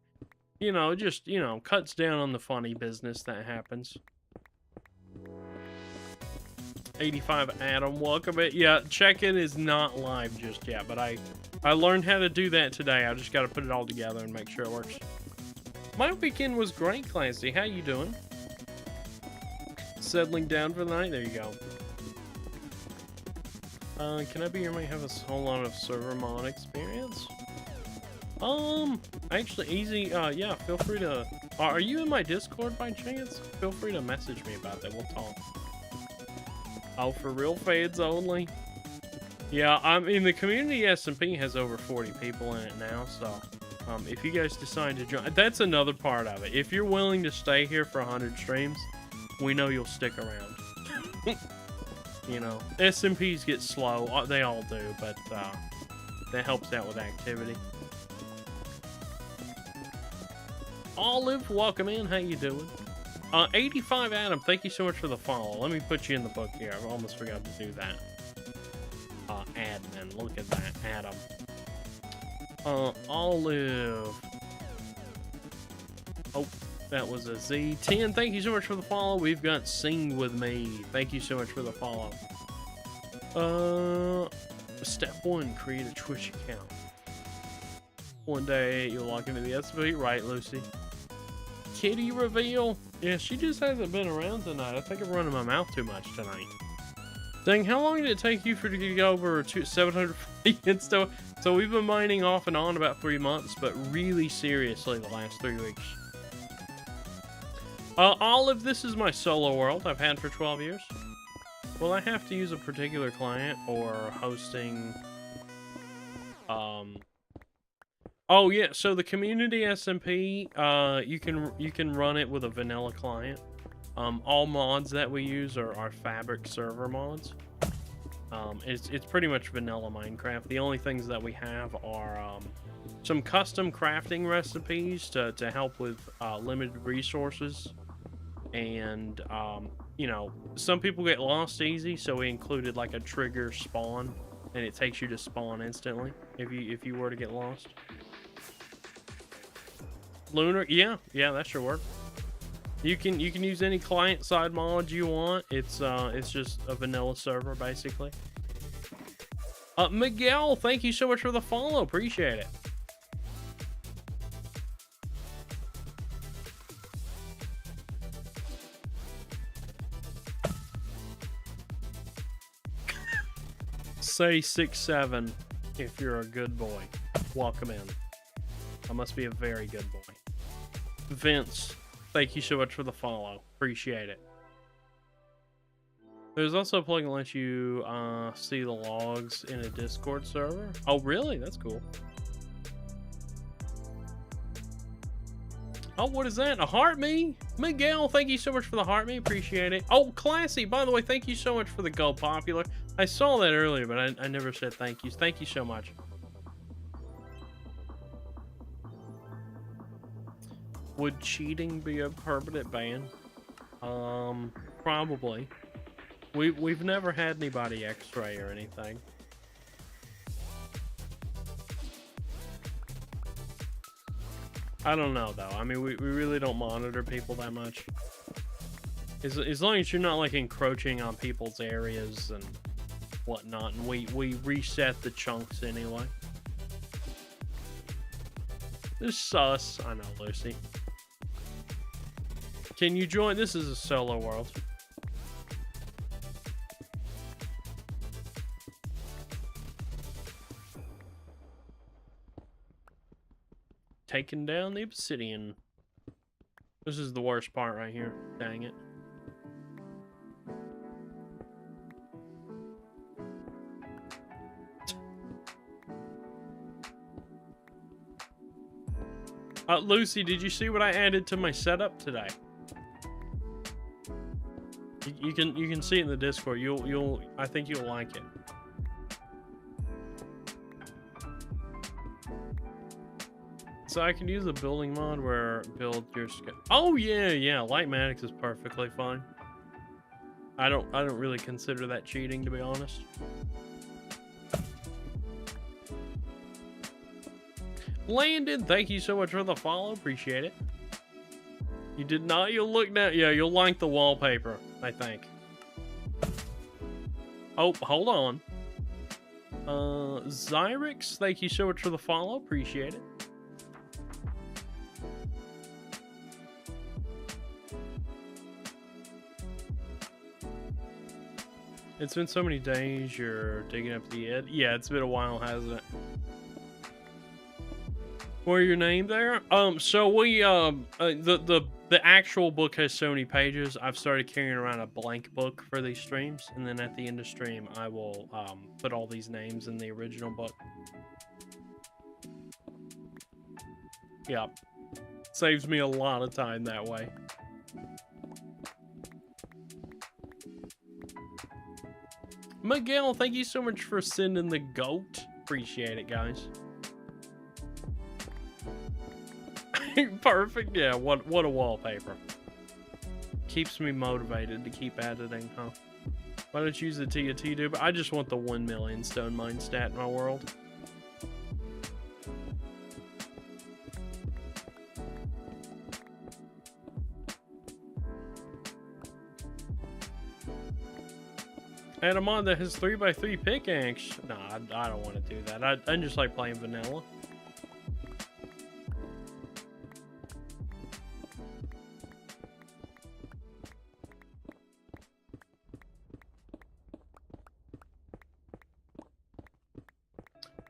Just, cuts down on the funny business that happens. 85 Adam, welcome it. Yeah, check-in is not live just yet, but I learned how to do that today. I just got to put it all together and make sure it works. My weekend was great, Clancy. How you doing? Settling down for the night? There you go. Can I be here? Might have a whole lot of server mod experience. Actually, easy, yeah, feel free to, are you in my Discord by chance? Feel free to message me about that, we'll talk. Oh, for real fans only? Yeah, I mean, the community SMP has over 40 people in it now, so, if you guys decide to join, that's another part of it. If you're willing to stay here for 100 streams, we know you'll stick around. SMPs get slow, they all do, but, that helps out with activity. Olive, welcome in. How you doing? 85 Adam, thank you so much for the follow. Let me put you in the book here. I almost forgot to do that. Admin, look at that, Adam. Olive. Oh, that was a Z. 10, thank you so much for the follow. We've got Sing With Me. Thank you so much for the follow. Step 1, create a Twitch account. One day you'll log into the SP, right, Lucy? Kitty reveal. Yeah, she just hasn't been around tonight. I think I'm running my mouth too much tonight. Dang, how long did it take you to get over 740 insta? So we've been mining off and on about 3 months, but really seriously the last 3 weeks. Olive, this is my solo world I've had for 12 years. Will I have to use a particular client or hosting? Oh yeah, so the community SMP, you can run it with a vanilla client. All mods that we use are Fabric server mods. It's pretty much vanilla Minecraft. The only things that we have are some custom crafting recipes to help with limited resources, and some people get lost easy, so we included like a trigger spawn, and it takes you to spawn instantly if you were to get lost. Lunar, yeah, that should work. You can use any client-side mod you want. It's just a vanilla server basically. Miguel, thank you so much for the follow. Appreciate it. Say 6'7" if you're a good boy. Welcome in. I must be a very good boy. Vince, thank you so much for the follow. Appreciate it. There's also a plugin that lets you see the logs in a Discord server. Oh, really? That's cool. Oh, what is that? A heart me? Miguel, thank you so much for the heart me. Appreciate it. Oh, Classy, by the way, thank you so much for the Go Popular. I saw that earlier, but I never said thank you. Thank you so much. Would cheating be a permanent ban? Probably. We've never had anybody X-ray or anything. I don't know though. I mean, we really don't monitor people that much. As long as you're not like encroaching on people's areas and whatnot, and we reset the chunks anyway. This sus. I know, Lucy. Can you join? This is a solo world. Taking down the obsidian. This is the worst part right here. Dang it. Lucy, did you see what I added to my setup today? You can see it in the Discord. I think you'll like it. So I can use a building mod where build your oh yeah, Lightmatics is perfectly fine. I don't really consider that cheating, to be honest. Landon, thank you so much for the follow. Appreciate it. You did not. You'll look now. Yeah, you'll like the wallpaper, I think. Oh, hold on. Zyrix, thank you so much for the follow. Appreciate it. It's been so many days. You're digging up the ed. Yeah, it's been a while, hasn't it? Where your name there? So we the actual book has so many pages. I've started carrying around a blank book for these streams, and then at the end of stream, I will put all these names in the original book. Yeah, saves me a lot of time that way. Miguel, thank you so much for sending the goat. Appreciate it, guys. Perfect. Yeah, what a wallpaper. Keeps me motivated to keep editing, huh? Why don't you use the TNT dude? I just want the 1 million stone mine stat in my world. And a mod that has 3x3 pickaxe. Nah, I don't want to do that. I just like playing vanilla.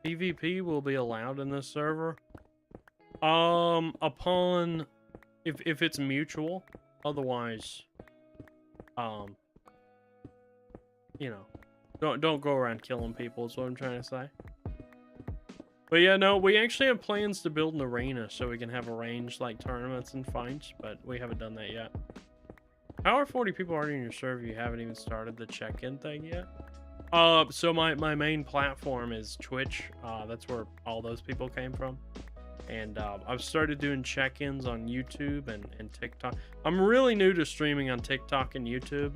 PvP will be allowed in this server. Upon if it's mutual. Otherwise, you know, don't go around killing people is what I'm trying to say. But yeah, no, we actually have plans to build an arena so we can have arranged like tournaments and fights, but we haven't done that yet. How are 40 people already in your server? You haven't even started the check-in thing yet? So my main platform is Twitch. That's where all those people came from. And I've started doing check-ins on YouTube and TikTok. I'm really new to streaming on TikTok and YouTube,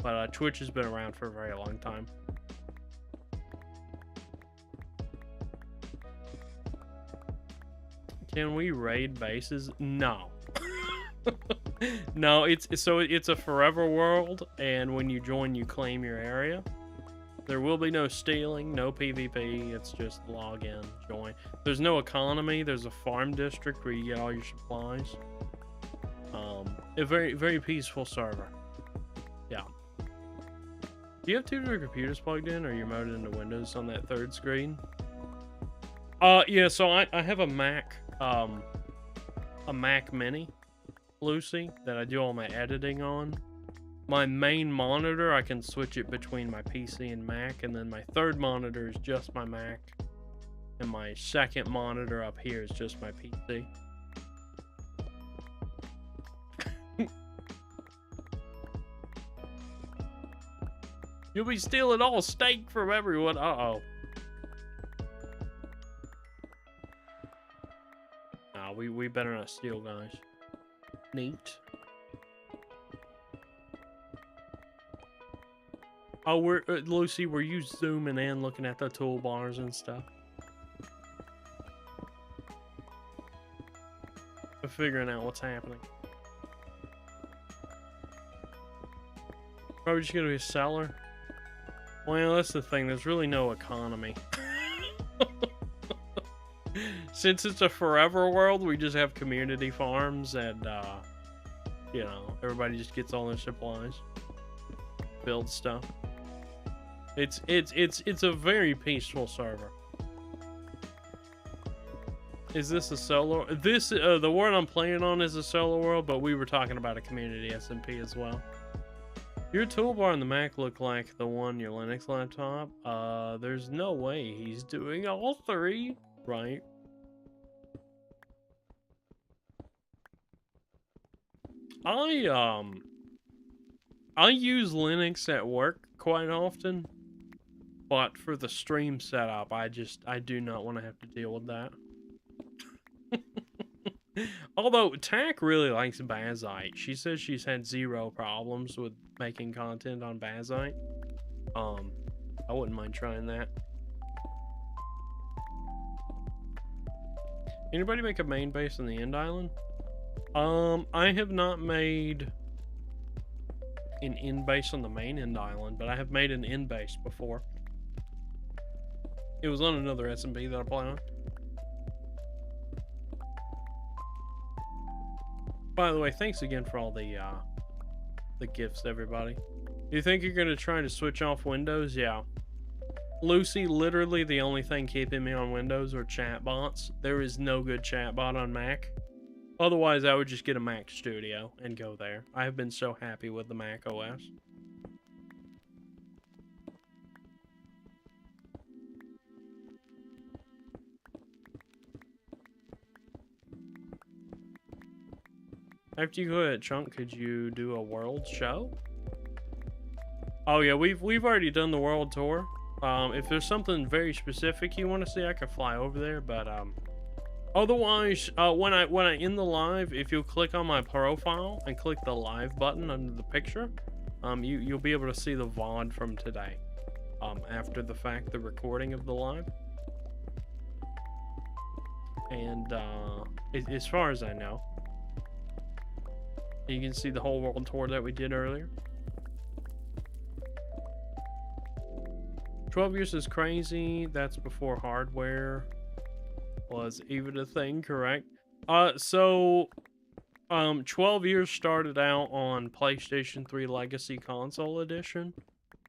but Twitch has been around for a very long time. Can we raid bases? No. No, it's a forever world, and when you join, you claim your area. There will be no stealing, no PvP. It's just log in, join. There's no economy. There's a farm district where you get all your supplies. A very peaceful server. Yeah. Do you have 2 different computers plugged in, or you're modded into Windows on that third screen? Yeah. So I have a Mac Mini, Lucy, that I do all my editing on. My main monitor, I can switch it between my PC and Mac, and then my third monitor is just my Mac, and my second monitor up here is just my PC. You'll be stealing all steak from everyone. Uh-oh. Nah, we better not steal, guys. Neat. Oh, Lucy, were you zooming in, looking at the toolbars and stuff? We're figuring out what's happening. Probably just gonna be a seller. Well, that's the thing. There's really no economy. Since it's a forever world, we just have community farms, and you know, everybody just gets all their supplies, build stuff. It's a very peaceful server. Is this a solo? This the world I'm playing on is a solo world, but we were talking about a community SMP as well. Your toolbar on the Mac look like the one on your Linux laptop. There's no way he's doing all three, right? I use Linux at work quite often, but for the stream setup, I do not want to have to deal with that. Although Tack really likes Bazite. She says she's had 0 problems with making content on Bazite. I wouldn't mind trying that. Anybody make a main base on the end island? I have not made an end base on the main end island, but I have made an end base before. It was on another SMP that I play on. By the way, thanks again for all the gifts, everybody. You think you're gonna try to switch off Windows? Yeah. Lucy, literally the only thing keeping me on Windows are chat bots. There is no good chat bot on Mac. Otherwise, I would just get a Mac Studio and go there. I have been so happy with the Mac OS. After you go to Chunk, could you do a world show? Oh yeah, we've already done the world tour. If there's something very specific you want to see, I can fly over there. But otherwise, when I end the live, if you click on my profile and click the live button under the picture, you'll be able to see the VOD from today. After the fact, the recording of the live. And as far as I know, you can see the whole world tour that we did earlier. 12 years is crazy. That's before hardware was even a thing, correct? 12 years started out on PlayStation 3 Legacy Console Edition,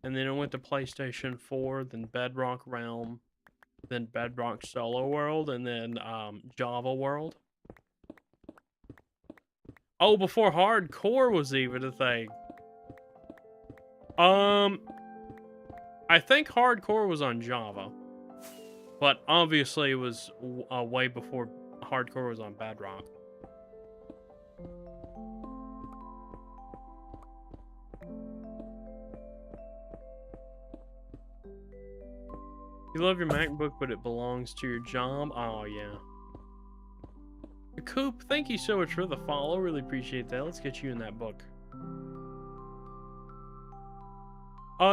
and then it went to PlayStation 4, then Bedrock Realm, then Bedrock Solo World, and then Java World. Oh, before hardcore was even a thing. I think hardcore was on Java, but obviously it was way before hardcore was on Bedrock. You love your MacBook, but it belongs to your job. Oh yeah. Coop, thank you so much for the follow. Really appreciate that. Let's get you in that book.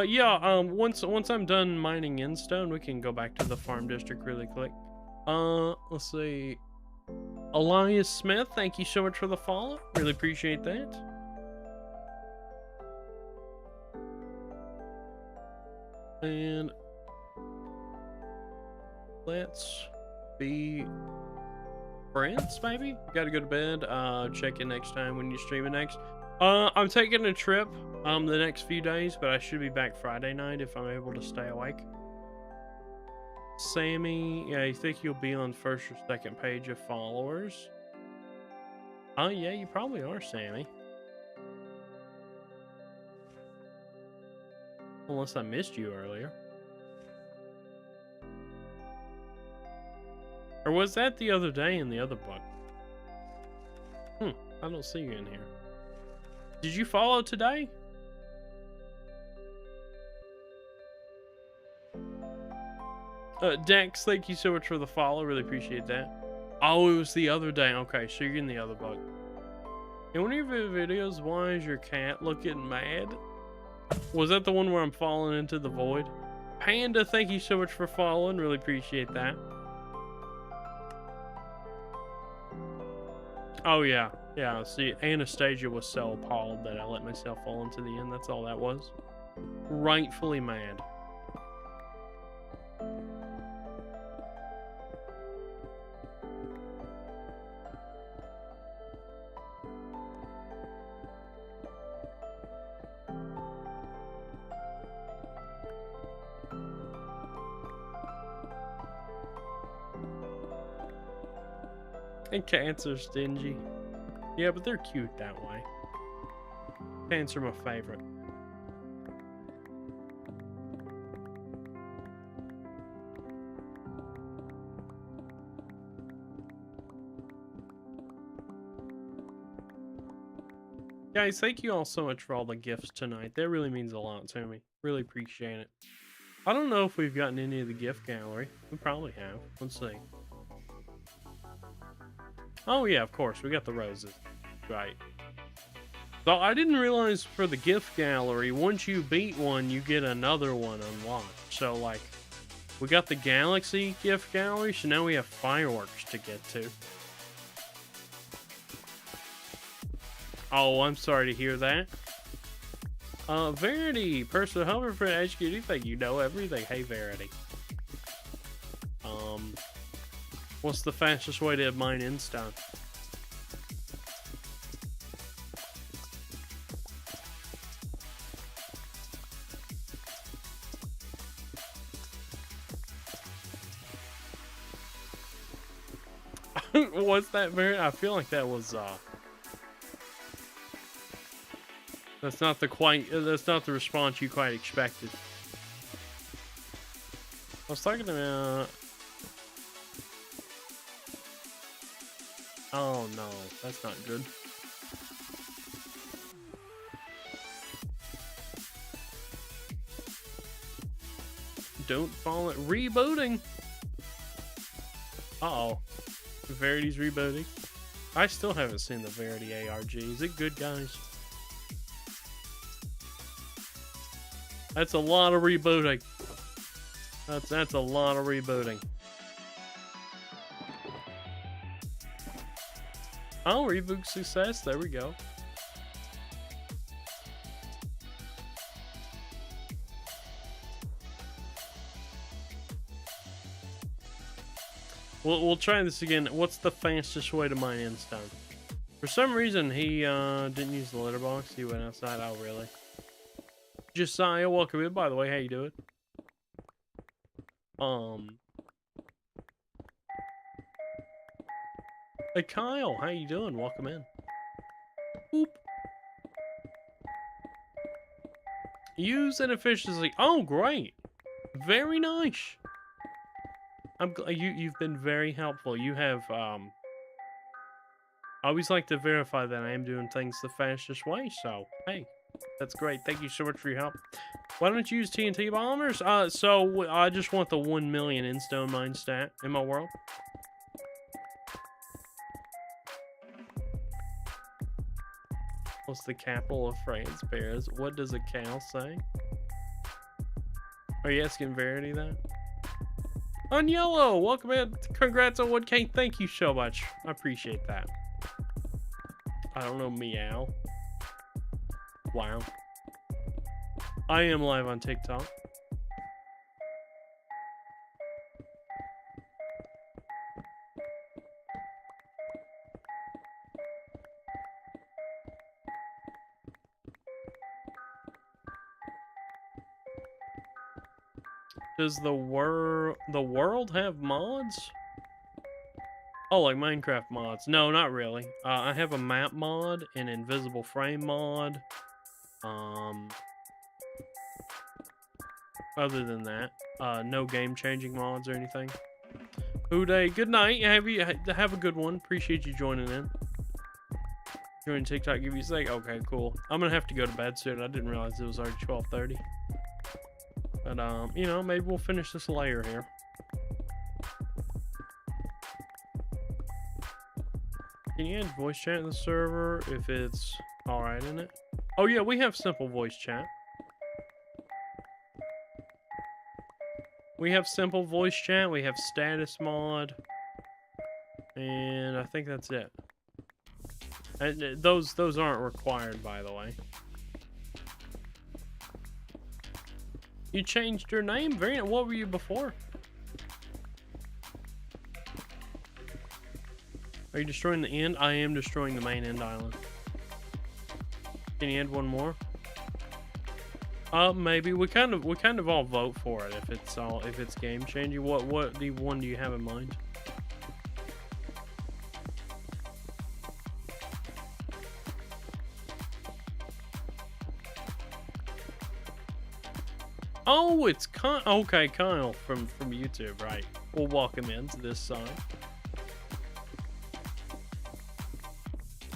Yeah, once I'm done mining Endstone, we can go back to the farm district really quick. Let's see. Elias Smith, thank you so much for the follow. Really appreciate that. And let's be friends, maybe? Gotta go to bed. Check in next time when you're streaming next. I'm taking a trip the next few days, but I should be back Friday night if I'm able to stay awake. Sammy, yeah, you think you'll be on first or second page of followers? Oh, yeah, you probably are, Sammy. Unless I missed you earlier. Or was that the other day in the other book? I don't see you in here. Did you follow today? Dex, thank you so much for the follow. Really appreciate that. Oh, it was the other day. Okay, so you're in the other book. In one of your videos, why is your cat looking mad? Was that the one where I'm falling into the void? Panda, thank you so much for following. Really appreciate that. Oh, yeah. Yeah, see, Anastasia was so appalled that I let myself fall into the end. That's all that was. Rightfully mad. And cats are stingy. Yeah, but they're cute that way. Cats are my favorite. Guys, thank you all so much for all the gifts tonight. That really means a lot to me. Really appreciate it. I don't know if we've gotten any of the gift gallery. We probably have. Let's see. Oh, yeah, of course. We got the roses. Right. So I didn't realize for the gift gallery, once you beat one, you get another one unlocked. So, like, we got the galaxy gift gallery, so now we have fireworks to get to. Oh, I'm sorry to hear that. Verity, personal helper for HQD, thank you know everything. Hey, Verity. What's the fastest way to mine Instone? What's that, Verity? I feel like that was, that's not the response you quite expected. I was talking about... Oh no, that's not good. Don't fall at rebooting. Uh-oh. Verity's rebooting. I still haven't seen the Verity ARG. Is it good, guys? That's a lot of rebooting. That's a lot of rebooting. Oh, reboot success. There we go. We'll try this again. What's the fastest way to mine Instone? For some reason, he didn't use the litter box. He went outside. Oh, really? Josiah, welcome in. By the way, how you doing? Hey, Kyle, how you doing? Welcome in. Boop. Use it efficiently. Oh, great. Very nice. You've been very helpful. You have, I always like to verify that I am doing things the fastest way, so, hey, that's great. Thank you so much for your help. Why don't you use TNT bombers? So I just want the 1 million Instone mine stat in my world. What's the capital of France? Paris. What does a cow say? Are you asking Verity that? On yellow, welcome in. Congrats on 1K. Thank you so much. I appreciate that. I don't know, meow. Wow. I am live on TikTok. Does the world have mods? Oh, like Minecraft mods. No, not really. I have a map mod, an invisible frame mod. Other than that, no game-changing mods or anything. Uday, good night. Have a good one. Appreciate you joining in. Join TikTok, give you a sec. Okay, cool. I'm gonna have to go to bed soon. I didn't realize it was already 12:30. But you know, maybe we'll finish this layer here. Can you add voice chat in the server if it's alright in it? Oh yeah, we have simple voice chat. We have simple voice chat, we have status mod, and I think that's it. And those aren't required, by the way. You changed your name? What were you before? Are you destroying the end? I am destroying the main end island. Can you add one more? Maybe we kind of all vote for it if it's game changing. What one do you have in mind? Oh, it's Kyle. Okay, Kyle from YouTube, right? We'll welcome into this side.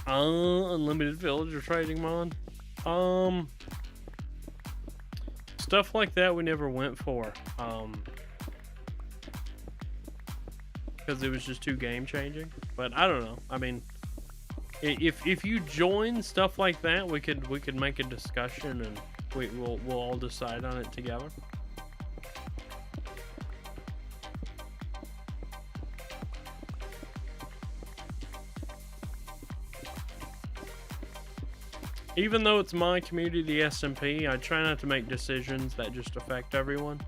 Unlimited villager trading mod. Stuff like that we never went for. Because it was just too game changing. But I don't know. I mean, if you join stuff like that, we could make a discussion and we'll all decide on it together. Even though it's my community, the SMP, I try not to make decisions that just affect everyone,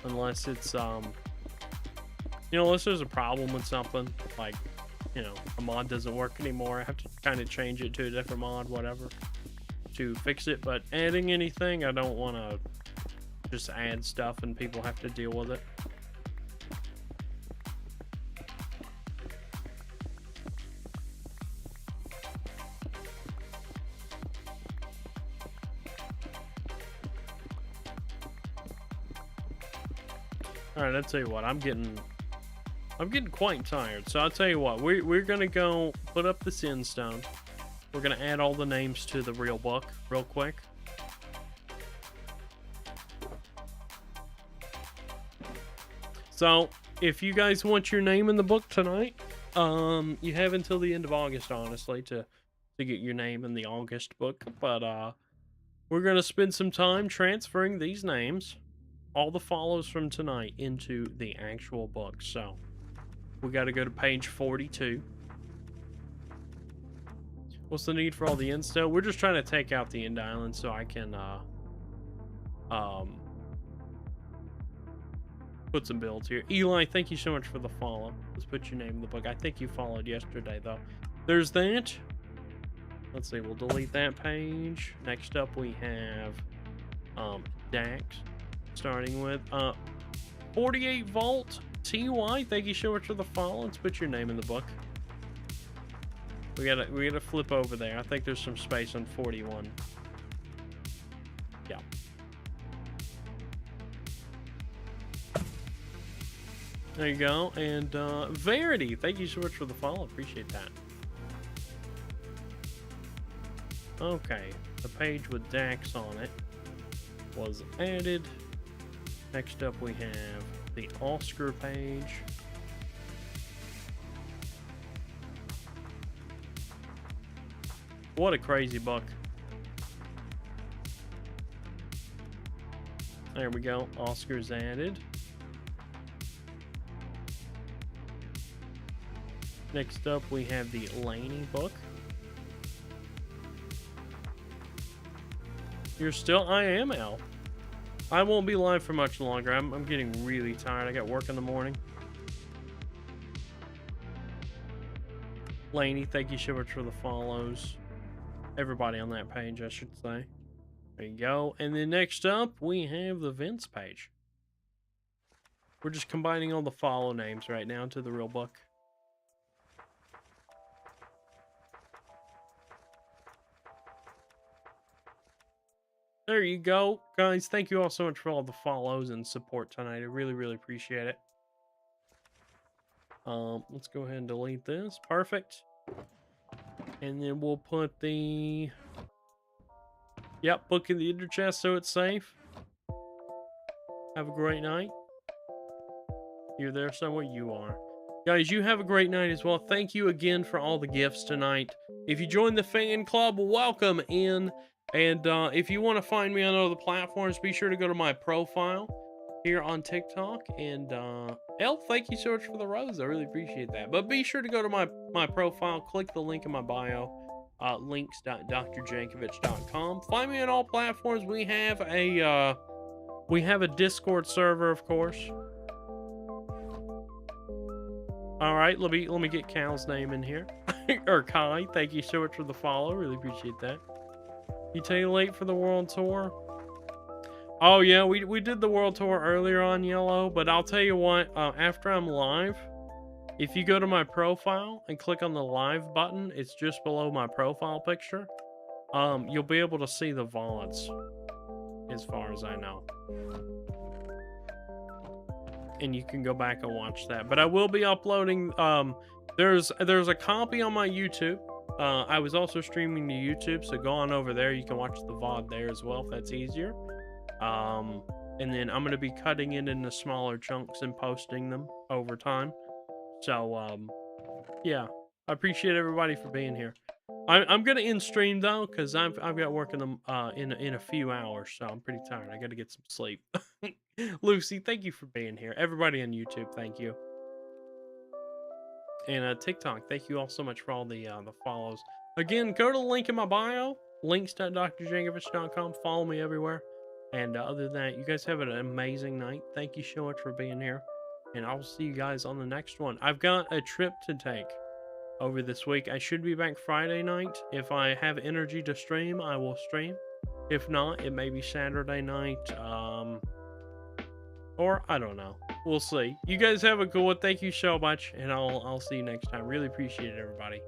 unless it's you know, unless there's a problem with something, like, you know, a mod doesn't work anymore. I have to kind of change it to a different mod, whatever, to fix it. But adding anything, I don't want to just add stuff and people have to deal with it. All right, I'll tell you what, I'm getting quite tired. So I'll tell you what, we're gonna go put up the sin stone. We're gonna add all the names to the real book real quick. So if you guys want your name in the book tonight, you have until the end of August, honestly, to get your name in the August book. But we're gonna spend some time transferring these names, all the follows from tonight, into the actual book. So we got to go to page 42. What's the need for all the insta? We're just trying to take out the end island so I can put some builds here. Eli, thank you so much for the follow. Let's put your name in the book. I think you followed yesterday though. There's that. Let's see, we'll delete that page. Next up we have Dax, starting with 48 Volt TY. Thank you so much for the follow. Let's put your name in the book. We gotta flip over there. I think there's some space on 41. Yeah. There you go. And Verity, thank you so much for the follow. Appreciate that. Okay, the page with Dax on it was added. Next up we have the Oscar page. What a crazy book. There we go. Oscar's added. Next up we have the Laney book. You're still? I am Al. I won't be live for much longer. I'm getting really tired. I got work in the morning. Laney, thank you so much for the follows. Everybody on that page, I should say. There you go. And then next up, we have the Vince page. We're just combining all the follow names right now into the real book. There you go, guys. Thank you all so much for all the follows and support tonight. I really, really appreciate it. Let's go ahead and delete this. Perfect. And then we'll put the book in the ender chest so it's safe. Have a great night. You're there somewhere. You are. Guys, you have a great night as well. Thank you again for all the gifts tonight. If you joined the fan club, welcome in. And if you want to find me on other platforms, be sure to go to my profile here on TikTok. And Elle, thank you so much for the rose. I really appreciate that. But be sure to go to my profile, click the link in my bio, links.DrJankovich.com. Find me on all platforms. We have a Discord server, of course. All right, let me get Cal's name in here. Or Kai, thank you so much for the follow. Really appreciate that. You take late for the world tour. Oh yeah, we did the world tour earlier on Yellow, but I'll tell you what, after I'm live, if you go to my profile and click on the live button, it's just below my profile picture. You'll be able to see the VODs, as far as I know. And you can go back and watch that. But I will be uploading, there's a copy on my YouTube. I was also streaming to YouTube, so go on over there. You can watch the VOD there as well if that's easier. And then I'm going to be cutting it into smaller chunks and posting them over time. So, yeah, I appreciate everybody for being here. I'm going to end stream though, because I've got work in a few hours, so I'm pretty tired. I got to get some sleep. Lucy, thank you for being here. Everybody on YouTube, thank you. And TikTok, thank you all so much for all the follows. Again, go to the link in my bio, links.DrJankovich.com. Follow me everywhere. And other than that, you guys have an amazing night. Thank you so much for being here. And I'll see you guys on the next one. I've got a trip to take over this week. I should be back Friday night. If I have energy to stream, I will stream. If not, it may be Saturday night. Or I don't know. We'll see. You guys have a good one. Thank you so much, and I'll see you next time. Really appreciate it, everybody.